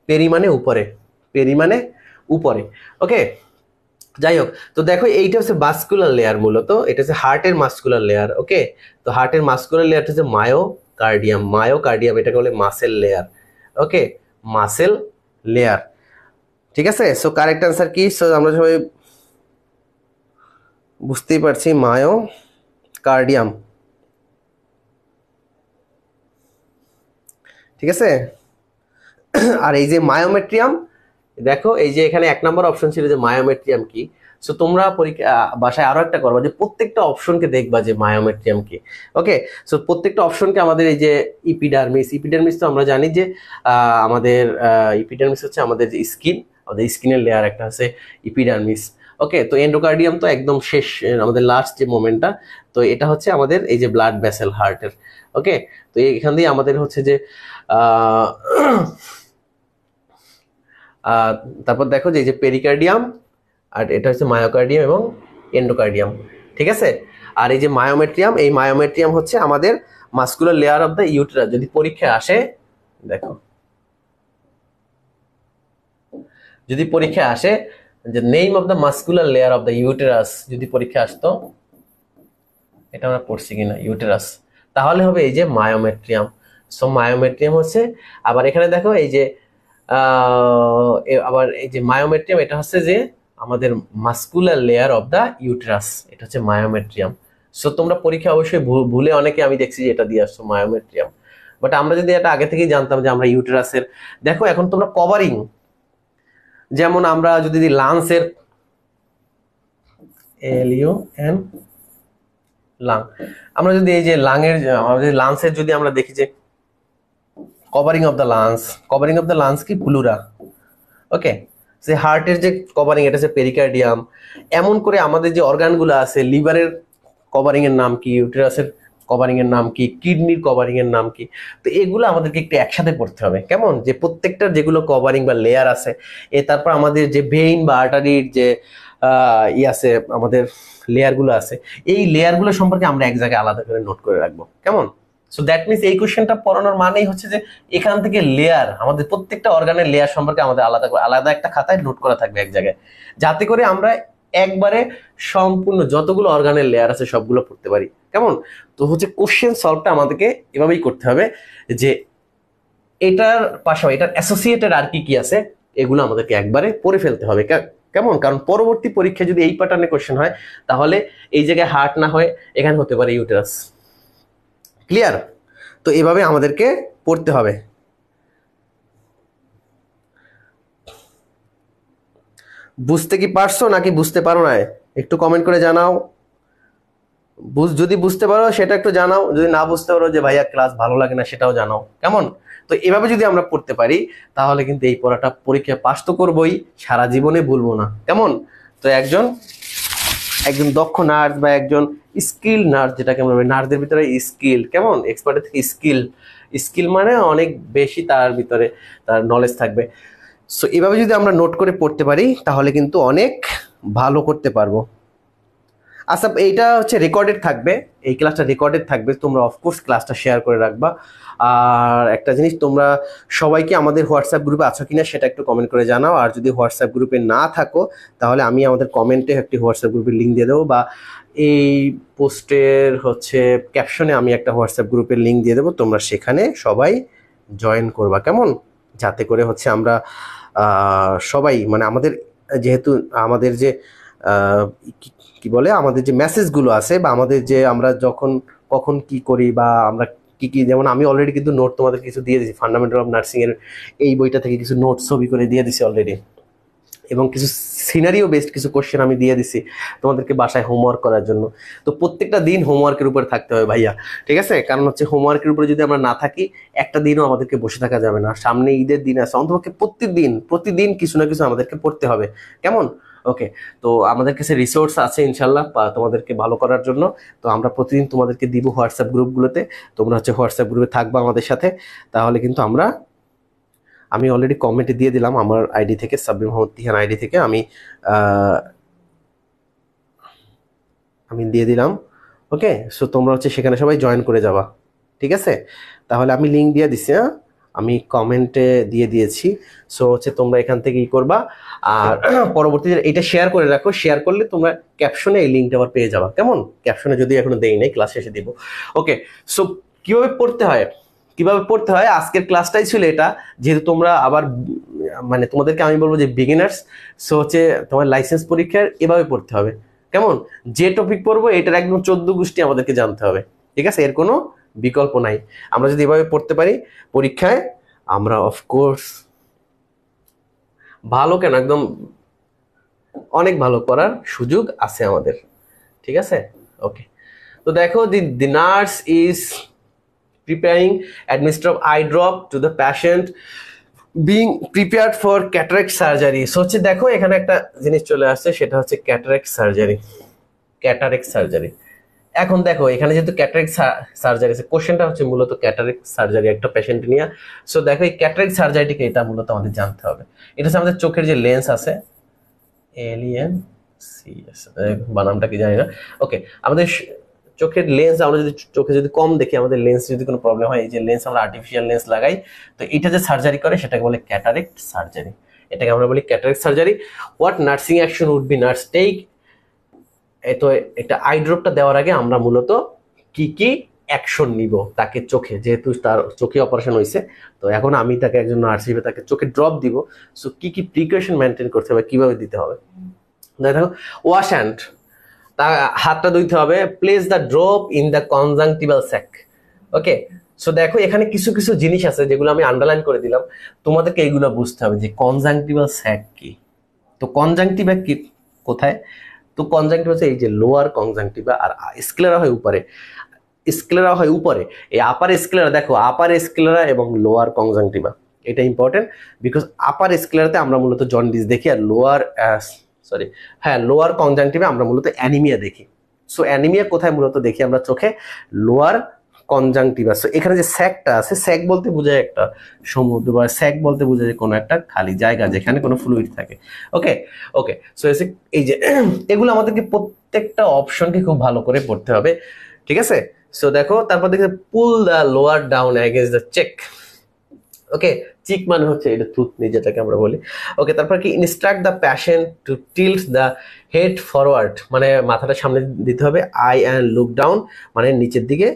পেরি মানে উপরে, পেরি মানে উপরে। ওকে, যাই হোক, তো দেখো এইটা হচ্ছে মাস্কুলার লেয়ার, মূলত এটা হচ্ছে হার্টের মাস্কুলার লেয়ার। ওকে, তো হার্টের মাস্কুলার লেয়ারটা হচ্ছে মায়োকার্ডিয়াম, মায়োকার্ডিয়াম এটাকে বলে মাসেল লেয়ার। ওকে, মাসেল লেয়ার, ঠিক আছে। সো কারেক্ট অ্যান্সার কি? সো আমরা সবাই বুঝতেই পারছি, মায়োকার্ডিয়াম, ঠিক আছে। আর এই যে মায়োমেট্রিয়াম, দেখো এই যে এখানে 1 নম্বর অপশন ছিল যে মায়োমেট্রিয়াম কি। সো তোমরা পরীক্ষা বাসায় আরো একটা করবা যে প্রত্যেকটা অপশনকে দেখবা যে মায়োমেট্রিয়াম কি। ওকে, সো প্রত্যেকটা অপশনকে আমাদের এই যে ইপিডার্মিস তো আমরা জানি যে আমাদের ইপিডার্মিস হচ্ছে আমাদের যে স্কিন, আমাদের স্কিনের লেয়ার একটা আছে ইপিডার্মিস। ওকে, তো এন্ডোকার্ডিয়াম তো একদম শেষ, আমাদের লাস্ট যে মোমেন্টটা, তো এটা হচ্ছে আমাদের এই যে ব্লাড ভেসেল হার্টের। ওকে, তো এখান দিয়ে আমাদের হচ্ছে যে আহ তারপর দেখো যে এই যে পেরিকার্ডিয়াম, আর এটা হচ্ছে মায়োকার্ডিয়াম এবং এন্ডোকার্ডিয়াম, ঠিক আছে। আর এই যে মায়োমেট্রিয়াম, এই মায়োমেট্রিয়াম হচ্ছে আমাদের muscular layer of the uterus. যদি পরীক্ষায় আসে, দেখো যদি পরীক্ষায় আসে যে name of the muscular layer of the uterus, যদি পরীক্ষা আসতো, এটা আমরা পড়ছি কিনা ইউটেরাস, তাহলে হবে এই যে মায়োমেট্রিয়াম। সো মায়োমেট্রিয়াম হচ্ছে, আবার এখানে দেখো এই যে আবার এই যে মায়োমেট্রিয়াম, এটা হচ্ছে যে আমাদের muscular layer of the uterus, এটা হচ্ছে মায়োমেট্রিয়াম। সো তোমরা পরীক্ষা অবশ্যই ভুলে অনেকে আমি দেখছি যে এটা দিয়ে আসছো মায়োমেট্রিয়াম, বাট আমরা যদি এটা আগে থেকেই জানতাম যে আমরা ইউটেরাসের, দেখো এখন তোমরা কভারিং, যেমন আমরা যদি লাংসের, LUN লাং, আমরা যদি এই যে লাংয়ের, আমাদের লাংসের যদি আমরা দেখি যে covering of the lungs, covering of the lungs কি প্লুরা। ওকে, সে হার্টের যে কভারিং এটা হচ্ছে পেরিকার্ডিয়াম। এমন করে আমাদের যে অর্গানগুলো আছে, লিভারের কভারিং এর নাম কি, ইউটেরাসের কভারিং এর নাম কি, কিডনির কভারিং এর নাম কি। তো এগুলো আমাদেরকে একটু একসাথে পড়তে হবে, কেমন, যে প্রত্যেকটার যেগুলো কভারিং বা লেয়ার আছে। তারপর আমাদের যে ভেইন বা আর্টারির যে আছে, আমাদের লেয়ারগুলো আছে, এই লেয়ারগুলো সম্পর্কে আমরা এক জায়গায় আলাদা করে নোট করে রাখবো, কেমন। সো দ্যাট মিনস এই কোশ্চেনটা পড়ানোর মানেই হচ্ছে যে এখান থেকে লেয়ার, আমাদের প্রত্যেকটা অর্গানের লেয়ার সম্পর্কে আমাদের আলাদা একটা খাতায় নোট করা থাকবে এক জায়গায়, যাতে করে আমরা একবারে সম্পূর্ণ যতগুলো অর্গানের লেয়ার আছে সবগুলো পড়তে পারি, কেমন। তো হচ্ছে কোশ্চেন সলভটা আমাদেরকে এভাবেই করতে হবে যে এটার পাশাপাশি এটার অ্যাসোসিয়েটেড আর কি কি আছে এগুলো আমাদেরকে একবারে পড়ে ফেলতে হবে, কেমন। কারণ পরবর্তী পরীক্ষায় যদি এই প্যাটার্নে কোশ্চেন হয়, তাহলে এই জায়গায় হার্ট না হয় এখানে হতে পারে ইউটেরাস। ক্লিয়ার? তো এভাবে আমাদেরকে পড়তে হবে। বুঝতে কি পারছো নাকি বুঝতে পারো না, একটু কমেন্ট করে জানাও। যদি বুঝতে পারো সেটা একটু জানাও, যদি না বুঝতে পারো যে ভাইয়া ক্লাস ভালো লাগে না সেটাও জানাও, কেমন। তো এভাবে যদি আমরা পড়তে পারি, তাহলে কিন্তু এই পড়াটা পরীক্ষায় পাস তো করবোই, সারা জীবনে ভুলবো না, কেমন। তো একজন দক্ষ নার্স বা একজন স্কিল নার্স, যেটাকে আমরা নার্সদের ভিতরে স্কিল, কেমন, এক্সপার্টের থেকে স্কিল, স্কিল মানে অনেক বেশি তার ভিতরে তার নলেজ থাকবে। সো এভাবে যদি আমরা নোট করে পড়তে পারি, তাহলে কিন্তু অনেক ভালো করতে পারবো। আচ্ছা, এইটা হচ্ছে রেকর্ডেড থাকবে, এই ক্লাসটা রেকর্ডেড থাকবে, তোমরা অফকোর্স ক্লাসটা শেয়ার করে রাখবা। আর একটা জিনিস, তোমরা সবাইকে আমাদের হোয়াটসঅ্যাপ গ্রুপে আছো কিনা সেটা একটু কমেন্ট করে জানাও। আর যদি হোয়াটসঅ্যাপ গ্রুপে না থাকো, তাহলে আমি আমাদের কমেন্টে একটি হোয়াটসঅ্যাপ গ্রুপের লিঙ্ক দিয়ে দেবো, বা এই পোস্টের হচ্ছে ক্যাপশনে আমি একটা হোয়াটসঅ্যাপ গ্রুপের লিঙ্ক দিয়ে দেবো, তোমরা সেখানে সবাই জয়েন করবা, কেমন। যাতে করে হচ্ছে আমরা সবাই, মানে আমাদের যেহেতু আমাদের যে কি বলে, আমাদের যে মেসেজগুলো আছে, বা আমাদের যে আমরা যখন কখন কি করি, বা আমরা কি কি, যেমন আমি অলরেডি কিন্তু নোট তোমাদের কিছু দিয়ে দিয়েছি, ফান্ডামেন্টাল অফ নার্সিং এর এই বইটা থেকে কিছু নোট ছবি করে দিয়ে দিছি অলরেডি। এবং কিছু সিনারিও বেসড কিছু কোশ্চেন আমি দিয়ে দিছি তোমাদেরকে বাসায় হোমওয়ার্ক করার জন্য। তো প্রত্যেকটা দিন হোমওয়ার্কের উপরে থাকতে হবে ভাইয়া, ঠিক আছে? কারণ হচ্ছে হোমওয়ার্কের উপরে যদি আমরা না থাকি একটা দিনও আমাদেরকে বসে থাকা যাবে না। সামনে ঈদের দিন আছে, অন্তপক্ষে প্রতিদিন কিছু না কিছু আমাদেরকে পড়তে হবে, কেমন? ওকে, তো আমাদের কাছে রিসোর্স আছে ইনশাল্লাহ তোমাদেরকে ভালো করার জন্য। তো আমরা প্রতিদিন তোমাদেরকে দিব হোয়াটসঅ্যাপ গ্রুপগুলোতে, তোমরা হচ্ছে হোয়াটসঅ্যাপ গ্রুপে থাকবা আমাদের সাথে। তাহলে কিন্তু আমি অলরেডি কমেন্টে দিয়ে দিলাম আমার আইডি থেকে, সাব্বির মোহাম্মদ তিহান আইডি থেকে আমি দিয়ে দিলাম। ওকে, সো তোমরা হচ্ছে সেখানে সবাই জয়েন করে যাবা, ঠিক আছে? তাহলে আমি লিঙ্ক দিয়ে দিছি, হ্যাঁ আমি কমেন্টে দিয়ে দিয়েছি। সো হচ্ছে তোমরা এখান থেকে ই করবা, আর পরবর্তীতে এটা শেয়ার করে রাখো। শেয়ার করলে তোমরা ক্যাপশনে এই লিঙ্কটা আবার পেয়ে যাবা, কেমন? ক্যাপশনে যদি এখনো দেই নাই, ক্লাস শেষে দিব। ওকে, সো কিভাবে পড়তে হয় আজকের ক্লাসটাই ছিল এটা। যেহেতু তোমরা আবার মানে তোমাদেরকে আমি বলবো যে বিগিনার্স, সো হচ্ছে তোমার লাইসেন্স পরীক্ষার এভাবে পড়তে হবে, কেমন? যে টপিক পড়বো এটার একদম 14 গোষ্ঠী আমাদেরকে জানতে হবে, ঠিক আছে? এর কোনো বিকল্প নাই। আমরা যদি এভাবে পড়তে পারি পরীক্ষায়, আমরা অফকোর্স ভালো কেন, একদম অনেক ভালো করার সুযোগ আছে আমাদের, ঠিক আছে? ওকে, তো দেখো, the nurse is preparing administer of eye drop to the patient being prepared for cataract surgery. So হচ্ছে দেখো এখানে একটা জিনিস চলে আসছে, সেটা হচ্ছে ক্যাটারেক্ট সার্জারি। এখন দেখো এখানে যেহেতু ক্যাটারেক্ট সার্জারি আছে, কোশ্চেনটা হচ্ছে মূলত ক্যাটারেক্ট সার্জারি একটা পেশেন্ট নিয়ে। সো দেখো এই ক্যাটারেক্ট সার্জারিটিকে এটা মূলত আমাদের জানতে হবে। এটা হচ্ছে আমাদের চোখের যে লেন্স আছে, LENS, বানামটা কি জানি না। ওকে, আমাদের চোখের লেন্স, আমরা যদি চোখে যদি কম দেখি, আমাদের লেন্স যদি কোনো প্রবলেম হয়, এই যে লেন্স আমরা আর্টিফিশিয়াল লেন্স লাগাই, তো এটা যে সার্জারি করে সেটাকে বলে ক্যাটারেক্ট সার্জারি। এটাকে আমরা বলি cataract surgery. What nursing action would be nurse take, তো একটা আই ড্রপটা দেওয়ার আগে আমরা মূলত কি অ্যাকশন নিব তাকে চোখে, যেহেতু তার চোখে অপারেশন হয়েছে, তো এখন আমি তাকে একজন নার্স হিসেবে তাকে চোখে ড্রপ দিব। সো কি প্রিকশন মেনটেন করতে হবে, কিভাবে দিতে হবে। দেখো, ওয়াশ হ্যান্ড, তা হাতটা ধুইতে হবে। Place the drop in the conjunctival sac. Okay, so দেখো এখানে কিছু জিনিস আছে যেগুলো আমি আন্ডারলাইন করে দিলাম, তোমাদেরকে এইগুলো বুঝতে হবে যে কনজাংটিভাল স্যাক কি। তো কনজাংটিভা কি কোথায়? তো কনজাংটিভা হচ্ছে এই যে লোয়ার কনজাংটিভা, আর স্ক্লেরা হয় উপরে। এই আপার স্ক্লেরা, দেখো আপার স্ক্লেরা এবং লোয়ার কনজাংটিভা, এটা ইম্পর্টেন্ট। বিকজ আপার স্ক্লেরাতে আমরা মূলত জন্ডিস দেখি, আর লোয়ার কনজাংটিভে আমরা মূলত অ্যানিমিয়া দেখি। সো অ্যানিমিয়া কোথায় মূলত দেখি আমরা? চোখে, লোয়ার কনজাংটিভা। সো এখানে যে স্যাকটা আছে, স্যাক বলতে বোঝায় একটা সমুদ্র, বা স্যাক বলতে বোঝায় কোনো একটা খালি জায়গা যেখানে কোনো ফ্লুইড থাকে। ওকে, সো এই যে এগুলো আমাদেরকে প্রত্যেকটা অপশনকে খুব ভালো করে পড়তে হবে, ঠিক আছে? সো দেখো, তারপর দেখে pull the lower down against the cheek. Okay, cheek মানে হচ্ছে এটা থুতনি যেটাকে আমরা বলি। ওকে, তারপর কি instruct the patient to tilt the head forward, মানে মাথাটা সামনে দিতে হবে। আই অ্যান্ড লুক ডাউন মানে নিচের দিকে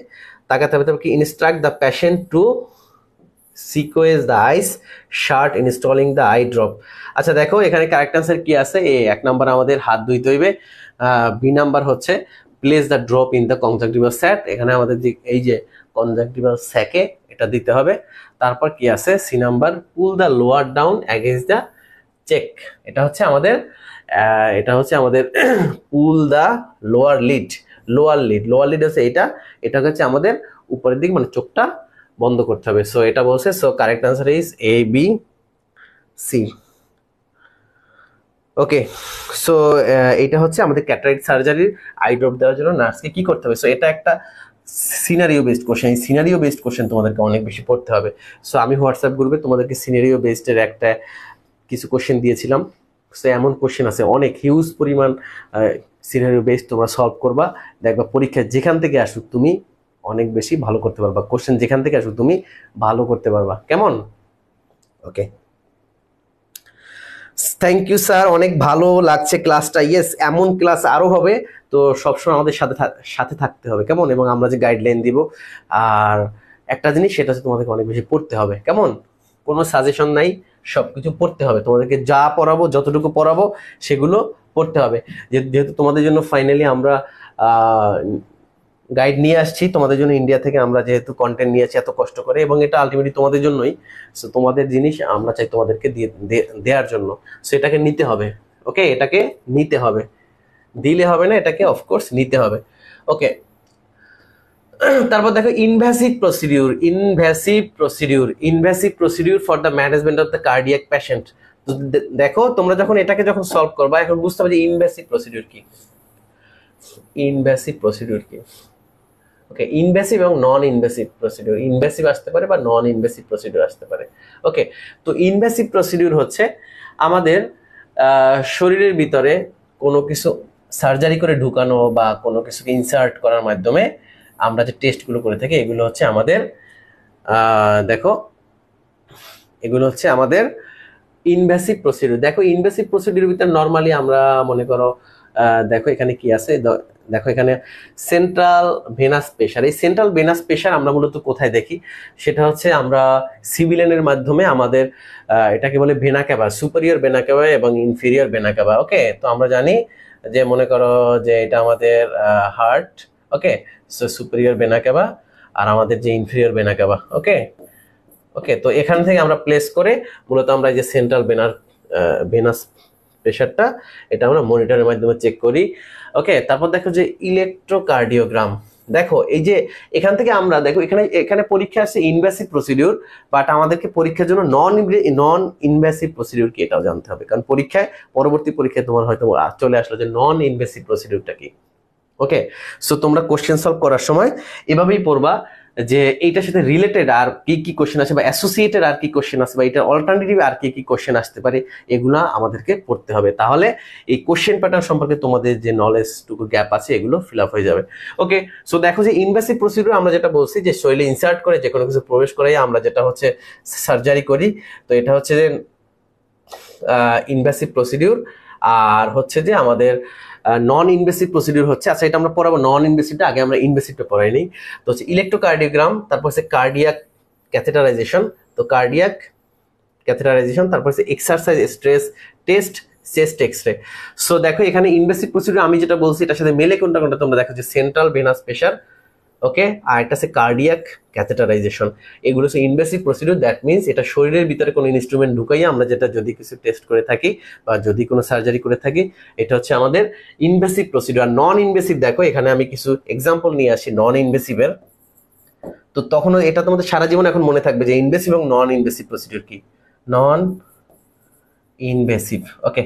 তাকাতে হবে। তারপর কি instruct the patient to squeeze the eyes shut instilling the eye drop. আচ্ছা দেখো এখানে কারেক্ট আনসার কি আছে? এক নাম্বার আমাদের হাত ধুইতে হইবে। বি নাম্বার হচ্ছে place the drop in the conjunctival sac, এখানে আমাদের এই যে কনজাংটিভাল স্যাকে এটা দিতে হবে। তারপর কি আছে? C number pull the lower down against the cheek, এটা হচ্ছে আমাদের পুল দ্য লোয়ার লিড হচ্ছে এটা হচ্ছে আমাদের উপরের দিক, মানে চোখটা বন্ধ করতে হবে। সো এটা বলছে, so correct answer is ABC। Okay, so এটা হচ্ছে আমাদের ক্যাটারাক্ট সার্জারির আই ড্রপ দেওয়ার জন্য নার্সকে কি করতে হবে। সো এটা একটা সিনারিও বেসড কোশ্চেন। এই সিনারিও বেসড কোশ্চেন তোমাদেরকে অনেক বেশি পড়তে হবে। সো আমি হোয়াটসঅ্যাপ গ্রুপে তোমাদেরকে সিনারিও বেসডের কিছু কোশ্চেন দিয়েছিলাম। সো এমন কোশ্চেন আছে অনেক হিউজ পরিমাণ সিনারিও বেসড, তোমরা সলভ করবা, দেখবা পরীক্ষা যেখান থেকে আসুক তুমি অনেক বেশি ভালো করতে পারবা। কোশ্চেন যেখান থেকে আসুক তুমি ভালো করতে পারবা, কেমন? ওকে, থ্যাংক ইউ স্যার, অনেক ভালো লাগছে ক্লাসটা। ইয়েস, এমন ক্লাস আরো হবে, তো সবসময় আমাদের সাথে থাকতে হবে, কেমন? এবং আমরা যে গাইডলাইন দিব, আর একটা জিনিস সেটা হচ্ছে তোমাদেরকে অনেক বেশি পড়তে হবে, কেমন? কোনো সাজেশন নাই, সবকিছু পড়তে হবে তোমাদেরকে। যা পড়াবো, যতটুকু পড়াবো সেগুলো পড়তে হবে। যেহেতু তোমাদের জন্য ফাইনালি আমরা গাইড নিয়ে আসছি তোমাদের জন্য ইন্ডিয়া থেকে, আমরা যেহেতু কন্টেন্ট নিয়ে আসছি এত কষ্ট করে, এবং এটা আলটিমেটলি তোমাদের জন্যই। সো তোমাদের জিনিস আমরা চাই তোমাদেরকে দেওয়ার জন্য। সো এটাকে নিতে হবে, ওকে, এটাকে নিতে হবে, দিলে হবে না, এটাকে অফকোর্স নিতে হবে। ওকে, তারপর দেখো invasive procedure for the management of the cardiac patient. তো দেখো তোমরা যখন এটাকে যখন সলভ করবা, এখন বুঝতে হবে যে ইনভ্যাসিভ প্রসিডিউর কি। ওকে, ইনভ্যাসিভ এবং নন ইনভ্যাসিভ প্রসিডিউর, ইনভ্যাসিভ আসতে পারে বা নন ইনভ্যাসিভ প্রসিডিউর আসতে পারে। ওকে, তো ইনভ্যাসিভ প্রসিডিউর হচ্ছে আমাদের শরীরের ভিতরে কোনো কিছু সার্জারি করে ঢুকানো বা কোনো কিছুকে ইনসার্ট করার মাধ্যমে আমরা যে টেস্টগুলো করে থাকি, এগুলো হচ্ছে আমাদের দেখো এগুলো হচ্ছে আমাদের ইনভ্যাসিভ প্রসিডিউর। দেখো ইনভ্যাসিভ প্রসিডিউর ভিতরে নর্মালি আমরা মনে করো দেখো এখানে কি আছে, দেখো এখানে সেন্ট্রাল ভেনাস প্রেশার। এই সেন্ট্রাল ভেনাস প্রেশার আমরা মূলত কোথায় দেখি, সেটা হচ্ছে আমরা সিভিলেনের মাধ্যমে আমাদের এটাকে বলে ভেনা ক্যাভা, সুপিরিয়র ভেনা ক্যাভা এবং ইনফিরিয়র ভেনা ক্যাভা। ওকে, তো আমরা জানি যে মনে করো যে এটা আমাদের হার্ট, ওকে, সো সুপিরিয়র ভেনা ক্যাভা আর আমাদের যে ইনফিরিয়র ভেনা ক্যাভা। ওকে ওকে, তো এখান থেকে আমরা প্লেস করে মূলত আমরা যে সেন্ট্রাল ভেনাস প্রেশারটা এটা আমরা মনিটরের মাধ্যমে চেক করি। ওকে, তারপর দেখো যে ইলেকট্রোকার্ডিওগ্রাম। দেখো এই যে এখান থেকে আমরা দেখো এখানে পরীক্ষা আছে ইনভ্যাসিভ প্রসিডিউর, বাট আমাদেরকে পরীক্ষার জন্য নন ইনভ্যাসিভ প্রসিডিউর কি এটাও জানতে হবে, কারণ পরীক্ষায় পরবর্তী পরীক্ষায় তোমার হয়তো চলে আসলো যে নন ইনভ্যাসিভ প্রসিডিউরটা কি। ওকে, সো তোমরা কোশ্চেন সলভ করার সময় এভাবেই পড়বা যে এইটার সাথে রিলেটেড আর কি কি কোশ্চেন আসে বা অ্যাসোসিয়েটেড আর কি কোশ্চেন আসে বা এটার অল্টারনেটিভ আর কি কি কোশ্চেন আসতে পারে, এগুলা আমাদেরকে পড়তে হবে। তাহলে এই কোশ্চেন প্যাটার্ন সম্পর্কে তোমাদের যে নলেজটুকু গ্যাপ আছে এগুলো ফিল আপ হয়ে যাবে। ওকে, সো দেখো যে ইনভ্যাসিভ প্রসিডিউর আমরা যেটা বলছি যে শরীরে ইনসার্ট করে যে কোনো কিছু প্রবেশ করাই আমরা যেটা হচ্ছে সার্জারি করি, তো এটা হচ্ছে যে ইনভ্যাসিভ প্রসিডিউর। আর হচ্ছে যে আমাদের নন ইনভেসিভ প্রসিডিউর হচ্ছে, আচ্ছা এটা আমরা পড়াবো নন ইনভেসিভটা, আগে আমরা ইনভেসিভটা পড়াই নিই। তো হচ্ছে ইলেকট্রোকার্ডিওগ্রাম, তারপর হচ্ছে কার্ডিয়াক ক্যাথেটারাইজেশন, তো কার্ডিয়াক ক্যাথেটারাইজেশন, তারপর হচ্ছে exercise stress test, chest X ray. So দেখো এখানে ইনভেসিভ প্রসিডিউর আমি যেটা বলছি এটার সাথে মেলে কোনটা কোনটা তোমরা দেখো যে সেন্ট্রাল ভেনাস প্রেশার, ওকে, আর এটা হচ্ছে কার্ডিয়াক ক্যাথেটারাইজেশন। এগুলো হচ্ছে ইনভেসিভ প্রসিডিউর, দ্যাট মিনস এটা শরীরের ভিতরে কোনো ইনস্ট্রুমেন্ট ঢুকাইয়া আমরা যেটা যদি কিছু টেস্ট করে থাকি বা যদি কোনো সার্জারি করে থাকি, এটা হচ্ছে আমাদের ইনভেসিভ প্রসিডিউর। আর নন ইনভেসিভ দেখো এখানে আমি কিছু এক্সাম্পল নিয়ে আসি নন ইনভেসিভের, তো তখন এটা তোমাদের সারা জীবন এখন মনে থাকবে যে ইনভেসিভ এবং নন ইনভেসিভ প্রসিডিউর কি। নন ইনভেসিভ, ওকে,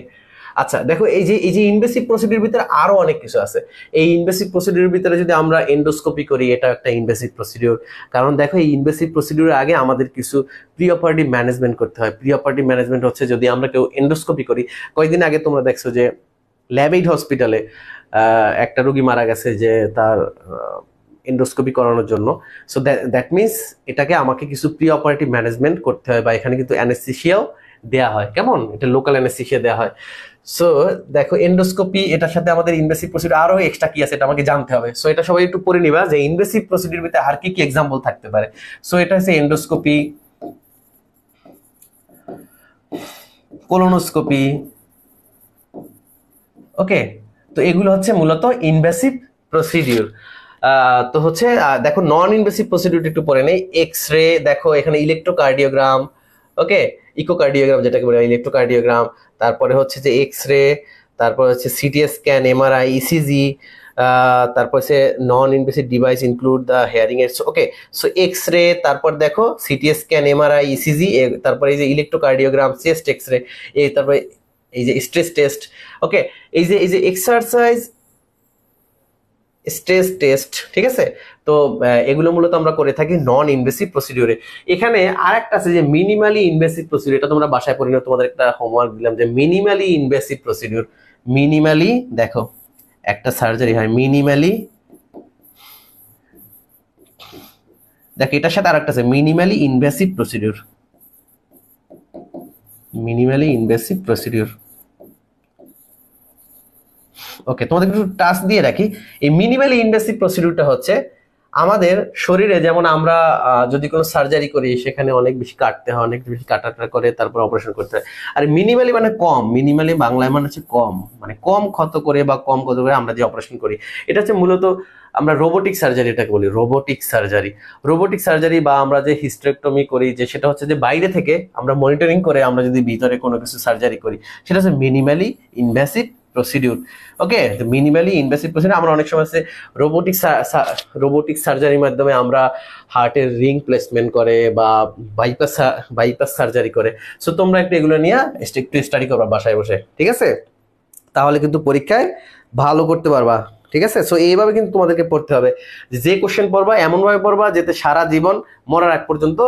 আচ্ছা দেখো এই যে ইনভেসিভ প্রসিডিউর ভিতরে আরো অনেক কিছু আছে। এই ইনভেসিভ প্রসিডিউর ভিতরে যদি আমরা এন্ডোস্কোপি করি, এটা একটা ইনভেসিভ প্রসিডিউর, কারণ দেখো এই ইনভেসিভ প্রসিডিউরের আগে আমাদের কিছু প্রি অপারেটিভ ম্যানেজমেন্ট করতে হয়। প্রি অপারেটিভ ম্যানেজমেন্ট হচ্ছে যদি আমরা কেউ এন্ডোস্কোপি করি, কয়েকদিন আগে তোমরা দেখছো যে ল্যাবেইড হসপিটালে একটা রোগী মারা গেছে যে তার এন্ডোস্কোপি করানোর জন্য। সো দ্যাট মিনস এটাকে আমাকে কিছু প্রি অপারেটিভ ম্যানেজমেন্ট করতে হয়, বা এখানে কিন্তু অ্যানেস্থেসিয়াও দেয়া হয়। কেমন, এটা লোকাল অ্যানেস্থেসিয়া দেয়া হয়। সো দেখো এন্ডোস্কোপি, এটার সাথে আমাদের ইনভেসিভ প্রসিডিউর আরো এক্সট্রা কি আছে এটা আমাকে জানতে হবে। সো এটা সবাই একটু পড়ে নিবা যে ইনভেসিভ প্রসিডিউর ভিতরে আর কি কি এক্সাম্পল থাকতে পারে। সো এটা হচ্ছে এন্ডোস্কোপি, কোলোনোস্কোপি, ওকে, তো এগুলো হচ্ছে মূলত ইনভেসিভ প্রসিডিউর। তো হচ্ছে দেখো নন ইনভেসিভ প্রসিডিউর একটু পরে নেই। এক্স রে, দেখো এখানে ইলেকট্রোকার্ডিওগ্রাম, ওকে, ইকোকার্ডিওগ্রাম যেটাকে বলে ইলেকট্রোকার্ডিওগ্রাম, তারপরে হচ্ছে যে এক্স রে, তারপর হচ্ছে সিটি স্ক্যান, এমআরআই, ইসিজি, তারপর হচ্ছে non invasive device include the hearing AIDS. Okay, so X ray, তারপর দেখো সিটি স্ক্যান, এমআরআই, ইসিজি, তারপর এই যে ইলেকট্রোকার্ডিওগ্রাম, চেস্ট এক্স রে, তারপরে এই যে স্ট্রেস টেস্ট। ওকে, এই যে এক্সারসাইজ স্ট্রেস টেস্ট, ঠিক আছে। তো এগুলো মূলত আমরা করে থাকি নন ইনভেসিভ প্রসিডিউরে। এখানে আরেকটা আছে যে মিনিমালি ইনভেসিভ প্রসিডিউর, এটা তোমরা বাসায় পড়ি না, তোমাদের একটা হোমওয়ার্ক দিলাম যে মিনিমালি ইনভেসিভ প্রসিডিউর। মিনিমালি, দেখো একটা সার্জারি হয় মিনিমালি, দেখো এটার সাথে আরেকটা আছে minimally invasive procedure. Minimally invasive procedure, okay, তোমাদের একটু টাস্ক দিয়ে রাখি। এই মিনিমালি ইনভেসিভ প্রসিডিউরটা হচ্ছে আমাদের শরীরে যেমন আমরা যদি কোনো সার্জারি করি সেখানে অনেক বেশি কাটতে হয়, অনেক বেশি কাটাটা করে তারপর অপারেশন করতে হয়। আর মিনিমালি মানে কম, মিনিমালি বাংলায় মানে হচ্ছে কম, মানে কম ক্ষত করে বা কম ক্ষত করে আমরা যে অপারেশন করি এটা হচ্ছে মূলত আমরা রোবোটিক সার্জারি, এটাকে বলি রোবোটিক সার্জারি। রোবোটিক সার্জারি বা আমরা যে হিস্টেরেক্টমি করি, যে সেটা হচ্ছে যে বাইরে থেকে আমরা মনিটরিং করে আমরা যদি ভিতরে কোনো কিছু সার্জারি করি, সেটা হচ্ছে মিনিমালি ইনভ্যাসিভ প্রসিডিউর। ওকে, মিনিমালি ইনভেসিভ প্রসিডিউর আমরা অনেক সময় আছে রোবোটিক সার্জারির মাধ্যমে আমরা হার্টের রিং প্লেসমেন্ট করে বা বাইপাস সার্জারি করে। সো তোমরা একটু এগুলো নিয়ে একটু স্টাডি করবা বাসায় বসে, ঠিক আছে? তাহলে কিন্তু পরীক্ষায় ভালো করতে পারবা, ঠিক আছে? সো এইভাবে কিন্তু তোমাদেরকে পড়তে হবে, যে কোশ্চেন পড়বা এমনভাবে পড়বা যাতে সারা জীবন মরার আগ পর্যন্ত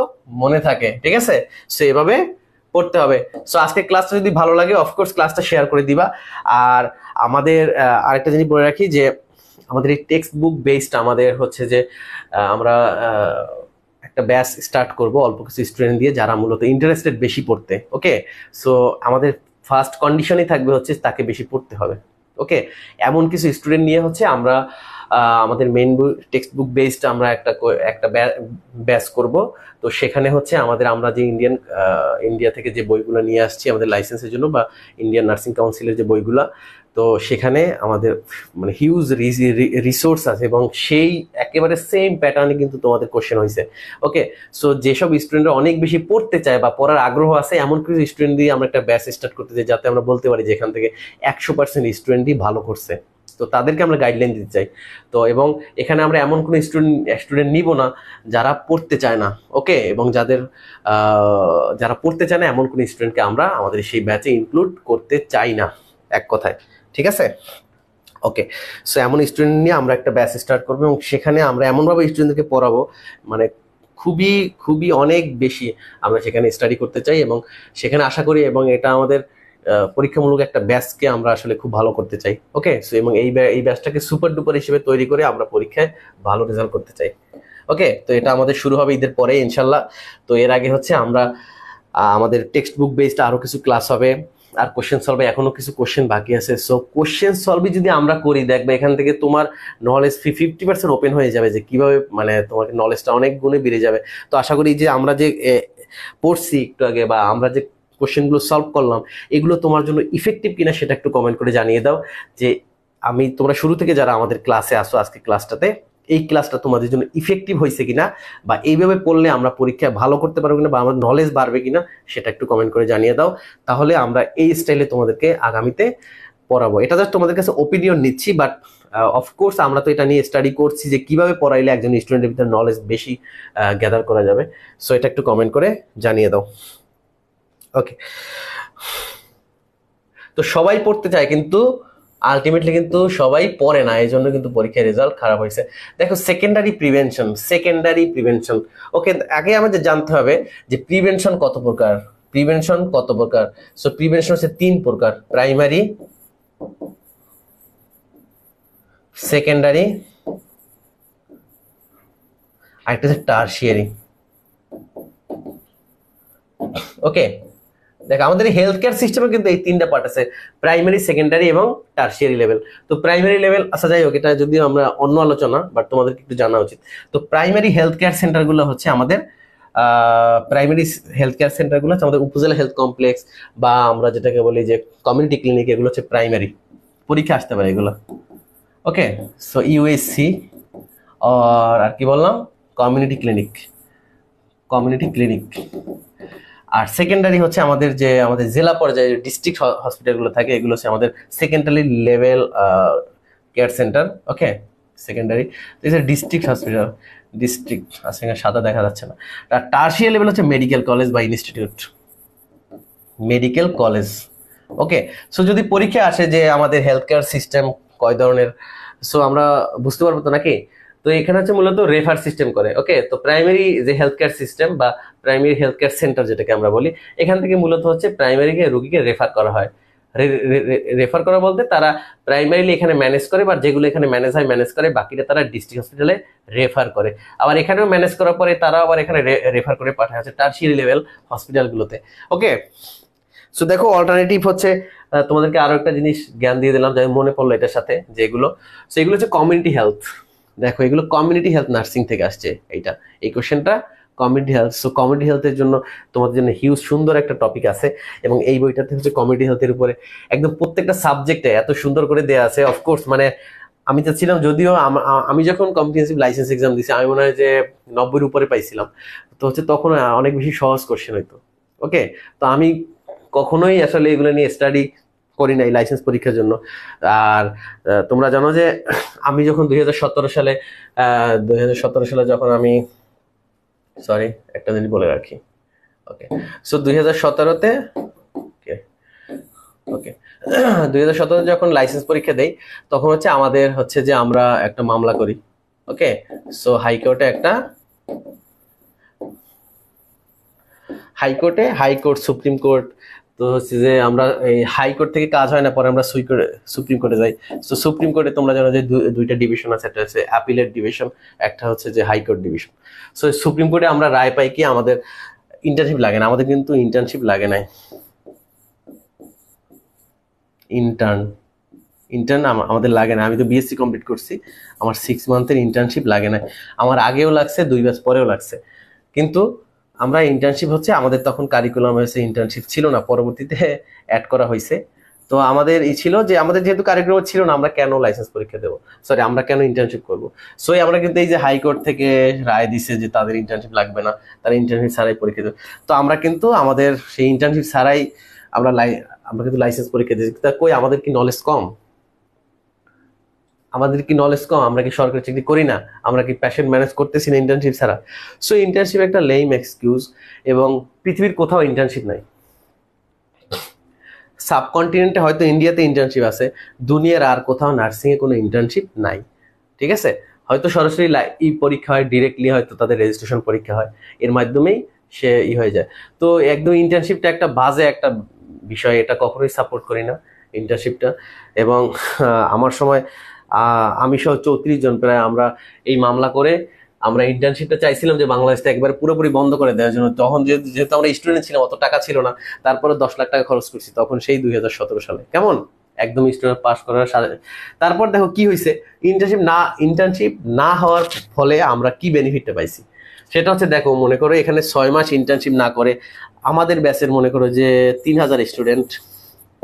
মনে থাকে, ঠিক আছে? সো এইভাবে পড়তে হবে। সো আজকে ক্লাসটা যদি ভালো লাগে অফকোর্স ক্লাসটা শেয়ার করে দিবা। আর আমাদের আরেকটা জিনিস বলে রাখি যে আমাদের এই টেক্সট বুক বেসড আমাদের হচ্ছে যে আমরা একটা ব্যাচ স্টার্ট করব অল্প কিছু স্টুডেন্ট দিয়ে যারা মূলত ইন্টারেস্টেড বেশি পড়তে। ওকে, সো আমাদের ফার্স্ট কন্ডিশনই থাকবে হচ্ছে তাকে বেশি পড়তে হবে। ওকে, এমন কিছু স্টুডেন্ট নিয়ে হচ্ছে আমরা আমাদের মেইন টেক্সট বুক বেসড আমরা একটা ব্যাচ করব। তো সেখানে হচ্ছে আমরা যে ইন্ডিয়া থেকে যে বইগুলো নিয়ে আসছি আমাদের লাইসেন্সের জন্য বা ইন্ডিয়ান নার্সিং কাউন্সিলের যে বইগুলো, তো সেখানে আমাদের মানে হিউজ রিসোর্স আছে এবং সেই একেবারে সেম প্যাটার্নে কিন্তু তোমাদের কোশ্চেন হয়েছে। ওকে, সো যেসব স্টুডেন্টরা অনেক বেশি পড়তে চায় বা পড়ার আগ্রহ আছে এমন কিছু স্টুডেন্ট দিয়ে আমরা একটা ব্যাচ স্টার্ট করতে চাই যাতে আমরা বলতে পারি যে এখান থেকে 100% স্টুডেন্টই ভালো করছে। তো তাদেরকে আমরা গাইডলাইন দিতে চাই। তো এবং এখানে আমরা এমন কোনো স্টুডেন্ট নিব না যারা পড়তে চায় না। ওকে, এবং যারা পড়তে চায় না এমন কোনো স্টুডেন্টকে আমরা আমাদের সেই ব্যাচে ইনক্লুড করতে চাই না, এক কথায়, ঠিক আছে? ওকে, সো এমন স্টুডেন্ট নিয়ে আমরা একটা ব্যাচ স্টার্ট করবো এবং সেখানে আমরা এমনভাবে স্টুডেন্টদেরকে পড়াবো মানে খুবই খুবই অনেক বেশি আমরা সেখানে স্টাডি করতে চাই এবং সেখানে আশা করি এবং এটা আমাদের পরীক্ষামূলক একটা ব্যাচকে আমরা আসলে খুব ভালো করতে চাই। ওকে, সো এবং এই ব্যাচটাকে সুপার ডুপার হিসেবে তৈরি করে আমরা পরীক্ষায় ভালো রেজাল্ট করতে চাই। ওকে, তো এটা আমাদের শুরু হবে ঈদের পরে ইনশাল্লাহ। তো এর আগে হচ্ছে আমরা আমাদের টেক্সট বুক বেসড আরো কিছু ক্লাস হবে আর কোশ্চেন সলভে এখনো কিছু কোশ্চেন বাকি আছে। সো কোশ্চেন সলভই যদি আমরা করি দেখবে এখান থেকে তোমার নলেজ 50% ওপেন হয়ে যাবে যে কিভাবে মানে তোমার নলেজটা অনেক গুণে বেড়ে যাবে। তো আশা করি যে আমরা যে পড়ছি একটু আগে বা আমরা যে কোশ্চেনগুলো সলভ করলাম এগুলো তোমার জন্য ইফেক্টিভ কিনা সেটা একটু কমেন্ট করে জানিয়ে দাও যে তোমরা শুরু থেকে যারা আমাদের ক্লাসে আসো আজকে ক্লাসটাতে এই ক্লাসটা তোমাদের জন্য ইফেক্টিভ হয়েছে কিনা বা এইভাবে পড়লে আমরা পরীক্ষায় ভালো করতে পারবো কিনা বা আমার নলেজ বাড়বে কিনা সেটা একটু কমেন্ট করে জানিয়ে দাও। তাহলে আমরা এই স্টাইলে তোমাদেরকে আগামীতে পড়াবো। এটা জাস্ট তোমাদের কাছে ওপিনিয়ন নিচ্ছি, বাট অফকোর্স আমরা তো এটা নিয়ে স্টাডি করছি যে কিভাবে পড়াইলে একজন স্টুডেন্টের ভিতরে নলেজ বেশি গ্যাদার করা যাবে। সো এটা একটু কমেন্ট করে জানিয়ে দাও। ওকে, তো সবাই পড়তে চায় কিন্তু আলটিমেটলি কিন্তু সবাই পড়ে না, এই জন্য কিন্তু পরীক্ষার রেজাল্ট খারাপ হয়েছে। দেখো সেকেন্ডারি প্রিভেনশন। ওকে, আগে আমাদের জানতে হবে যে প্রিভেনশন কত প্রকার। সো প্রিভেনশন হচ্ছে 3 প্রকার: প্রাইমারি, সেকেন্ডারি, আরেকটা হচ্ছে টারশিয়ারি। ওকে, দেখ আমাদের হেলথ কেয়ার সিস্টেমে কিন্তু এই 3টা পার্ট আছে: প্রাইমারি, সেকেন্ডারি এবং টারশিয়ারি লেভেল। তো প্রাইমারি লেভেল আচ্ছা যাই হোক, এটা যদিও আমরা অন্য আলোচনা, বাট তোমাদেরকে একটু জানা উচিত। তো প্রাইমারি হেলথ কেয়ার সেন্টারগুলো হচ্ছে আমাদের আমাদের উপজেলা হেলথ কমপ্লেক্স বা আমরা যেটাকে বলি যে কমিউনিটি ক্লিনিক, এগুলো হচ্ছে প্রাইমারি, পরীক্ষা আসতে পারে এগুলো। ওকে, সো ইউএসসি আর কি বললাম, কমিউনিটি ক্লিনিক। আর সেকেন্ডারি হচ্ছে আমাদের জেলা পর্যায়ে ডিস্ট্রিক্ট হসপিটালগুলো থাকে, এগুলো হচ্ছে আমাদের সেকেন্ডারি লেভেল কেয়ার সেন্টার। ওকে, সেকেন্ডারি ডিস্ট্রিক্ট হসপিটাল, আসলে সাদা দেখা যাচ্ছে না। আর টারশিয়ারি লেভেল হচ্ছে মেডিকেল কলেজ বা ইনস্টিটিউট, মেডিকেল কলেজ। ওকে, সো যদি পরীক্ষা আসে যে আমাদের হেলথ কেয়ার সিস্টেম কয় ধরনের, সো আমরা বুঝতে পারবো তো নাকি। তো এখানে হচ্ছে মূলত রেফার সিস্টেম করে। ওকে, তো প্রাইমারি যে হেলথ কেয়ার সিস্টেম বা প্রাইমারি হেলথ কেয়ার সেন্টার যেটাকে আমরা বলি, এখান থেকে মূলত হচ্ছে প্রাইমারিকে রোগীকে রেফার করা হয়। রেফার করা বলতে তারা প্রাইমারিলি এখানে ম্যানেজ করে বা যেগুলো এখানে ম্যানেজ করে বাকিটা তারা ডিস্ট্রিক্ট হসপিটালে রেফার করে। আবার এখানেও ম্যানেজ করার পরে তারা আবার এখানে রেফার করে পাঠায় হচ্ছে টারশিয়ারি লেভেল হসপিটালগুলোতে। ওকে, সো দেখো অল্টারনেটিভ হচ্ছে তোমাদেরকে আরো একটা জিনিস জ্ঞান দিয়ে দিলাম, যাই মনে পড়লো এটার সাথে, যেগুলো হচ্ছে কমিউনিটি হেলথ। দেখো এগুলো কমিউনিটি হেলথ নার্সিং থেকে আসছে। এই কোশ্চেনটা কমিউনিটি হেলথ। সো কমিউনিটি হেলথের জন্য তোমাদের জন্য হিউজ সুন্দর একটা টপিক আছে, এবং এই বইটাতে হচ্ছে কমিউনিটি হেলথের উপরে একদম প্রত্যেকটা সাবজেক্টে এত সুন্দর করে দেওয়া আছে। অফকোর্স মানে আমি চাচ্ছিলাম, যদিও আমি যখন কম্প্রিহেনসিভ লাইসেন্স এক্সাম দিছি আমি মনে হয় যে 90-এর উপরে পাইছিলাম, তো হচ্ছে তখন অনেক বেশি সহজ কোশ্চেন হইতো। ওকে, তো আমি কখনোই আসলে এগুলো নিয়ে স্টাডি করি নাই লাইসেন্স পরীক্ষার জন্য। আর তোমরা জানো যে আমি যখন 2017 সালে যখন আমি, সরি একটা জিনিস বলে রাখি, ওকে, সো 2017-তে, ওকে ওকে 2017 যখন লাইসেন্স পরীক্ষা দেই তখন হচ্ছে আমাদের হচ্ছে যে আমরা একটা মামলা করি। ওকে, সো হাইকোর্ট, সুপ্রিম কোর্ট, তো হচ্ছে যে আমরা এই হাইকোর্ট থেকে কাজ হয় না, পরে আমরা সুপ্রিম কোর্টে যাই। তো সুপ্রিম কোর্টে তোমরা জানো যে দুইটা ডিভিশন আছে, একটা হচ্ছে অ্যাপিলেট ডিভিশন, একটা হচ্ছে যে হাইকোর্ট ডিভিশন। সো সুপ্রিম কোর্টে আমরা রায় পাই কি আমাদের ইন্টার্নশিপ লাগে না, আমাদের কিন্তু ইন্টার্নশিপ লাগে নাই। ইন্টার্ন আমাদের লাগে না, আমি তো বিএসসি কমপ্লিট করছি, আমার 6 মান্থের ইন্টার্নশিপ লাগে না। আমার আগেও লাগছে, 2 ব্যাচ পরেও লাগছে, কিন্তু আমরা ইন্টার্নশিপ হচ্ছে আমাদের তখন কারিকুলাম হয়েছে, ইন্টার্নশিপ ছিল না, পরবর্তীতে অ্যাড করা হয়েছে। তো আমাদের এই ছিল যে আমাদের যেহেতু কারিকুলাম ছিল না, আমরা কেন লাইসেন্স পরীক্ষা দেবো, সরি আমরা কেন ইন্টার্নশিপ করবো। সো আমরা কিন্তু এই যে হাইকোর্ট থেকে রায় দিছে যে তাদের ইন্টার্নশিপ লাগবে না, তারা ইন্টার্নশিপ ছাড়াই পরীক্ষা দেবে, তো আমরা কিন্তু আমাদের সেই ইন্টার্নশিপ ছাড়াই আমরা আমরা কিন্তু লাইসেন্স পরীক্ষা দিয়েছি। তা কই আমাদের কি নলেজ কম? আমরা কি সরকারি চাকরি করি না? আমরা কি প্যাশন ম্যানেজ করতেছি না ইন্টার্নশিপ ছাড়া? সো ইন্টার্নশিপ একটা লেম এক্সকিউজ, এবং পৃথিবীর কোথাও ইন্টার্নশিপ নাই। সাবকন্টিনেন্টে হয়তো ইন্ডিয়াতে ইন্টার্নশিপ আছে, দুনিয়ার আর কোথাও নার্সিং এ কোনো ইন্টার্নশিপ নাই। ঠিক আছে, হয়তো সরাসরি পরীক্ষা হয়, ডিরেক্টলি হয়তো তাদের রেজিস্ট্রেশন পরীক্ষা হয়, এর মাধ্যমেই সে হয়ে যায়। তো একদম ইন্টার্নশিপটা একটা বাজে একটা বিষয়, এটা কখনোই সাপোর্ট করি না ইন্টার্নশিপটা। এবং আমার সময় আমি সহ 34 জন প্রায় আমরা এই মামলা করে আমরা ইন্টার্নশিপটা চাইছিলাম যে বাংলাদেশটা একবার পুরোপুরি বন্ধ করে দেওয়ার জন্য। তখন যেহেতু আমরা স্টুডেন্ট ছিলাম, অত টাকা ছিল না, তারপরে 10 লাখ টাকা খরচ করছি তখন, সেই 2017 সালে। কেমন একদম স্টুডেন্ট পাস করার সাথে। তারপর দেখো কি হয়েছে, ইন্টার্নশিপ না হওয়ার ফলে আমরা কি বেনিফিটটা পাইছি সেটা হচ্ছে, দেখো মনে করো এখানে 6 মাস ইন্টার্নশিপ না করে আমাদের ব্যাচের মনে করো যে 3000 স্টুডেন্ট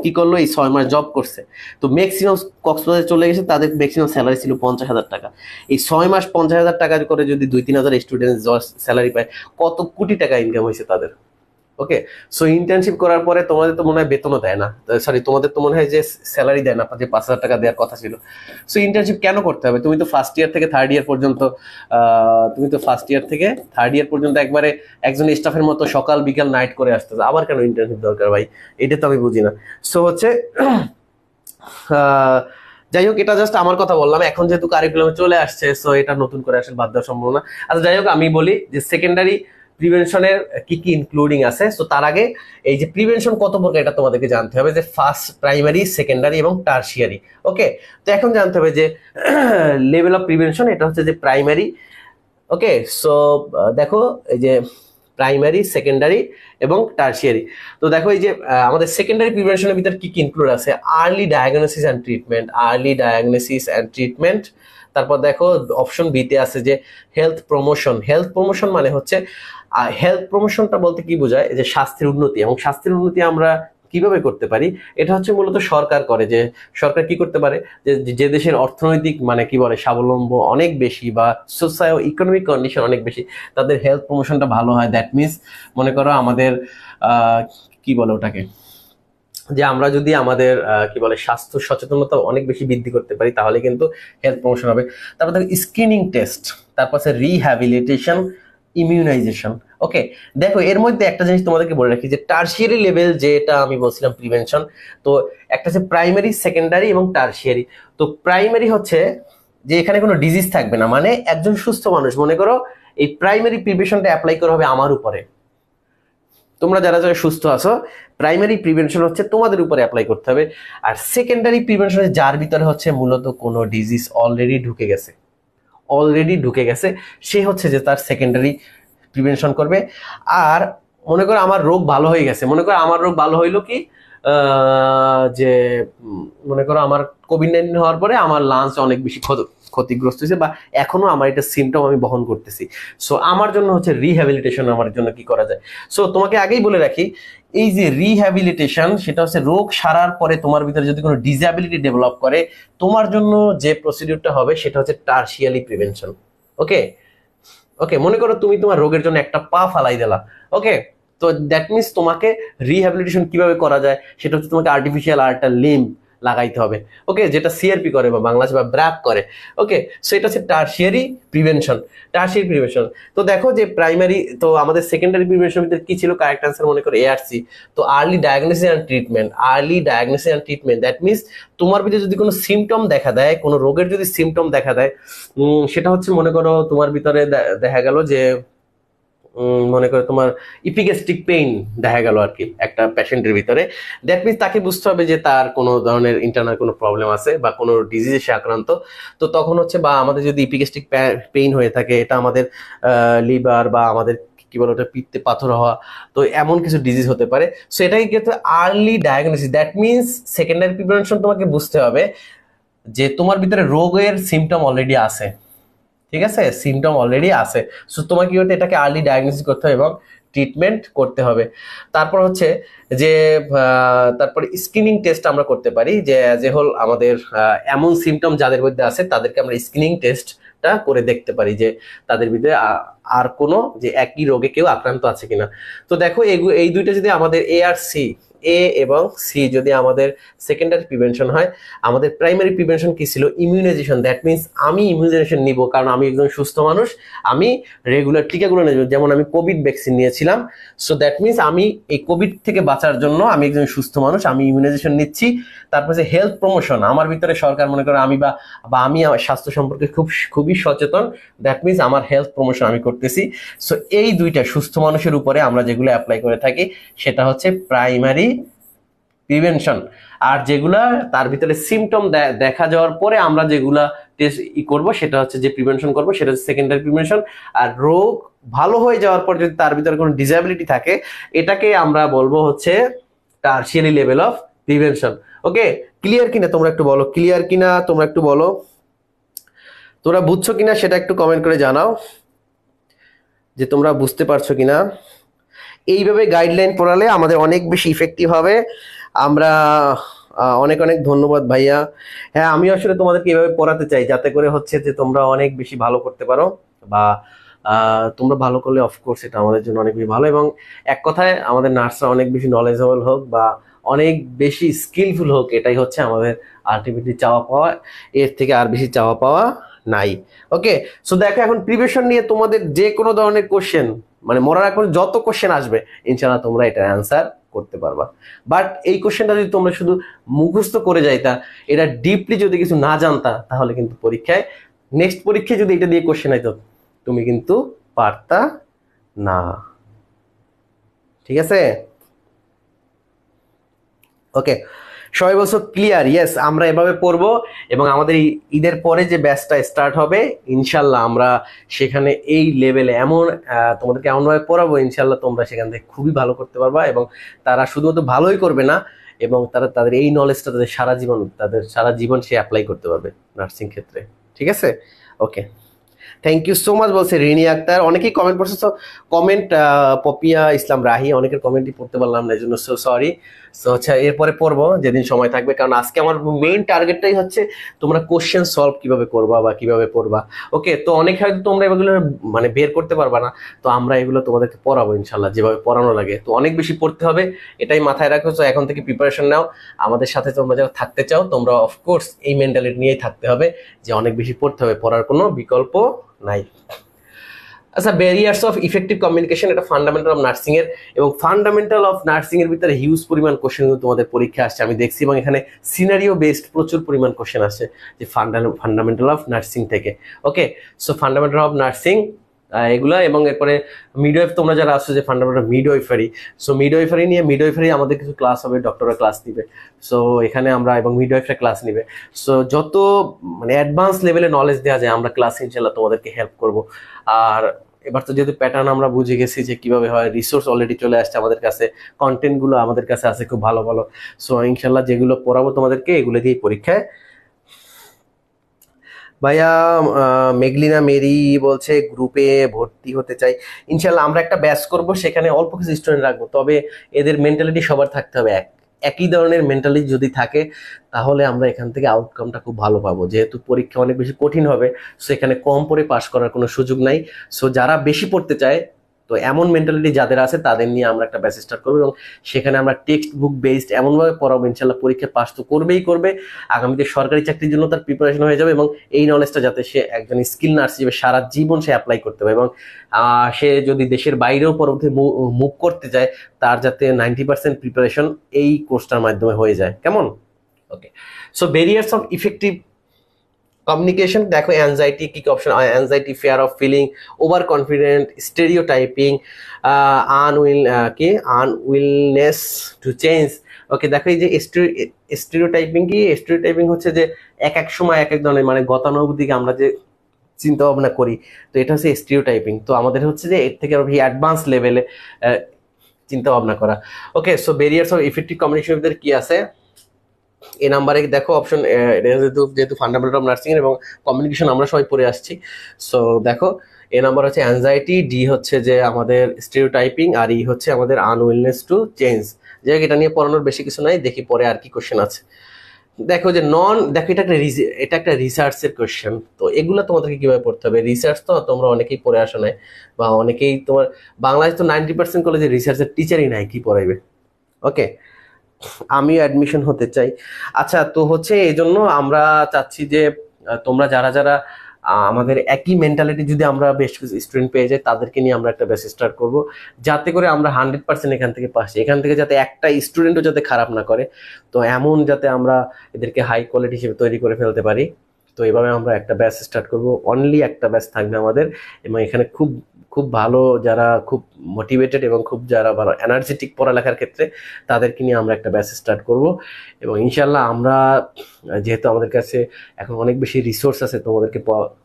কি করলো, এই 6 মাস জব করছে। তো ম্যাক্সিমাম কক্সবাজারে চলে গেছে, তাদের ম্যাক্সিমাম স্যালারি ছিল 50,000 টাকা। এই 6 মাস 50,000 টাকা করে যদি 2-3 হাজার স্টুডেন্ট স্যালারি পায়, কত কোটি টাকা ইনকাম হয়েছে তাদের। ওকে, সো ইন্টার্নশিপ করার পরে তোমাদের তো মনে হয় বেতনও দেয় না, সরি তোমাদের তো মনে হয় যে স্যালারি দেয় না, যে 5,000 টাকা দেওয়ার কথা ছিল। সো ইন্টার্নশিপ কেন করতে হবে? তুমি তো ফার্স্ট ইয়ার থেকে থার্ড ইয়ার পর্যন্ত একবারে একজন স্টাফের মতো সকাল বিকাল নাইট করে আসতেছে, আবার কেন ইন্টার্নশিপ দরকার ভাই? এটা তো আমি বুঝি না। সো হচ্ছে যাই হোক, এটা জাস্ট আমার কথা বললাম, এখন যেহেতু কারিকুলামে চলে আসছে, সো এটা নতুন করে আসলে বাদ দেওয়া সম্ভব না। আচ্ছা যাই হোক, আমি বলি যে সেকেন্ডারি প্রিভেনশনের কি কি ইনক্লুডিং আছে। সো তার আগে এই যে প্রিভেনশন কত প্রকার এটা তোমাদেরকে জানতে হবে, যে ফার্স্ট, প্রাইমারি, সেকেন্ডারি এবং টার্সিয়ারি। ওকে, তো এখন জানতে হবে যে লেভেল অফ প্রিভেনশন, এটা হচ্ছে যে প্রাইমারি। ওকে, সো দেখো এই যে প্রাইমারি, সেকেন্ডারি এবং টার্সিয়ারি। তো দেখো এই যে আমাদের সেকেন্ডারি প্রিভেনশনের ভিতর কি কি ইনক্লুড আছে, আর্লি ডায়াগনোসিস অ্যান্ড ট্রিটমেন্ট। তারপর দেখো অপশন বিতে আছে যে হেলথ প্রমোশন মানে হচ্ছে হেলথ প্রমোশনটা বলতে কি বোঝায়, যে স্বাস্থ্যের উন্নতি। এবং স্বাস্থ্যের উন্নতি আমরা কিভাবে করতে পারি, এটা হচ্ছে মূলত সরকার করে। যে সরকার কি করতে পারে, যে দেশের অর্থনৈতিক মানে কি বলে স্বাবলম্ব অনেক বেশি, বা সোসাইও ইকোনমিক কন্ডিশন অনেক বেশি, তাদের হেলথ প্রমোশনটা ভালো হয়। দ্যাট মিনস মনে করো আমাদের কি বলে ওটাকে, যে আমরা যদি আমাদের কি বলে স্বাস্থ্য সচেতনতা অনেক বেশি বৃদ্ধি করতে পারি, তাহলে কিন্তু হেলথ প্রমোশন হবে। তারপর দেখো স্ক্রিনিং টেস্ট, তারপর আছে রিহ্যাবিলিটেশন, ইমিউনাইজেশন। ওকে, দেখো এর মধ্যে একটা জিনিস তোমাদেরকে বলে রাখি, যে টার্সিয়ারি লেভেল যেটা আমি বলছিলাম প্রিভেনশন, তো একটা হচ্ছে প্রাইমারি, সেকেন্ডারি এবং টার্সিয়ারি। তো প্রাইমারি হচ্ছে যে এখানে কোনো ডিজিজ থাকবে না, মানে একজন সুস্থ মানুষ, মনে করো এই প্রাইমারি প্রিভেনশনটা অ্যাপ্লাই করা হবে আমার উপরে, তোমরা যারা যারা সুস্থ আছো, প্রাইমারি প্রিভেনশন হচ্ছে তোমাদের উপরে অ্যাপ্লাই করতে হবে। আর সেকেন্ডারি প্রিভেনশন যার ভিতরে হচ্ছে মূলত কোনো ডিজিজ অলরেডি ঢুকে গেছে, সে হচ্ছে যে তার সেকেন্ডারি প্রিভেনশন করবে। আর মনে করো আমার রোগ ভালো হয়ে গেছে, মনে করো আমার রোগ ভালো হইলো কি, যে মনে করো আমার কোভিড-19 হওয়ার পরে আমার লাংস অনেক বেশি ক্ষতিগ্রস্ত হয়েছে বা এখনো আমার এটা সিমটম আমি বহন করতেছি। সো আমার জন্য হচ্ছে রিহ্যাবিলিটেশন আমার জন্য কি করা যায়। সো তোমাকে আগেই বলে রাখি, এই যে রিহ্যাবিলিটেশন সেটা হচ্ছে রোগ সারার পরে তোমার ভিতরে যদি কোনো ডিসএবিলিটি ডেভেলপ করে, তোমার জন্য যে প্রসিডিউরটা হবে সেটা হচ্ছে টারশিয়ারি প্রিভেনশন। ওকে, ওকে, মনে করো তুমি তোমার রোগের জন্য একটা পা ফালাই দিলা। ওকে, তো দ্যাট মিনস তোমাকে রিহ্যাবিলিটেশন কিভাবে করা যায় সেটা হচ্ছে তোমাকে আর্টিফিশিয়াল আরেকটা লিম্ব লাগাইতে হবে। ওকে, যেটা সিআরপি করে বা বাংলাদেশ বা ব্র্যাক করে। ওকে, সো এটা হচ্ছে টারশিয়ারি প্রিভেনশন। টারশিয়ারি প্রিভেনশন, তো দেখো যে প্রাইমারি, তো আমাদের সেকেন্ডারি প্রিভেনশনের ভিতরে কি ছিল, কারেক্ট অ্যান্সার মনে করো এআরসি। তো early diagnosis and treatment, early diagnosis and treatment that means তোমার ভিতরে যদি কোনো সিমটম দেখা দেয়, কোনো রোগের যদি সিমটম দেখা দেয়, সেটা হচ্ছে মনে করো তোমার ভিতরে দেখা গেল যে মনে করো তোমার ইপিগ্যাস্ট্রিক পেইন দেখা গেল আর কি একটা পেশেন্টের ভিতরে, দ্যাট মিনস তাকে বুঝতে হবে যে তার কোনো ধরনের ইন্টারনাল কোনো প্রবলেম আছে বা কোনো ডিজিজে সে আক্রান্ত। তো তখন হচ্ছে, বা আমাদের যদি ইপিগ্যাস্ট্রিক পেইন হয়ে থাকে, এটা আমাদের লিভার বা আমাদের কি বলে ওটা পিত্তে পাথর হওয়া, তো এমন কিছু ডিজিজ হতে পারে। সো এটাকে কিন্তু early diagnosis, that means secondary prevention তোমাকে বুঝতে হবে যে তোমার ভিতরে রোগের সিমটম অলরেডি আছে। ঠিক আছে, সিমটম অলরেডি আছে। সো তোমাকে কি করতে, এটাকে আর্লি ডায়াগনোসিস করতে হবে এবং ট্রিটমেন্ট করতে হবে। তারপর হচ্ছে যে তারপরে স্ক্রিনিং টেস্ট আমরা করতে পারি, যে যে হল আমাদের এমন সিমটম যাদের মধ্যে আছে তাদেরকে আমরা স্ক্রিনিং টেস্টটা করে দেখতে পারি যে তাদের ভিতরে আর কোনো যে একই রোগে কেউ আক্রান্ত আছে কিনা। তো দেখো এই দুইটা যদি আমাদের এ আর সি, এ এবং সি যদি আমাদের সেকেন্ডারি প্রিভেনশন হয়, আমাদের প্রাইমারি প্রিভেনশন কি ছিল, ইমিউনাইজেশন। দ্যাট মিনস আমি ইমিউনাইজেশন নিব, কারণ আমি একজন সুস্থ মানুষ, আমি রেগুলার টিকাগুলো নেব। যেমন আমি কোভিড ভ্যাকসিন নিয়েছিলাম, সো দ্যাট মিনস আমি এই কোভিড থেকে বাঁচার জন্য আমি একজন সুস্থ মানুষ, আমি ইমিউনাইজেশন নিচ্ছি। তারপর যে হেলথ প্রমোশন, আমার ভিতরে সরকার মনে করে আমি বা আমি আমার স্বাস্থ্য সম্পর্কে খুবই সচেতন, দ্যাট মিনস আমার হেলথ প্রমোশন আমি করতেছি। সো এই দুইটা সুস্থ মানুষের উপরে আমরা যেগুলো অ্যাপ্লাই করে থাকি সেটা হচ্ছে প্রাইমারি প্রিভেনশন। আর যেগুলা তার ভিতরে সিমটম দেখা যাওয়ার পরে আমরা যেগুলা টেস্ট করবো সেটা হচ্ছে যে প্রিভেনশন করবো সেটা হচ্ছে সেকেন্ডারি প্রিভেনশন। আর রোগ ভালো হয়ে যাওয়ার পর যদি তার ভিতরে কোনো ডিসএবিলিটি থাকে, এটাকে আমরা বলবো হচ্ছে tertiary level of prevention. Okay, clear কিনা তোমরা একটু বলো, ক্লিয়ার কিনা তোমরা একটু বলো, তোমরা বুঝছো কিনা সেটা একটু কমেন্ট করে জানাও যে তোমরা বুঝতে পারছো কিনা। এইভাবে গাইডলাইন পড়ালে আমাদের অনেক বেশি ইফেক্টিভ হবে। আমরা অনেক অনেক ধন্যবাদ ভাইয়া। হ্যাঁ, আমি আসলে তোমাদেরকে এইভাবে পড়াতে চাই যাতে করে হচ্ছে যে তোমরা অনেক বেশি ভালো করতে পারো, বা তোমরা ভালো করলে অফকোর্স এটা আমাদের জন্য অনেক বেশি ভালো, এবং এক কথায় আমাদের নার্সরা অনেক বেশি নলেজেবল হোক বা অনেক বেশি স্কিলফুল হোক, এটাই হচ্ছে আমাদের আলটিমেটলি চাওয়া পাওয়া। এর থেকে আর বেশি চাওয়া পাওয়া নাই। ওকে, সো দেখো এখন প্রিপারেশন নিয়ে তোমাদের যে কোনো ধরনের কোশ্চেন, মানে মরার এখন যত কোশ্চেন আসবে ইনশাআল্লাহ তোমরা এটার অ্যান্সার করতে পারবা। বাট এই কোশ্চেনটা যদি তোমরা শুধু মুখস্থ করে যাইতা, এটা ডিপলি যদি কিছু না জানতা, তাহলে কিন্তু পরীক্ষায় নেক্সট পরীক্ষায় যদি এটা দিয়ে কোশ্চেন আইতো তুমি কিন্তু পারতা না। ঠিক আছে, ওকে, সবাই বলছো ক্লিয়ার? ইয়েস, আমরা এভাবে পড়বো এবং আমাদের ঈদের পরে যে ব্যাচটা স্টার্ট হবে ইনশাল্লাহ আমরা সেখানে এই লেভেলে এমন তোমাদেরকে এমনভাবে পড়াবো ইনশাল্লাহ তোমরা সেখান থেকে খুবই ভালো করতে পারবা, এবং তারা শুধুমাত্র ভালোই করবে না, এবং তারা তাদের এই নলেজটা তাদের সারা জীবন সে অ্যাপ্লাই করতে পারবে নার্সিং ক্ষেত্রে। ঠিক আছে, ওকে, থ্যাংক ইউ সো মাচ বলছে রিনি আক্তার। অনেকেই কমেন্ট করছে, কমেন্ট পপিয়া ইসলাম রাহি, অনেকের কমেন্টই পড়তে পারলাম না, এই জন্য সো সরি। সো আচ্ছা, এরপরে পড়বো যেদিন সময় থাকবে, কারণ আজকে আমার মেইন টার্গেটটাই হচ্ছে তোমরা কোশ্চেন সলভ কিভাবে করবা বা কিভাবে পড়বা। ওকে, তো অনেক হয়তো তোমরা এগুলো মানে বের করতে পারবা না, তো আমরা এগুলো তোমাদেরকে পড়াবো ইনশাল্লাহ যেভাবে পড়ানো লাগে। তো অনেক বেশি পড়তে হবে, এটাই মাথায় রাখো। তো এখন থেকে প্রিপারেশন নাও, আমাদের সাথে তোমরা যারা থাকতে চাও তোমরা অফকোর্স এই মেন্টালিটি নিয়েই থাকতে হবে যে অনেক বেশি পড়তে হবে, পড়ার কোনো বিকল্প নাই। আচ্ছা, ব্যারিয়ার্স অফ ইফেক্টিভ কমিউনিকেশন, এটা ফান্ডামেন্টাল অফ নার্সিং এর, এবং ফান্ডামেন্টাল অফ নার্সিং এর ভিতরে হিউজ পরিমাণ কোশ্চেন তোমাদের পরীক্ষা আসছে আমি দেখছি, এবং এখানে সিনারিও বেসড প্রচুর পরিমাণ কোশ্চেন আসছে যে ফান্ডামেন্টাল অফ নার্সিং থেকে। ওকে, সো ফান্ডামেন্টাল অফ নার্সিং এগুলা, এবং এরপরে মিডওয়াইফ তোমরা যারা আসছো যে ফান্ডামেন্টাল মিডওয়াইফারি, সো মিডওয়াইফারি নিয়ে মিডওয়াইফারি আমাদের কিছু ক্লাস হবে, ডক্টররা ক্লাস নিবে, সো এখানে আমরা এবং মিডওয়াইফরা ক্লাস নিবে। সো যত মানে অ্যাডভান্স লেভেলে নলেজ দেওয়া যায় আমরা ক্লাস ইনশাল্লাহ তোমাদেরকে হেল্প করব। আর এবার তো যেহেতু প্যাটার্ন আমরা বুঝে গেছি যে কিভাবে হয়, রিসোর্স অলরেডি চলে আসছে আমাদের কাছে, কন্টেন্টগুলো আমাদের কাছে আছে খুব ভালো ভালো। সো ইনশাল্লাহ যেগুলো পড়াবো তোমাদেরকে এগুলো দিয়েই পরীক্ষায় ভাইয়া মেঘলিনা মেরি বলছে গ্রুপে ভর্তি হতে চাই। ইনশাল্লাহ আমরা একটা ব্যাচ করব, সেখানে অল্প কিছু স্টুডেন্ট রাখবো, তবে এদের মেন্টালিটি সবার থাকতে হবে একই ধরনের মেন্টালিটি যদি থাকে তাহলে আমরা এখান থেকে আউটকামটা খুব ভালো পাবো। যেহেতু পরীক্ষা অনেক বেশি কঠিন হবে, সো এখানে কম পড়ে পাশ করার কোনো সুযোগ নাই। সো যারা বেশি পড়তে চায়, তো এমন মেন্টালিটি যাদের আছে তাদের নিয়ে আমরা একটা ব্যাচ স্টার্ট করবো, এবং সেখানে আমরা টেক্সট বুক বেসড এমনভাবে পড়াবো ইনশাল্লাহ পরীক্ষা পাস তো করবেই করবে, আগামীতে সরকারি চাকরির জন্য তার প্রিপারেশন হয়ে যাবে, এবং এই নলেজটা যাতে সে একজন স্কিল নার্স হিসেবে সারা জীবন সে অ্যাপ্লাই করতে পারে, এবং সে যদি দেশের বাইরেও পরবর্তী মুভ করতে যায় তার যাতে 90% প্রিপারেশন এই কোর্সটার মাধ্যমে হয়ে যায়। কেমন? Okay, so barriers of effective communication. দেখো অ্যাংজাইটি কি কি option, anxiety, fear of feeling over confident, stereotyping, unwillingness to change. Okay, দেখো এই যে স্টেরিওটাইপিং কি, স্টেরিওটাইপিং হচ্ছে যে এক এক সময় এক এক ধরনের, মানে গতানুগতিক আমরা যে চিন্তা ভাবনা করি, তো এটা হচ্ছে স্টেরিওটাইপিং। তো আমাদের হচ্ছে যে এর থেকে আরো অ্যাডভান্স লেভেলে চিন্তা ভাবনা করা। Okay, so barriers of effective communication ভিতরে কি আছে? এই নাম্বারে দেখো অপশন, যেহেতু ফান্ডামেন্টাল অফ নার্সিং এবং কমিউনিকেশন আমরা সবাই পড়ে আসছি, সো দেখো এ নাম্বার হচ্ছে অ্যাংজাইটি, ডি হচ্ছে যে আমাদের স্টেরিওটাইপিং, আর ই হচ্ছে আমাদের আনউইলনেস টু চেঞ্জ। যাই হোক, এটা নিয়ে পড়ানোর বেশি কিছু নাই, দেখি পরে আর কি কোশ্চেন আছে। দেখো যে দেখো এটা একটা রিসার্চের কোশ্চেন, তো এগুলো তোমাদেরকে কিভাবে পড়তে হবে? রিসার্চ তো তোমরা অনেকেই পড়ে আসো নাই, বা অনেকেই তোমার বাংলাদেশ তো 90% কলেজে রিসার্চের টিচারই নাই, কি পড়াইবে? ওকে, আমিও অ্যাডমিশন হতে চাই। আচ্ছা, তো হচ্ছে এই জন্য আমরা চাচ্ছি যে তোমরা যারা যারা আমাদের একই মেন্টালিটি, যদি আমরা বেশ কিছু স্টুডেন্ট পেয়ে যাই তাদেরকে নিয়ে আমরা একটা ব্যাচ স্টার্ট করবো, যাতে করে আমরা 100% এখান থেকে পাস, এখান থেকে যাতে একটা স্টুডেন্টও যাতে খারাপ না করে, তো এমন যাতে আমরা এদেরকে হাই কোয়ালিটি হিসেবে তৈরি করে ফেলতে পারি। তো এইভাবে আমরা একটা ব্যাচ স্টার্ট করব, অনলি একটা ব্যাচ থাকবে আমাদের, এবং এখানে খুব খুব ভালো যারা খুব মোটিভেটেড এবং খুব যারা ভালো এনার্জেটিক পড়ালেখার ক্ষেত্রে, তাদেরকে নিয়ে আমরা একটা ব্যাচ স্টার্ট করব। এবং ইনশাল্লাহ আমরা, যেহেতু আমাদের কাছে এখন অনেক বেশি রিসোর্স আছে তোমাদেরকে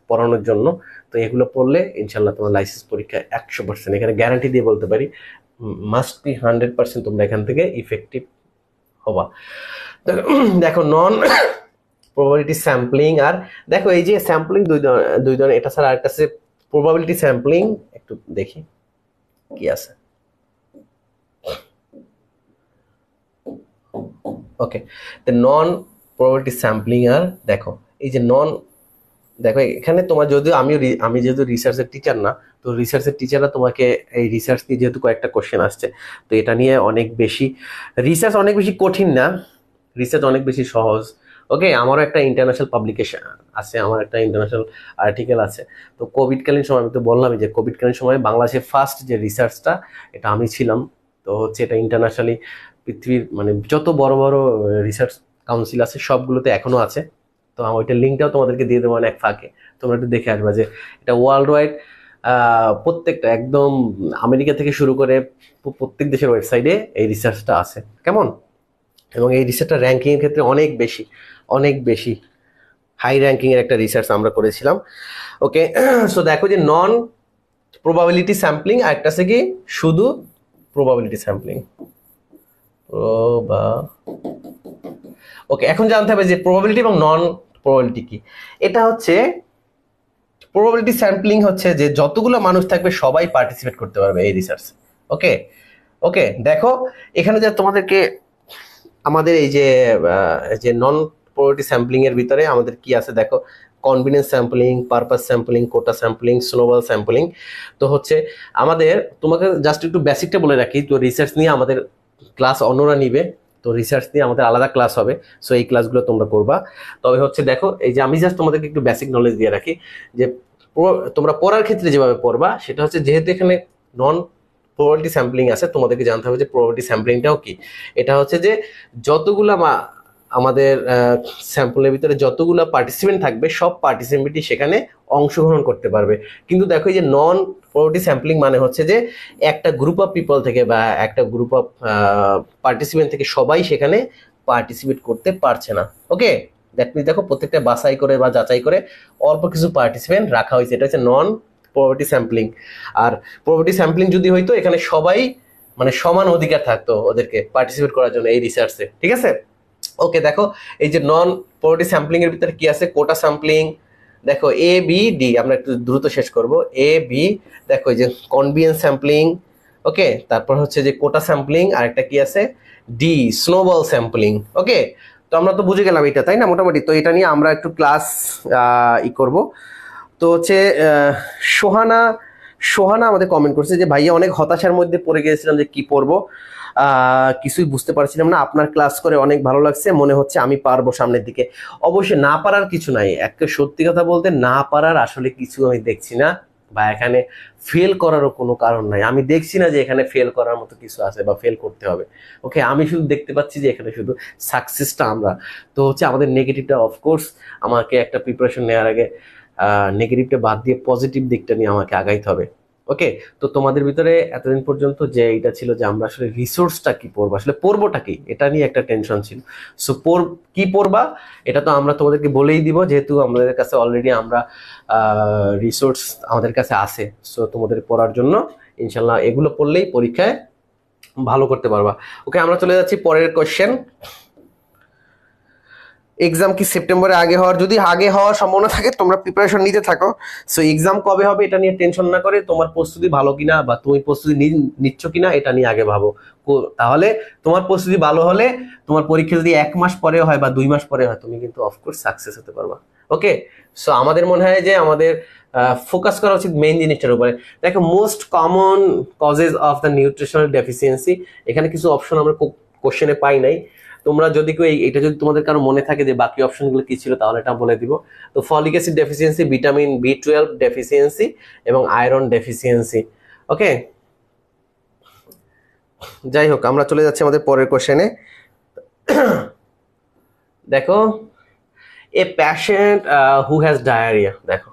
পড়ানোর জন্য, তো এগুলো পড়লে ইনশাল্লাহ তোমার লাইসেন্স পরীক্ষা 100%, এখানে গ্যারান্টি দিয়ে বলতে পারি, মাস্ট বি 100% তোমরা এখান থেকে ইফেক্টিভ হবা। দেখো নন প্রবাবিলিটি স্যাম্পলিং, আর দেখো এই যে স্যাম্পলিং দুই ধরনের, এটা ছাড়া আরেকটা আছে প্রবাবিলিটি স্যাম্পলিং, একটু দেখি কি আছে। ওকে, তো নন প্রবাবিলিটি স্যাম্পলিং, আর দেখো এই যে দেখো এখানে তোমার, যদিও আমি যেহেতু রিসার্চের টিচার না, তো রিসার্চের টিচাররা তোমাকে এই রিসার্চ নিয়ে যেহেতু কয়েকটা কোশ্চেন আসছে, তো এটা নিয়ে রিসার্চ অনেক বেশি কঠিন না, রিসার্চ অনেক বেশি সহজ। ওকে, আমারও একটা ইন্টারন্যাশনাল পাবলিকেশন আছে, আমার একটা ইন্টারন্যাশনাল আর্টিকেল আছে। তো কোভিডকালীন সময়, আমি তো বললামই যে কোভিডকালীন সময় বাংলাদেশের ফার্স্ট যে রিসার্চটা, এটা আমি ছিলাম। তো হচ্ছে এটা ইন্টারন্যাশনালি পৃথিবীর মানে যত বড় বড় রিসার্চ কাউন্সিল আছে সবগুলোতে এখনো আছে। তো আমি ওইটার লিঙ্কটাও তোমাদেরকে দিয়ে দেবো এক ফাঁকে, তোমরা একটু দেখে আসবা যে এটা ওয়ার্ল্ড ওয়াইড প্রত্যেকটা একদম আমেরিকা থেকে শুরু করে প্রত্যেক দেশের ওয়েবসাইটে এই রিসার্চটা আছে। কেমন? এবং এই রিসার্চটা র্যাঙ্কিং এর ক্ষেত্রে অনেক বেশি হাই র্যাঙ্কিং এর একটা রিসার্চ আমরা করেছিলাম। ওকে, সো দেখো যে নন প্রবাবিলিটি স্যাম্পলিং, আর একটা আছে কি শুধু প্রবাবিলিটি স্যাম্পলিং। ওকে, এখন জানতে হবে যে প্রবাবিলিটি এবং নন প্রবাবিলিটি কি। এটা হচ্ছে প্রবাবিলিটি স্যাম্পলিং হচ্ছে যে যতগুলো মানুষ থাকবে সবাই পার্টিসিপেট করতে পারবে এই রিসার্চে। ওকে ওকে, দেখো এখানে যে তোমাদেরকে আমাদের এই যে নন প্রবাবিলিটি স্যাম্পলিং এর ভিতরে আমাদের কি আছে দেখো, কনভিনিয়েন্স স্যাম্পলিং, পারপাস স্যাম্পলিং, কোটা স্যাম্পলিং, স্নোবল স্যাম্পলিং। তো হচ্ছে আমাদের, তোমাকে জাস্ট একটু বেসিকটা বলে রাখি, তো রিসার্চ নিয়ে আমাদের ক্লাস অন্যরা নিবে, তো রিসার্চ নিয়ে আমাদের আলাদা ক্লাস হবে, সো এই ক্লাসগুলো তোমরা করবা। তবে হচ্ছে দেখো এই যে আমি জাস্ট তোমাদেরকে একটু বেসিক নলেজ দিয়ে রাখি, যে তোমরা পড়ার ক্ষেত্রে যেভাবে পড়বা সেটা হচ্ছে, যেহেতু এখানে নন প্রবাবিলিটি স্যাম্পলিং আছে, তোমাদেরকে জানতে হবে যে প্রবাবিলিটি স্যাম্পলিংটাও কি। এটা হচ্ছে যে যতগুলা আমাদের স্যাম্পলের ভিতরে যতগুলো পার্টিসিপেন্ট থাকবে সব পার্টিসিপেন্টই সেখানে অংশগ্রহণ করতে পারবে। কিন্তু দেখো এই যে নন প্রবাবিলিটি স্যাম্পলিং মানে হচ্ছে যে একটা গ্রুপ অফ পিপল থেকে বা একটা গ্রুপ অফ পার্টিসিপেন্ট থেকে সবাই সেখানে পার্টিসিপেট করতে পারছে না। ওকে, দ্যাট মিনস দেখো প্রত্যেকটা বাছাই করে বা যাচাই করে অল্প কিছু পার্টিসিপেন্ট রাখা হয়েছে, এটা হচ্ছে নন প্রবাবিলিটি স্যাম্পলিং। আর প্রবাবিলিটি স্যাম্পলিং যদি হইতো এখানে সবাই মানে সমান অধিকার থাকতো ওদেরকে পার্টিসিপেট করার জন্য এই রিসার্চে, ঠিক আছে? ওকে, দেখো এই যে নন প্রবাবিলিটি স্যাম্পলিং এর ভিতরে কি আছে, কোটা স্যাম্পলিং, দেখো এ বি ডি, আমরা একটু দ্রুত শেষ করব। এ বি, দেখো এই যে কনভিয়েন্স স্যাম্পলিং, ওকে, তারপর হচ্ছে যে কোটা স্যাম্পলিং, আর একটা কি আছে, ডি স্নোবল স্যাম্পলিং। ওকে, তো আমরা তো বুঝে গেলাম এটা, তাই না মোটামুটি। তো এটা নিয়ে আমরা একটু ক্লাস করব। তো হচ্ছে সোহানা সোহানা আমাদের কমেন্ট করছে যে ভাইয়া অনেক হতাশার মধ্যে পড়ে গিয়েছিলাম যে কি পড়বো, কিছুই বুঝতে পারছিলাম না, আপনার ক্লাস করে অনেক ভালো লাগছে, মনে হচ্ছে আমি পারবো সামনের দিকে। অবশ্যই না পারার কিছু নাই, একটা সত্যি কথা বলতে না পারার আসলে কিছু আমি দেখছি না, বা এখানে ফেল করারও কোনো কারণ নাই। আমি দেখছি না যে এখানে ফেল করার মতো কিছু আছে বা ফেল করতে হবে। ওকে, আমি শুধু দেখতে পাচ্ছি যে এখানে শুধু সাকসেসটা আমরা। তো হচ্ছে আমাদের নেগেটিভটা অফকোর্স আমাকে একটা প্রিপারেশন নেওয়ার আগে নেগেটিভটা বাদ দিয়ে পজিটিভ দিকটা নিয়ে আমাকে আগাইতে হবে। ওকে, তো তোমাদের ভিতরে এতদিন পর্যন্ত যে এটা ছিল যে আমরা আসলে রিসোর্সটা কি পড়বো, আসলে পড়বোটা কি, এটা নিয়ে একটা টেনশন ছিল। সো কি পড়বা এটা তো আমরা তোমাদেরকে বলেই দিব, যেহেতু আমাদের কাছে অলরেডি আমরা রিসোর্স আমাদের কাছে আছে। সো তোমাদের পড়ার জন্য ইনশাল্লাহ এগুলো পড়লেই পরীক্ষায় ভালো করতে পারবা। ওকে, আমরা চলে যাচ্ছি পরের কোশ্চেন। এক্সাম কি সেপ্টেম্বরে আগে হওয়ার, যদি আগে হওয়ার সম্ভাবনা থাকে তোমরা প্রিপারেশন নিতে থাকো। সো এক্সাম কবে হবে এটা নিয়ে টেনশন না করে তোমার প্রস্তুতি ভালো কিনা বা তুমি প্রস্তুতি নিচ্ছ কিনা এটা নিয়ে আগে ভাবো। তাহলে তোমার প্রস্তুতি ভালো হলে তোমার পরীক্ষা যদি 1 মাস পরে হয় বা 2 মাস পরে হয়, তুমি কিন্তু অফকোর্স সাকসেস হতে পারবা। ওকে, সো আমাদের মনে হয় যে আমাদের ফোকাস করা উচিত মেইন জিনিসটার উপরে। দেখো most common causes of the nutritional deficiency, এখানে কিছু অপশন আমরা কোশ্চেনে পাই নাই। তোমরা যদি কেউ এটা যদি তোমাদের কারো মনে থাকে যে বাকি অপশনগুলো কি ছিল তাহলে এটা বলে দিব। তো folic acid deficiency, vitamin B12 deficiency এবং আয়রন ডেফিসিয়েন্সি। ওকে, যাই হোক আমরা চলে যাচ্ছি আমাদের পরের কোশ্চেনে। দেখো এ প্যাশেন্ট হু হ্যাজ ডায়রিয়া, দেখো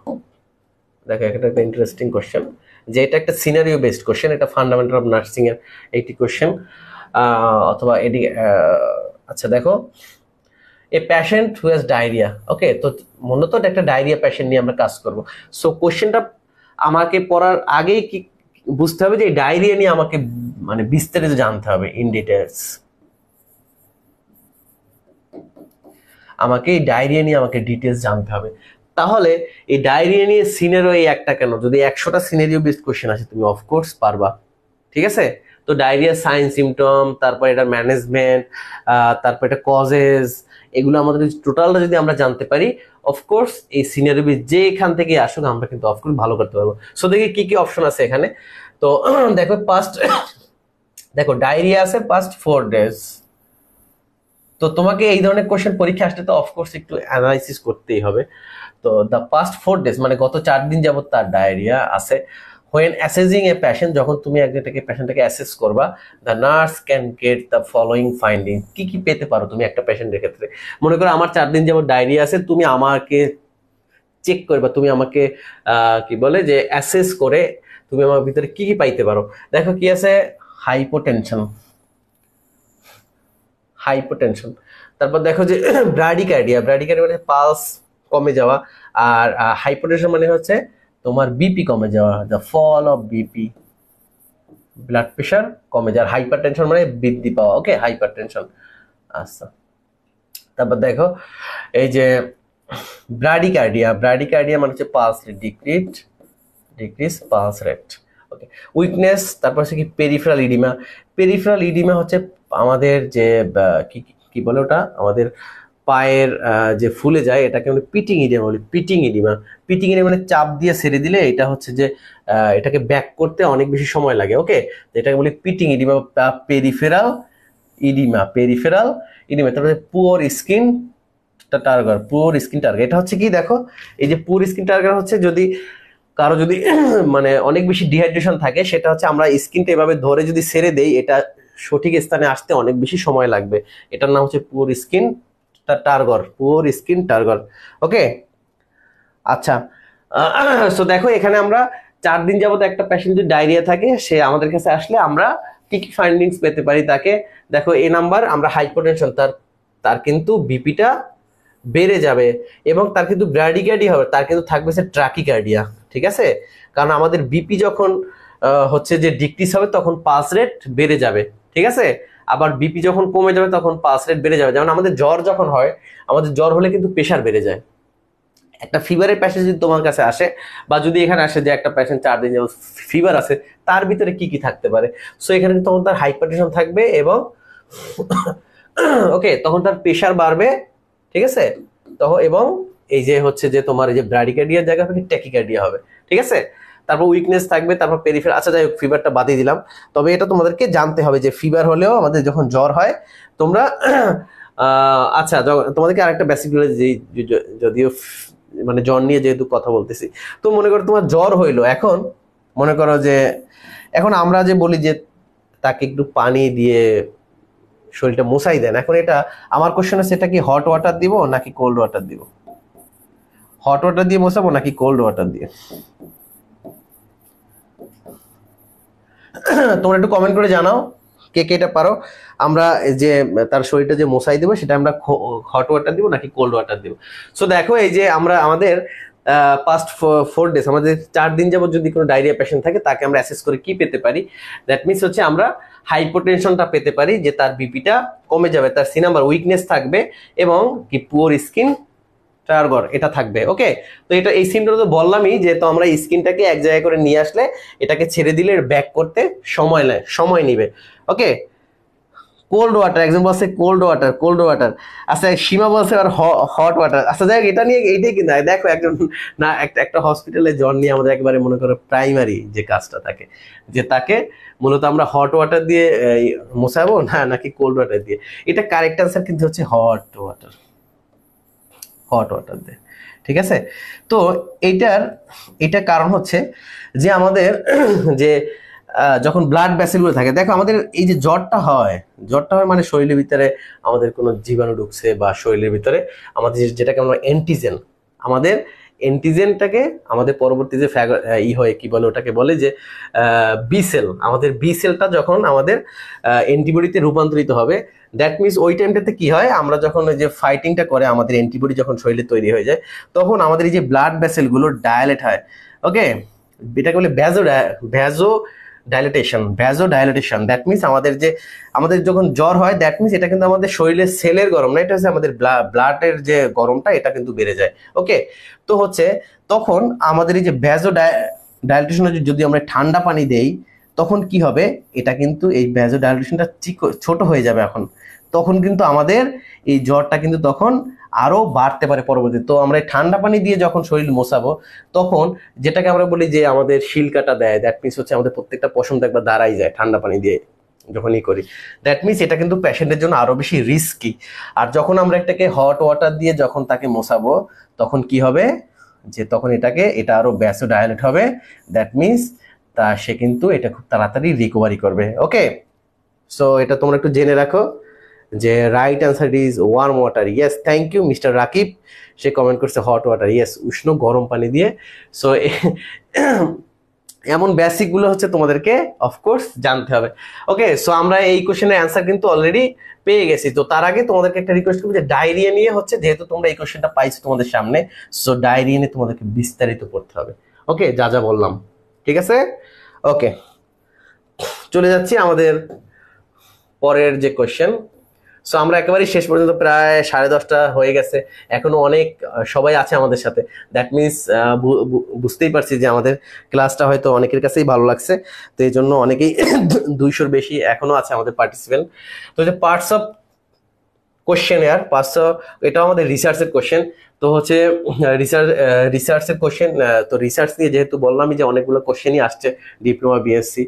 দেখো এটা একটা ইন্টারেস্টিং কোশ্চেন, যে এটা একটা সিনারিও বেসড কোশ্চেন, এটা ফান্ডামেন্টাল অফ নার্সিং এর একটি কোশ্চেন, অথবা এটি আচ্ছা দেখো এ প্যাশেন্ট হু হ্যাজ ডায়রিয়া। ওকে, তো মূলত একটা ডায়রিয়া প্যাশেন্ট নিয়ে আমরা কাজ করব। সো কোশ্চেনটা আমাকে পড়ার আগেই কি বুঝতে হবে যে এই ডায়রিয়া নিয়ে আমাকে মানে বিস্তারিত জানতে হবে, ইন ডিটেলস। আমাকে এই ডায়রিয়া নিয়ে আমাকে ডিটেলস জানতে হবে। তাহলে এই ডায়রিয়া নিয়ে সিনারিও এই একটা কেন, যদি 100টা সিনারিও বেসড কোশ্চেন আছে তুমি অফকোর্স পারবা। ঠিক আছে, তো ডায়রিয়া সাইন সিমটম, তারপর এটা ম্যানেজমেন্ট, তারপর এটা কজেস, এগুলো আমাদের টোটালটা যদি আমরা জানতে পারি অফকোর্স এই সিনারিও বেস যেখান থেকে আসুক আমরা কিন্তু অফকোর্স ভালো করতে পারবো। সো দেখি কি কি অপশন আছে এখানে। তো দেখো দেখো ডায়রিয়া আছে পাস্ট 4 days। তো তোমাকে এই ধরনের কোশ্চেন পরীক্ষা আসলে তো অফকোর্স একটু অ্যানালাইসিস করতেই হবে। তো দ্য পাস্ট 4 days মানে গত 4 দিন যাবত তার ডায়রিয়া আছে। হোয়েন অ্যাসেসিং এ পেশেন্ট, যখন তুমি একজনটাকে পেশেন্টটাকে অ্যাসেস করবা, the nurse can get the following finding. কি কি পেতে পারো তুমি একটা পেশেন্টের ক্ষেত্রে? মনে করো আমার 4 দিন যাবত ডায়রিয়া আছে, তুমি আমাকে চেক করবা, তুমি আমাকে কি বলে যে অ্যাসেস করে তুমি আমার ভিতরে কি কি পাইতে পারো। দেখো কি আছে, হাইপোটেনশন, হাইপোটেনশন, তারপর দেখো যে ব্র্যাডিকার্ডিয়া, ব্র্যাডিকার্ডিয়া মানে পালস কমে যাওয়া, আর হাইপোটেনশন মানে হচ্ছে তোমার বিপি কমে যাওয়া, the fall of BP, blood pressure কমে যাওয়া। হাইপারটেনশন মানে বৃদ্ধি পাওয়া। Okay, hypertension. আচ্ছা, তারপর দেখো এই যে ব্র্যাডিকার্ডিয়া, ব্র্যাডিকার্ডিয়া মানে হচ্ছে pulse rate decrease pulse rate. Okay, weakness, তারপর হচ্ছে কি পেরিফেরাল ইডিমা। পেরিফেরাল ইডিমা হচ্ছে আমাদের যে কি কি বলে ওটা, আমাদের পায়ের যে ফুলে যায় এটাকে আমরা পিটিং ইডিমা বলি। পিটিং ইডিমা, পিটিং ইডিমা মানে চাপ দিয়ে ছেড়ে দিলে এটা হচ্ছে যে এটাকে ব্যাক করতে অনেক বেশি সময় লাগে। ওকে, এটাকে বলি pitting oedema, peripheral oedema, peripheral oedema. তারপরে poor skin turgor, poor skin turgor এটা হচ্ছে কি, দেখো এই যে পুয়ার স্কিন টার্গার হচ্ছে যদি কারো যদি মানে অনেক বেশি ডিহাইড্রেশন থাকে, সেটা হচ্ছে আমরা স্কিনটা এভাবে ধরে যদি ছেড়ে দেই এটা সঠিক স্থানে আসতে অনেক বেশি সময় লাগবে। এটার নাম হচ্ছে পুয়ার স্কিন টার্গর, পুয়ার স্কিন টার্গর। ওকে, আচ্ছা, সো দেখো এখানে আমরা 4 দিন যাবত একটা পেশেন্ট যদি ডায়রিয়া থাকে সে আমাদের কাছে আসলে আমরা কি কি ফাইন্ডিংস পেতে পারি তাকে। দেখো এ নাম্বার, আমরা হাইপোটেনশন, তার কিন্তু বিপিটা বেড়ে যাবে এবং তার কিন্তু ব্র্যাডিকার্ডিয়া হবে, তার কিন্তু থাকবে সে ট্রাকিকার্ডিয়া। ঠিক আছে, কারণ আমাদের বিপি যখন হচ্ছে যে ডিক্রিজ হবে তখন পালস রেট বেড়ে যাবে। ঠিক আছে, আবার বিপি যখন কমে যাবে তখন পালস রেট বেড়ে যাবে। যেমন আমাদের জ্বর যখন হয়, আমাদের জ্বর হলে কিন্তু প্রেশার বেড়ে যায়, একটা ফিভারের পেশেন্ট যদি তোমার কাছে আসে, বা যদি এখানে আসে যে একটা পেশেন্ট 4 দিন যাবত ফিভার আছে, তার ভিতরে কি কি থাকতে পারে? সো এখানে তখন তার হাইপারটেনশন থাকবে এবং ওকে, তখন তার প্রেশার বাড়বে, ঠিক আছে, তখন এবং এই যে হচ্ছে যে তোমার এই যে ব্রাডিকার্ডিয়ার জায়গা থেকে ট্যাকিকার্ডিয়া হবে, ঠিক আছে। তারপর উইকনেস থাকবে, তারপর পেরিফেরাল। আচ্ছা যাই হোক, ফিভারটা বাদই দিলাম। তবে এটা তোমাদেরকে জানতে হবে যে ফিভার হলেও আমাদের যখন জ্বর হয় তোমরা আচ্ছা তোমাদেরকে আরেকটা বেসিক, যদিও মানে জ্বর নিয়ে যেহেতু কথা বলতেছি, তো মনে করো তোমার জ্বর হইলো, এখন মনে করো যে এখন আমরা যে বলি যে তাকে একটু পানি দিয়ে শরীরটা মুছাই দেন, এখন এটা আমার কোশ্চেন আছে, এটা কি হট ওয়াটার দিব নাকি কোল্ড ওয়াটার দিব? হট ওয়াটার দিয়ে মোছাবো নাকি কোল্ড ওয়াটার দিয়ে? তোমরা একটু কমেন্ট করে জানাও কে কে এটা পারো। আমরা যে তার শরীরটা যে মোছাই দেবো সেটা আমরা হট ওয়াটার দিব নাকি কোল্ড ওয়াটার দিব? সো দেখো, এই যে আমরা আমাদের পাস্ট 4 ডেজ, আমাদের 4 দিন যাবত যদি কোনো ডায়রিয়া পেশেন্ট থাকে, তাকে আমরা অ্যাসেস করে কি পেতে পারি? দ্যাট মিনস হচ্ছে আমরা হাইপোটেনশনটা পেতে পারি, যে তার বিপিটা কমে যাবে, তার সি নাম্বার উইকনেস থাকবে এবং কি পুয়ার স্কিন টার্গর এটা থাকবে। ওকে, তো এটা এই সিমটা তো বললামই যে তো আমরা স্কিনটাকে এক জায়গায় করে নিয়ে আসলে এটাকে ছেড়ে দিলে ব্যাক করতে সময় নিবে। ওকে, কোল্ড ওয়াটার, একজন বলছে কোল্ড ওয়াটার। আচ্ছা সীমা বলছে আর হট ওয়াটার। আচ্ছা যাই হোক, এটা নিয়ে এইটাই কিন্তু দেখো একজন না একটা হসপিটালে জ্বর নিয়ে আমাদের একবারে মনে করো প্রাইমারি যে কাজটা থাকে, যে তাকে মূলত আমরা হট ওয়াটার দিয়ে মোছাবো নাকি কোল্ড ওয়াটার দিয়ে, এটা কারেক্ট আনসার কিন্তু হচ্ছে হট ওয়াটার দিয়ে, ঠিক আছে। তো এটা কারণ হচ্ছে যে আমাদের যে যখন ব্লাড ভেসেলগুলো থাকে, দেখো আমাদের এই যে জ্বরটা হয় মানে শরীরের ভিতরে আমাদের কোনো জীবাণু ঢুকছে, বা শরীরের ভিতরে আমাদের যেটাকে আমরা আমাদের অ্যান্টিজেনটাকে আমাদের পরবর্তী যে হয় কি বলে, ওটাকে বলে যে বি সেল, আমাদের বি সেলটা যখন আমাদের অ্যান্টিবডিতে রূপান্তরিত হবে, দ্যাট মিনস ওই টাইমটাতে কি হয়, আমরা যখন ওই যে ফাইটিংটা করে আমাদের অ্যান্টিবডি যখন শরীরে তৈরি হয়ে যায়, তখন আমাদের এই যে ব্লাড ভেসেলগুলো ডায়ালেট হয়। ওকে, এটাকে বলে ভ্যাজোডাইলেটেশন। দ্যাট মিনস আমাদের যখন জ্বর হয়, দ্যাট মিনস এটা কিন্তু আমাদের শরীরের সেলের গরম না, এটা হচ্ছে আমাদের ব্লাডের যে গরমটা, এটা কিন্তু বেড়ে যায়। ওকে, তো হচ্ছে তখন আমাদের এই যে ভ্যাজোডাইলেটেশন, যদি আমরা ঠান্ডা পানি দেই তখন কি হবে, এটা কিন্তু এই ভ্যাজোডাইলেটেশনটা ছোট হয়ে যাবে। এখন তখন কিন্তু আমাদের এই জ্বরটা কিন্তু তখন আরো বাড়তে পারে পরবর্তী। তো আমরা ঠান্ডা পানি দিয়ে যখন শরীর মোছাবো, তখন যেটাকে আমরা বলি যে আমাদের শিলকাটা দেয়, দ্যাট মিনস হচ্ছে আমাদের প্রত্যেকটা পশম একবার দাঁড়াই যায় ঠান্ডা পানি দিয়ে যখনই করি। দ্যাট মিনস এটা কিন্তু পেশেন্টের জন্য আরো বেশি রিস্কি। আর যখন আমরা এটাকে হট ওয়াটার দিয়ে যখন তাকে মোছাবো, তখন কি হবে, যে তখন এটা আরো ভ্যাসোডাইলেট হবে। দ্যাট মিনস সে কিন্তু এটা খুব তাড়াতাড়ি রিকভারি করবে। ওকে, সো এটা তোমরা একটু জেনে রাখো যে right answer is warm water. Yes, thank you mister Rakib, সে কমেন্ট করছে হট ওয়াটার। ইয়েস, উষ্ণ গরম পানি দিয়ে। সো এমন বেসিক গুলো হচ্ছে তোমাদেরকে অফকোর্স জানতে হবে। ওকে, সো আমরা এই কোশ্চেনের অ্যান্সার কিন্তু অলরেডি পেয়ে গেছি। তো তার আগে তোমাদেরকে একটা রিকোয়েস্ট করবো যে ডায়রিয়া নিয়ে হচ্ছে, যেহেতু তোমরা এই কোশ্চেনটা পাইছো তোমাদের সামনে, সো ডায়রিয়া নিয়ে তোমাদেরকে বিস্তারিত পড়তে হবে। ওকে, যা বললাম, ঠিক আছে। ওকে, চলে যাচ্ছি আমাদের পরের যে কোশ্চেন। সো আমরা একেবারে শেষ পর্যন্ত, প্রায় 10:30 হয়ে গেছে, এখনো অনেক সবাই আছে আমাদের সাথে। দ্যাট মিনস বুঝতেই পারছি যে আমাদের ক্লাসটা হয়তো অনেকের কাছেই ভালো লাগছে, তো এই জন্য অনেকেই 200-র বেশি এখনো আছে আমাদের পার্টিসিপেন্ট। তো যে পার্টস অফ কোশ্চেন এটাও আমাদের রিসার্চের কোশ্চেন। তো হচ্ছে রিসার্চের কোশ্চেন, তো রিসার্চ নিয়ে যেহেতু বললামই যে অনেকগুলো কোশ্চেনই আসছে ডিপ্লোমা বিএসসি,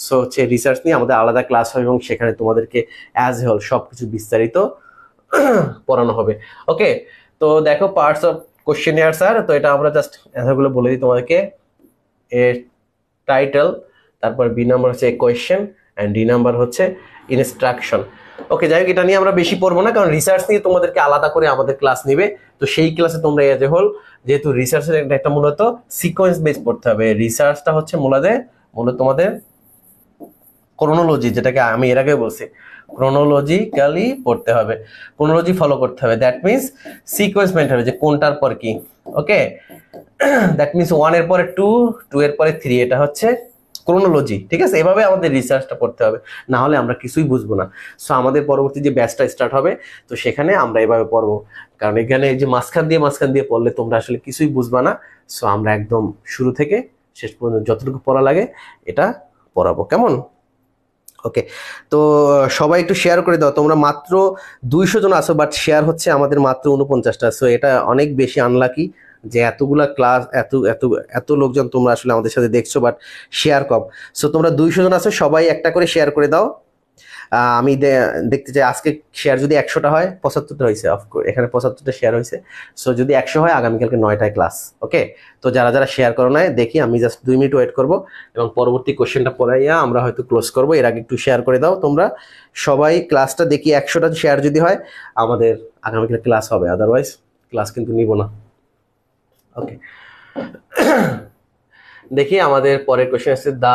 সো হচ্ছে রিসার্চ নিয়ে আমাদের আলাদা ক্লাস হয় এবং সেখানে তোমাদেরকে অ্যাজ হল সবকিছু বিস্তারিত পড়ানো হবে। ওকে, তো দেখো পার্টস অফ কোশ্চেন আনসার, তো এটা আমরা জাস্ট অ্যান্সারগুলো বলে দিই তোমাদেরকে। এর টাইটেল, তারপর বি নাম্বার হচ্ছে কোয়েশ্চেন, অ্যান্ড ডি নাম্বার হচ্ছে ইনস্ট্রাকশন। ওকে, যাই হোক, এটা নিয়ে আমরা বেশি পড়বো না, কারণ রিসার্চ নিয়ে তোমাদেরকে আলাদা করে আমাদের ক্লাস নিবে। তো সেই ক্লাসে তোমরা এজ এ হোল, যেহেতু রিসার্চের একটা মূলত সিকোয়েন্স বেস পড়তে হবে, রিসার্চটা হচ্ছে মূলত তোমাদের ক্রোনোলজি, যেটাকে আমি এর আগে বলছি, ক্রোনোলজিক্যালি পড়তে হবে, ক্রোনোলজি ফলো করতে হবে। দ্যাট মিনস সিকোয়েন্স মেনটেন হবে, যে কোনটার পর কি। ওকে, দ্যাট মিনস 1 এর পরে 2, 2 এর পরে 3, এটা হচ্ছে ক্রোনোলজি, ঠিক আছে? এভাবে আমাদের রিসার্চটা করতে হবে, না হলে আমরা কিছুই বুঝবো না। সো আমাদের পরবর্তী যে ব্যাচটা স্টার্ট হবে, তো সেখানে আমরা এভাবে পড়বো, কারণ এখানে এই যে মাঝখান দিয়ে পড়লে তোমরা আসলে কিছুই বুঝবা না। সো আমরা একদম শুরু থেকে শেষ পর্যন্ত যতটুকু পড়া লাগে এটা পড়াবো, কেমন? ওকে, তো সবাই একটু শেয়ার করে দাও। তোমরা মাত্র 200 জন আছো, বাট শেয়ার হচ্ছে আমাদের মাত্র 49টা। সো এটা অনেক বেশি আনলাকি যে এতগুলা ক্লাস, এত এত এত লোকজন তোমরা আসলে আমাদের সাথে দেখছো, বাট শেয়ার কম। সো তোমরা 200 জন আছো, সবাই একটা করে শেয়ার করে দাও। আমি দেখতে চাই আজকে শেয়ার যদি 100টা হয়, 75টা হয়েছে, অফকোর্স এখানে 75টা শেয়ার হয়েছে। সো যদি 100 হয়, আগামীকালকে 9টায় ক্লাস। ওকে, তো যারা যারা শেয়ার করো নাই দেখি, আমি জাস্ট 2 মিনিট ওয়েট করবো এবং পরবর্তী কোশ্চেনটা পড়াইয়া আমরা হয়তো ক্লোজ করবো। এর আগে একটু শেয়ার করে দাও তোমরা সবাই ক্লাসটা, দেখি 100টা শেয়ার যদি হয় আমাদের আগামীকাল ক্লাস হবে, আদারওয়াইজ ক্লাস কিন্তু নিব না। ওকে, দেখি আমাদের পরের কোশ্চেন আছে, the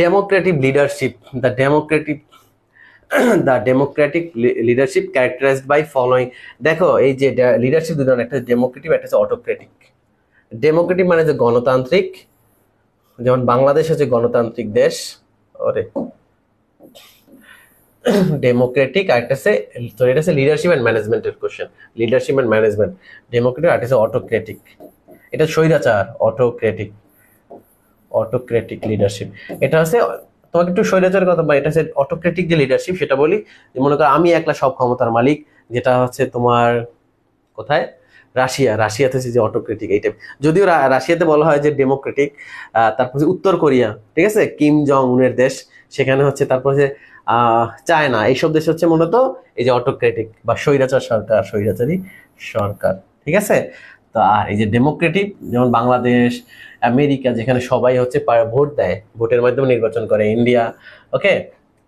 democratic leadership, the democratic the democratic leadership characterized by following. দেখো এই যে লিডারশিপ দুই ধরনের, একটা ডেমোক্রেটিক, একটা হচ্ছে অটোক্রেটিক। ডেমোক্রেটিক মানে যে গণতান্ত্রিক, যেমন বাংলাদেশ হচ্ছে গণতান্ত্রিক দেশ, ওরে ডেমোক্রেটিক। আর একটা হচ্ছে, সরি এটা হচ্ছে লিডারশিপ অ্যান্ড ম্যানেজমেন্টের question, leadership and management. Democratic আর হচ্ছে অটোক্রেটিক, এটা স্বৈরাচার। অটোক্রেটিক, অটোক্রেটিক লিডারশিপ এটা হচ্ছে, তোমাকে একটু স্বৈরাচারের কথা বলি, এটা হচ্ছে অটোক্রেটিক যে লিডারশিপ সেটা বলি, যে মনে করো আমি একলা সব ক্ষমতার মালিক, যেটা হচ্ছে তোমার কোথায়, রাশিয়াতে হচ্ছে যে অটোক্রেটিক এই টাইপ। যদিও রাশিয়াতে বলা হয় যে ডেমোক্রেটিক। তারপর যে উত্তর কোরিয়া, ঠিক আছে, কিম জং উনের দেশ, সেখানে হচ্ছে তারপর যে চায়না, এইসব দেশ হচ্ছে মূলত এই যে অটোক্রেটিক বা স্বৈরাচার সরকার, স্বৈরাচারী সরকার, ঠিক আছে। তো আর এই যে ডেমোক্রেটিক, যেমন বাংলাদেশ, আমেরিকা, যেখানে সবাই হচ্ছে ভোট দেয়, ভোটের মাধ্যমে নির্বাচন করে, ইন্ডিয়া। ওকে,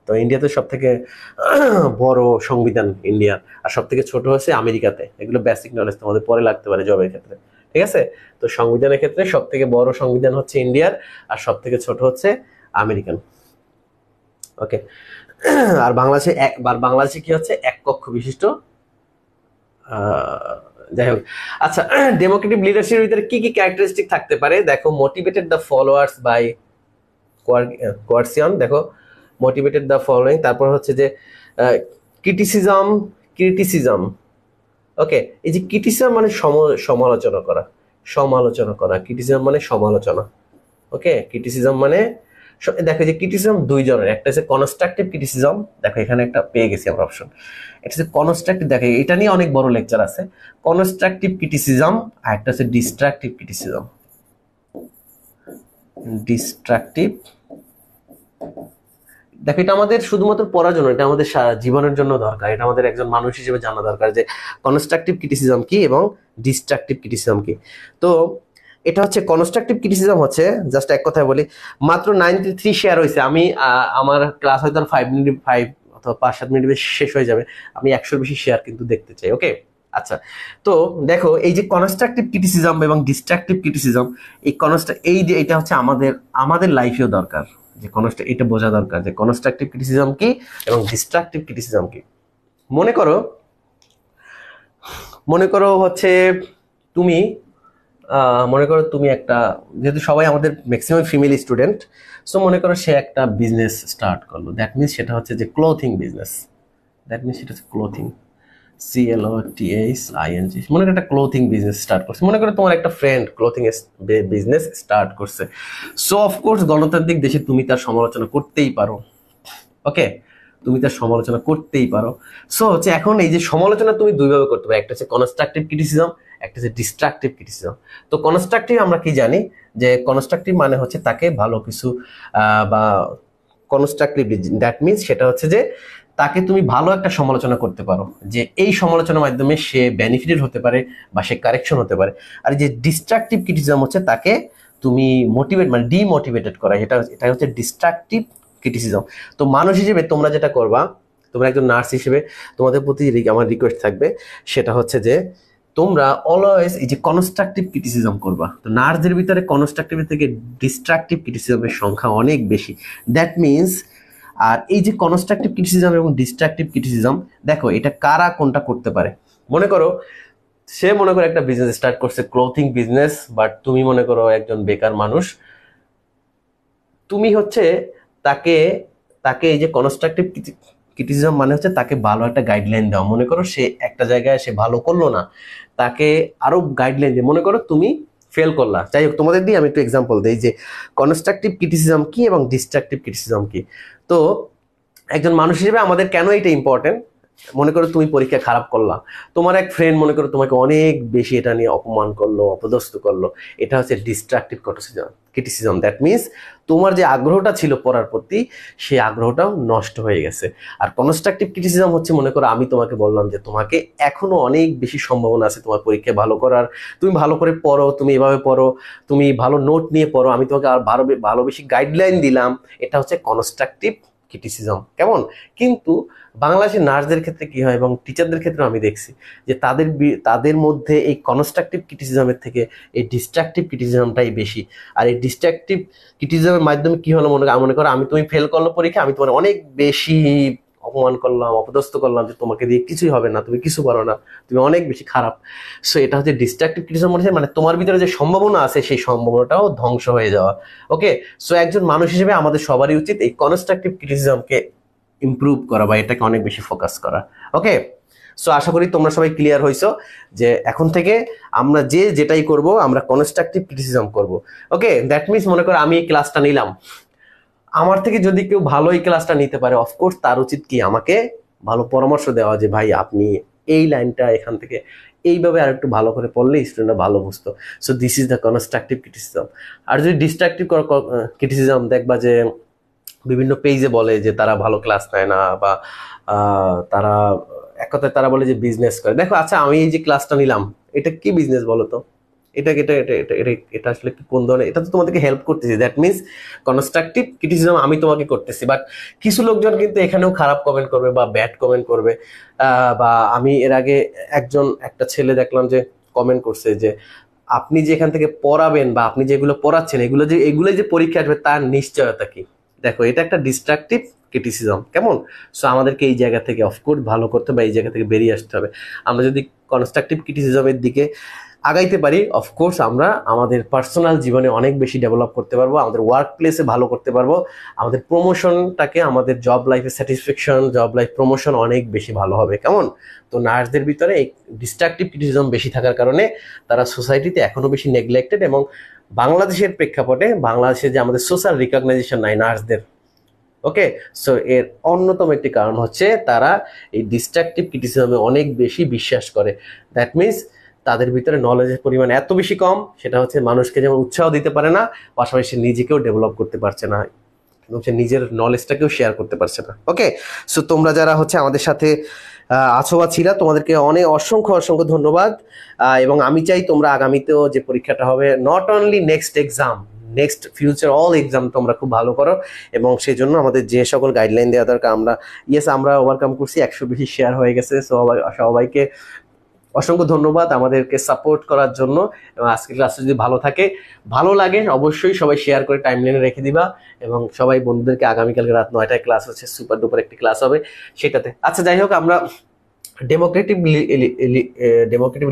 তো ইন্ডিয়াতে সব থেকে বড় সংবিধান ইন্ডিয়ার, আর সব থেকে ছোট হচ্ছে আমেরিকাতে। এগুলো বেসিক নলেজ তোমাদের পরে লাগতে পারে জবের ক্ষেত্রে, ঠিক আছে। তো সংবিধানের ক্ষেত্রে সব থেকে বড় সংবিধান হচ্ছে ইন্ডিয়ার, আর সব থেকে ছোট হচ্ছে আমেরিকান। ওকে, আর বাংলাদেশে কি হচ্ছে, এক কক্ষ বিশিষ্ট। যাই হোক, আচ্ছা, ডেমোক্রেটিক লিডারশিপের ভিতরে কি কি ক্যারেক্টারিস্টিক থাকতে পারে? দেখো, মোটিভেটেড দ্য ফলোয়ার্স বাই কোয়ারসিয়ন, দেখো মোটিভেটেড দ্য ফলোয়িং। তারপর হচ্ছে যে ক্রিটিসিজম, ক্রিটিসিজম। ওকে, এই যে ক্রিটিসিজম মানে সমালোচনা করা, সমালোচনা করা, ক্রিটিসিজম মানে সমালোচনা। ওকে, ক্রিটিসিজম মানে দেখো যে ক্রিটিসিজম দুই ধরনের, একটা হচ্ছে কনস্ট্রাকটিভ ক্রিটিসিজম, দেখো এখানে একটা পেয়ে গেছি আমরা অপশন, এটা হচ্ছে কনস্ট্রাকটিভ। দেখো এটা নিয়ে অনেক বড় লেকচার আছে, কনস্ট্রাকটিভ ক্রিটিসিজম, আর একটা হচ্ছে ডিস্ট্রাকটিভ ক্রিটিসিজম। ডিস্ট্রাকটিভ, দেখো এটা আমাদের শুধুমাত্র পড়ার জন্য, এটা আমাদের জীবনের জন্য দরকার, এটা আমাদের একজন মানুষ হিসেবে জানা দরকার যে কনস্ট্রাকটিভ ক্রিটিসিজম কি এবং ডিস্ট্রাকটিভ ক্রিটিসিজম কি। তো এটা হচ্ছে কনস্ট্রাকটিভ ক্রিটিসিজম হচ্ছে, জাস্ট এক কথায় বলি, মাত্র 93 শেয়ার হয়েছে। আমি আমার ক্লাস হয়তো 5 অথবা 5-7 মিনিট শেষ হয়ে যাবে, আমি 100-র বেশি শেয়ার কিন্তু দেখতে চাই। ওকে, আচ্ছা, তো দেখো এই যে কনস্ট্রাকটিভ ক্রিটিসিজম এবং ডিস্ট্রাকটিভ ক্রিটিসিজম, এই যে এটা হচ্ছে আমাদের লাইফেও দরকার, যে এটা বোঝা দরকার যে কনস্ট্রাকটিভ ক্রিটিসিজম কি এবং ডিস্ট্রাকটিভ ক্রিটিসিজম কি। মনে করো হচ্ছে তুমি একটা, যেহেতু সবাই আমাদের ম্যাক্সিমাম ফিমেল স্টুডেন্ট, সো মনে করো সে একটা বিজনেস স্টার্ট করলো, দ্যাট মিনস সেটা হচ্ছে যে ক্লোথিং বিজনেস, দ্যাট মিনস সেটা হচ্ছে ক্লোথিং, CLOTHING। মনে করো একটা ক্লোথিং বিজনেস স্টার্ট করছে, মনে করো তোমার একটা ফ্রেন্ড ক্লোথিং বিজনেস স্টার্ট করছে। সো অফকোর্স গণতান্ত্রিক দেশে তুমি তার সমালোচনা করতেই পারো। ওকে, তুমি তার সমালোচনা করতেই পারো। সো হচ্ছে এখন এই যে সমালোচনা তুমি দুইভাবে করতে পারো, একটা হচ্ছে কনস্ট্রাকটিভ ক্রিটিসিজম, একটা হচ্ছে ডিস্ট্রাকটিভ ক্রিটিসিজম। তো কনস্ট্রাকটিভ আমরা কি জানি, যে কনস্ট্রাকটিভ মানে হচ্ছে তাকে ভালো কিছু বা কনস্ট্রাকটিভ, দ্যাট মিনস সেটা হচ্ছে যে তাকে তুমি ভালো একটা সমালোচনা করতে পারো, যে এই সমালোচনার মাধ্যমে সে বেনিফিটেড হতে পারে বা সে কারেকশন হতে পারে। আর যে ডিস্ট্রাকটিভ ক্রিটিসিজম হচ্ছে তাকে তুমি মোটিভেট মানে ডিমোটিভেটেড করা, এটা হচ্ছে ডিস্ট্রাকটিভ ক্রিটিসিজম। তো মানুষ হিসেবে তোমরা যেটা করবা, তোমরা একজন নার্স হিসেবে তোমাদের প্রতি আমার রিকোয়েস্ট থাকবে, সেটা হচ্ছে যে তোমরা অলওয়েজ এই যে কনস্ট্রাকটিভ ক্রিটিসিজম করবা। তো নার্সদের ভিতরে কনস্ট্রাকটিভ থেকে ডিস্ট্রাকটিভ ক্রিটিসিজমের সংখ্যা অনেক বেশি, দ্যাট মিনস। আর এই যে কনস্ট্রাকটিভ ক্রিটিসিজম এবং ডিস্ট্রাকটিভ ক্রিটিসিজম, দেখো এটা কারা কোনটা করতে পারে। মনে করো একটা বিজনেস স্টার্ট করছে, ক্লোথিং বিজনেস, বাট তুমি মনে করো একজন বেকার মানুষ, তুমি হচ্ছে তাকে তাকে এই যে কনস্ট্রাকটিভ ক্রিটিসিজম মানে হচ্ছে তাকে ভালো একটা গাইডলাইন দেওয়া। মনে করো সে একটা জায়গায় সে ভালো করলো না, তাকে আরো গাইডলাইন দিয়ে, মনে করো তুমি ফেল করলা, যাই হোক তোমাদের দিয়ে আমি একটু এক্সাম্পল দিই যে কনস্ট্রাকটিভ ক্রিটিসিজম কি এবং ডিস্ট্রাকটিভ ক্রিটিসিজম কি। তো একজন মানুষ হিসেবে আমাদের কেন এটা ইম্পর্টেন্ট, মনে করো তুমি পরীক্ষা খারাপ করলা, তোমার এক ফ্রেন্ড মনে করো তোমাকে অনেক বেশি এটা নিয়ে অপমান করলো, অপদস্থ করলো, এটা হচ্ছে ডিস্ট্রাকটিভ ক্রিটিসিজম। দ্যাট মিনস তোমার যে আগ্রহটা ছিল পড়ার প্রতি, সেই আগ্রহটাও নষ্ট হয়ে গেছে। আর কনস্ট্রাকটিভ ক্রিটিসিজম হচ্ছে, মনে করো আমি তোমাকে বললাম যে তোমাকে এখনো অনেক বেশি সম্ভাবনা আছে তোমার পরীক্ষায় ভালো করার, তুমি ভালো করে পড়ো, তুমি এভাবে পড়ো, তুমি ভালো নোট নিয়ে পড়ো, আমি তোমাকে আর ভালো বেশি গাইডলাইন দিলাম, এটা হচ্ছে কনস্ট্রাকটিভ ক্রিটিসিজম। কেমন? কিন্তু বাংলাদেশের নার্সদের ক্ষেত্রে কি হয় এবং টিচারদের ক্ষেত্রে আমি দেখছি যে তাদের মধ্যে এই কনস্ট্রাকটিভ ক্রিটিসিজমের থেকে এই ডিস্ট্রাকটিভ ক্রিটিসিজমটাই বেশি। আর এই ডিস্ট্রাকটিভ ক্রিটিসিজমের মাধ্যমে কি হলো, মনে করো আমি তুমি ফেল করলো পরীক্ষা, আমি তোমার অনেক বেশি অপমান করলাম, অপদস্থ করলাম যে তোমাকে দিয়ে কিছুই হবে না, তুমি কিছু পারো না, তুমি অনেক বেশি খারাপ। সো এটা হচ্ছে ডিস্ট্রাকটিভ ক্রিটিসিজম, মানে তোমার ভিতরে যে সম্ভাবনা আছে সেই সম্ভাবনাটাও ধ্বংস হয়ে যাওয়া। ওকে, সো একজন মানুষ হিসেবে আমাদের সবারই উচিত এই কনস্ট্রাকটিভ ক্রিটিসিজমকে ইমপ্রুভ করা বা এটাকে অনেক বেশি ফোকাস করা। ওকে, সো আশা করি তোমরা সবাই ক্লিয়ার হইছো যে এখন থেকে আমরা যেটাই করব আমরা কনস্ট্রাকটিভ ক্রিটিসিজম করব। ওকে, দ্যাট মিনস মনে করো আমি এই ক্লাসটা নিলাম, আমার থেকে যদি কেউ ভালো এই ক্লাসটা নিতে পারে, অফকোর্স তার উচিত কি আমাকে ভালো পরামর্শ দেওয়া যে ভাই আপনি এই লাইনটা এখান থেকে এইভাবে আর একটু ভালো করে পড়লে স্টুডেন্টরা ভালো বুঝতো। So this is the constructive criticism. আর যদি ডিস্ট্রাকটিভ ক্রিটিসিজম দেখবা যে বিভিন্ন পেজে বলে যে তারা ভালো ক্লাস নেয় না, বা তারা এক কথায় তারা বলে যে বিজনেস করে। দেখো আচ্ছা, আমি এই যে ক্লাসটা নিলাম, এটা কি বিজনেস বলো তো? এটা এটা এটা এটা এটা এটা আসলে কি কোন ধরনের? এটা তো তোমাদেরকে হেল্প করতেছি, দ্যাট মিনস কনস্ট্রাকটিভ ক্রিটিসিজম আমি তোমাকে করতেছি। বাট কিছু লোকজন কিন্তু এখানেও খারাপ কমেন্ট করবে বা ব্যাড কমেন্ট করবে। বা আমি এর আগে একটা ছেলে দেখলাম যে কমেন্ট করছে যে আপনি যে এখান থেকে পড়াবেন বা আপনি যেগুলো পড়াচ্ছেন এগুলো যে পরীক্ষা আসবে তার নিশ্চয়তা কি? দেখো এটা একটা ডিস্ট্রাকটিভ ক্রিটিসিজম। কেমন? সো আমাদেরকে এই জায়গা থেকে অফকোর্স ভালো করতে হবে, এই জায়গা থেকে বেরিয়ে আসতে হবে। আমরা যদি কনস্ট্রাকটিভ ক্রিটিসিজমের দিকে আগাইতে পারি, অফকোর্স আমরা আমাদের পার্সোনাল জীবনে অনেক বেশি ডেভেলপ করতে পারবো, আমাদের ওয়ার্ক প্লেসে ভালো করতে পারবো, আমাদের প্রমোশনটাকে, আমাদের জব লাইফে স্যাটিসফ্যাকশন, জব লাইফ প্রমোশন অনেক বেশি ভালো হবে। কেমন? তো নার্সদের ভিতরে এই ডিস্ট্রাকটিভ ক্রিটিসিজম বেশি থাকার কারণে তারা সোসাইটিতে এখনো বেশি নেগলেক্টেড, এবং বাংলাদেশের প্রেক্ষাপটে বাংলাদেশে যে আমাদের সোশ্যাল রিকগনাইজেশন নাই নার্সদের। ওকে, সো এর অন্যতম একটি কারণ হচ্ছে তারা এই ডিস্ট্রাকটিভ ক্রিটিসিজমে অনেক বেশি বিশ্বাস করে। দ্যাট মিনস তাদের ভিতরে নলেজের পরিমাণ এত বেশি কম, সেটা হচ্ছে মানুষকে যেমন উৎসাহ দিতে পারে না, পাশাপাশি সে নিজেকেও ডেভেলপ করতে পারছে না এবং সে নিজের নলেজটাকেও শেয়ার করতে পারছে না। ওকে, সো তোমরা যারা হচ্ছে আমাদের সাথে আছো বা ছিলা, তোমাদেরকে অনেক অসংখ্য অসংখ্য ধন্যবাদ। এবং আমি চাই তোমরা আগামীতেও যে পরীক্ষাটা হবে, not only next exam, next future all exam তোমরা খুব ভালো করো। এবং সেই জন্য আমাদের যে সকল গাইডলাইন দেওয়া দরকার আমরা ওভারকাম করছি, 100 বেশি শেয়ার হয়ে গেছে। সবাইকে অসংখ্য ধন্যবাদ আমাদেরকে সাপোর্ট করার জন্য। এবং আজকের ক্লাসটা যদি ভালো লাগে অবশ্যই সবাই শেয়ার করে টাইমলাইনে রেখে দিবা, এবং সবাই বন্ধুদেরকে আগামীকালকে রাত 9টায় ক্লাস হচ্ছে, সুপার ডুপার একটি ক্লাস হবে সেটাতে। আচ্ছা যাই হোক, আমরা ডেমোক্রেটিভ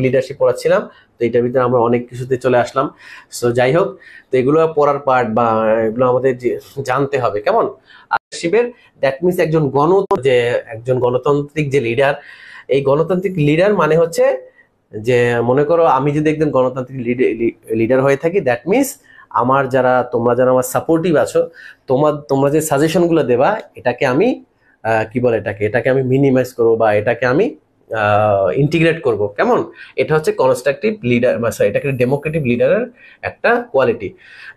লিডারশিপ পড়াচ্ছিলাম, তো এটার ভিতরে আমরা অনেক কিছুতে চলে আসলাম। সো যাই হোক, তো এগুলো পড়ার পার্ট বা এগুলো আমাদের জানতে হবে। কেমন? লিডারশিপের দ্যাট মিনস একজন গণতান্ত্রিক যে লিডার, এই গণতান্ত্রিক লিডার মানে হচ্ছে যে মনে করো আমি যদি একজন গণতান্ত্রিক লিডার হয়ে থাকি, দ্যাট মিনস তোমরা যারা আমার সাপোর্টিভ আছো, তোমরা যে সাজেশনগুলো দেবা, এটাকে আমি এটাকে আমি মিনিমাইজ করবো বা এটাকে আমি ইন্টিগ্রেট করব। কেমন? এটা হচ্ছে কনস্ট্রাকটিভ লিডার, এটাকে ডেমোক্রেটিভ লিডারের একটা কোয়ালিটি।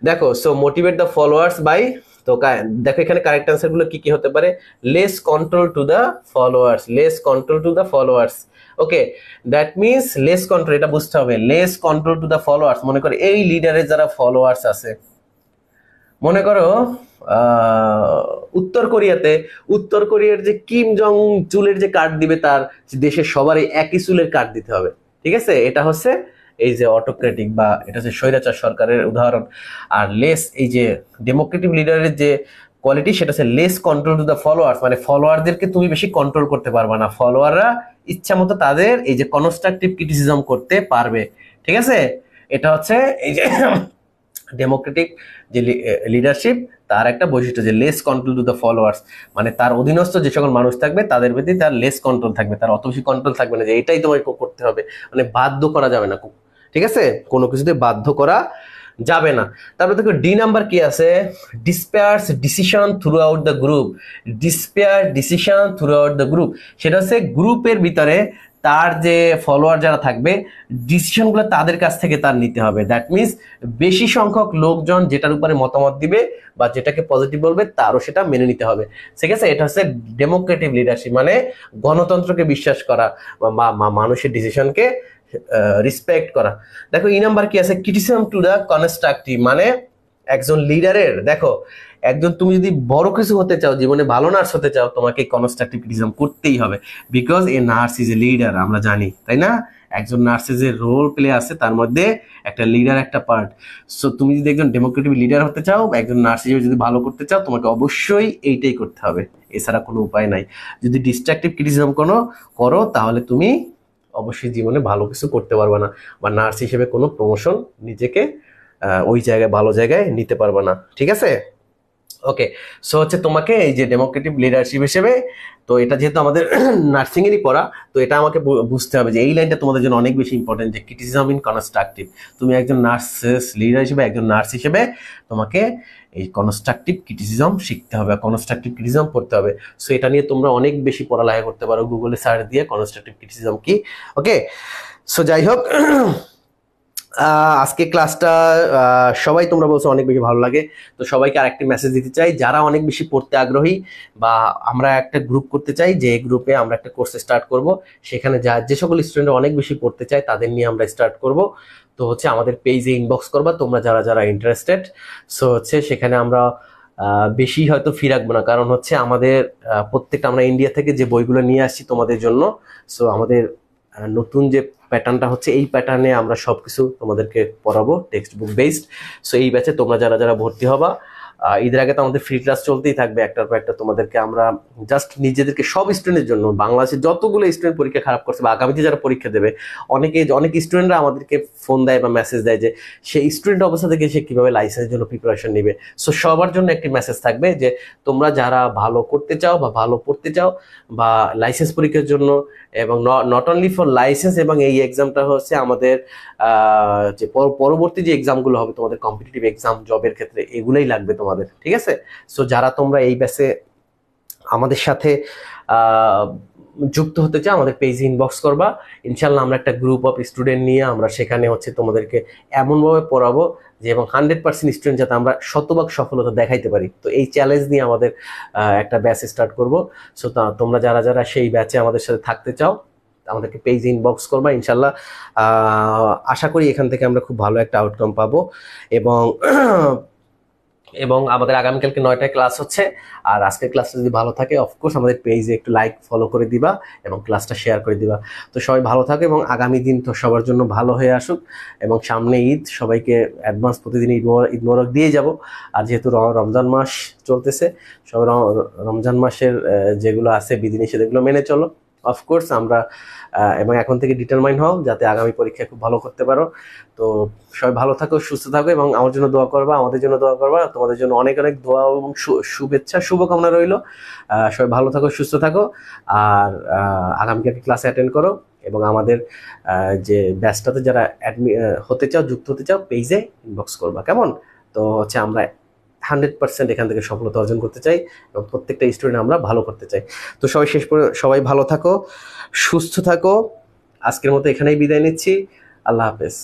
দেখো, so motivate the followers by, তো দেখো এখানে কারেক্ট অ্যান্সার গুলো কি কি হতে পারে? Less control to the followers. Okay, that means less control, এটা বুঝতে হবে, less control to the followers. মনে করো এই লিডারের যারা ফলোয়ার্স আছে, মনে করো উত্তর কোরিয়ার যে কিম জং চুলের যে কার্ড দিবে, তার দেশের সবারই একই চুলের কার্ড দিতে হবে। ঠিক আছে? এটা হচ্ছে এই যে অটোক্রেটিক বা এটা হচ্ছে স্বৈরাচার সরকারের উদাহরণ। আর এই যে ডেমোক্রেটিক লিডারের যে কোয়ালিটি, সেটা হচ্ছে less control to the followers, মানে ফলোয়ারদেরকে তুমি বেশি কন্ট্রোল করতে পারবে না, ফলোয়াররা ইচ্ছা মতো তাদের এই যে কনস্ট্রাকটিভ ক্রিটিসিজম করতে পারবে। ঠিক আছে? এটা হচ্ছে এই যে ডেমোক্রেটিক যে লিডারশিপ তার একটা বৈশিষ্ট্য যে less control to the followers, মানে তার অধীনস্থ যে সকল মানুষ থাকবে তাদের প্রতি তার লেস কন্ট্রোল থাকবে, তার অত বেশি কন্ট্রোল থাকবে না যে এটাই তোমাকে করতে হবে, মানে বাধ্য করা যাবে না, ঠিক আছে, কোনো কিছুতে বাধ্য করা যাবে না। তারপরে দেখো ডি নাম্বার কি আছে, disperses decision throughout the group. Disperse decision throughout the group, সেটা হচ্ছে গ্রুপের ভিতরে তার যে ফলোয়ার যারা থাকবে ডিসিশনগুলো তাদের কাছ থেকে তার নিতে হবে। দ্যাট মিনস বেশি সংখ্যক লোকজন যেটার উপরে মতামত দিবে বা যেটাকে পজিটিভ বলবে তারও সেটা মেনে নিতে হবে, ঠিক আছে। এটা হচ্ছে ডেমোক্রেটিক লিডারশিপ, মানে গণতন্ত্রকে বিশ্বাস করা বা মানুষের ডিসিশনকে রেসপেক্ট করা। দেখো ই নাম্বার কি আছে, ক্রিটিসিজম টু দ্য কনস্ট্রাকটিভ, মানে একজন লিডারের, দেখো একজন তুমি যদি বড় কিছু হতে চাও, জীবনে ভালো নার্স হতে চাও, তোমাকে কনস্ট্রাকটিভ ক্রিটিসিজম করতেই হবে, because a nurse is a leader, আমরা জানি তাই না, একজন নার্সের যে রোল প্লে আছে তার মধ্যে একটা লিডার একটা পার্ট। সো তুমি যদি একজন ডেমোক্রেটিক লিডার হতে চাও, একজন নার্স হিসেবে যদি ভালো করতে চাও, তোমাকে অবশ্যই এইটাই করতে হবে, এছাড়া কোনো উপায় নাই। যদি ডিস্ট্রাকটিভ ক্রিটিসিজম করো তাহলে তুমি অবশ্যই জীবনে ভালো কিছু করতে পারবে না, বা নার্স হিসেবে কোনো প্রমোশন নিজেকে ওই জায়গায় ভালো জায়গায় নিতে পারবে না, ঠিক আছে। ওকে, সো হচ্ছে তোমাকে এই যে ডেমোক্রেটিক লিডারশিপ হিসেবে, তো এটা যেহেতু আমাদের নার্সিং এরই পড়া, তো এটা আমাকে বুঝতে হবে যে এই লাইনটা তোমাদের জন্য অনেক বেশি ইম্পর্টেন্ট, যে ক্রিটিসিজম ইন কনস্ট্রাকটিভ। তুমি একজন নার্সেস লিডার হিসেবে, একজন নার্স হিসেবে তোমাকে এই কনস্ট্রাকটিভ ক্রিটিসিজম শিখতে হবে, কনস্ট্রাকটিভ ক্রিটিসিজম পড়তে হবে। সো এটা নিয়ে তোমরা অনেক বেশি পড়ালেখা করতে পারো, গুগলে সার্চ দিয়ে কনস্ট্রাকটিভ ক্রিটিসিজম কি। ওকে, সো যাই হোক, আজকে ক্লাসটা সবাই তোমরা বলছো অনেক বেশি ভালো লাগে, তো সবাইকে আরেকটি মেসেজ দিতে চাই, যারা অনেক বেশি পড়তে আগ্রহী বা আমরা একটা গ্রুপ করতে চাই, যে গ্রুপে আমরা একটা কোর্স স্টার্ট করব, সেখানে যে সকল স্টুডেন্ট অনেক বেশি পড়তে চায় তাদের নিয়ে আমরা স্টার্ট করব। তো হচ্ছে আমাদের পেজে ইনবক্স করবা তোমরা যারা যারা ইন্টারেস্টেড। সো হচ্ছে সেখানে আমরা বেশি হয়তো ফি রাখবো না, কারণ হচ্ছে আমাদের প্রত্যেকটা আমরা ইন্ডিয়া থেকে যে বইগুলো নিয়ে আসছি তোমাদের জন্য, সো আমাদের নতুন যে প্যাটার্নটা হচ্ছে এই প্যাটার্নে আমরা সবকিছু তোমাদেরকে পড়াবো, টেক্সট বুক বেসড। সো এই ব্যাচে তোমরা যারা যারা ভর্তি হবা, ঈদের আগে তো আমাদের ফ্রি ক্লাস চলতেই থাকবে একটার পর একটা, তোমাদেরকে আমরা জাস্ট নিজেদেরকে সব স্টুডেন্টের জন্য, বাংলাদেশের যতগুলো স্টুডেন্ট পরীক্ষা খারাপ করছে বা আগামীতে যারা পরীক্ষা দেবে, অনেক স্টুডেন্টরা আমাদেরকে ফোন দেয় বা মেসেজ দেয় যে সেই স্টুডেন্ট অবস্থা থেকে সে কীভাবে লাইসেন্সের জন্য প্রিপারেশন নেবে। সো সবার জন্য একটি মেসেজ থাকবে যে তোমরা যারা ভালো করতে চাও বা ভালো পড়তে চাও বা লাইসেন্স পরীক্ষার জন্য, এবং নট অনলি ফর লাইসেন্স, এবং এই এক্সামটা হচ্ছে আমাদের যে পরবর্তী যে এক্সামগুলো হবে তোমাদের কম্পিটিটিভ এক্সাম জবের ক্ষেত্রে, এগুলোই লাগবে তোমাদের, ঠিক আছে। সো যারা তোমরা এই ব্যাচে আমাদের সাথে যুক্ত হতে চাও, আমাদের পেজে ইনবক্স করবা, ইনশাল্লাহ আমরা একটা গ্রুপ অফ স্টুডেন্ট নিয়ে আমরা সেখানে হচ্ছে তোমাদেরকে এমনভাবে পড়াবো যে এবং 100% স্টুডেন্ট যাতে আমরা শতভাগ সফলতা দেখাইতে পারি। তো এই চ্যালেঞ্জ নিয়ে আমাদের একটা ব্যাচ স্টার্ট করব। সো তোমরা যারা যারা সেই ব্যাচে আমাদের সাথে থাকতে চাও, আমাদেরকে পেজ ইনবক্স করবা, ইনশাল্লাহ আশা করি এখান থেকে আমরা খুব ভালো একটা আউটকাম পাবো। এবং আমাদের আগামীকালকে 9টায় ক্লাস হচ্ছে, আর আজকের ক্লাসটা যদি ভালো থাকে অফকোর্স আমাদের পেজে একটু লাইক ফলো করে দিবা এবং ক্লাসটা শেয়ার করে দিবা। তো সবাই ভালো থাকে এবং আগামী দিন তো সবার জন্য ভালো হয়ে আসুক, এবং সামনে ঈদ, সবাইকে অ্যাডভান্স প্রতিদিন ঈদ মোবারক দিয়ে যাব। আর যেহেতু রমজান মাস চলতেছে, সবাই রমজান মাসের যেগুলো আছে বিধিনিষেধ এগুলো মেনে চলো অফকোর্স। আমরা এবং এখন থেকে ডিটারমাইন হও যাতে আগামী পরীক্ষায় খুব ভালো করতে পারো। তো সবাই ভালো থাকো, সুস্থ থাকো, এবং আমার জন্য দোয়া করবা, আমাদের জন্য দোয়া করবা, তোমাদের জন্য অনেক অনেক দোয়া এবং শুভেচ্ছা শুভকামনা রইল। সবাই ভালো থাকো, সুস্থ থাকো, আর আগামীকালকে ক্লাসে অ্যাটেন্ড করো, এবং আমাদের যে ব্যাচটাতে যারা হতে চাও, যুক্ত হতে চাও, পেজে ইনবক্স করবা, কেমন? তো হচ্ছে আমরা 100% এখান থেকে সফলতা অর্জন করতে চাই এবং প্রত্যেকটা স্টুডেন্ট আমরা ভালো করতে চাই। তো সবাই ভালো থাকো, সুস্থ থাকো। আজকের মতো এখানেই বিদায় নিচ্ছি। আল্লাহ হাফেজ।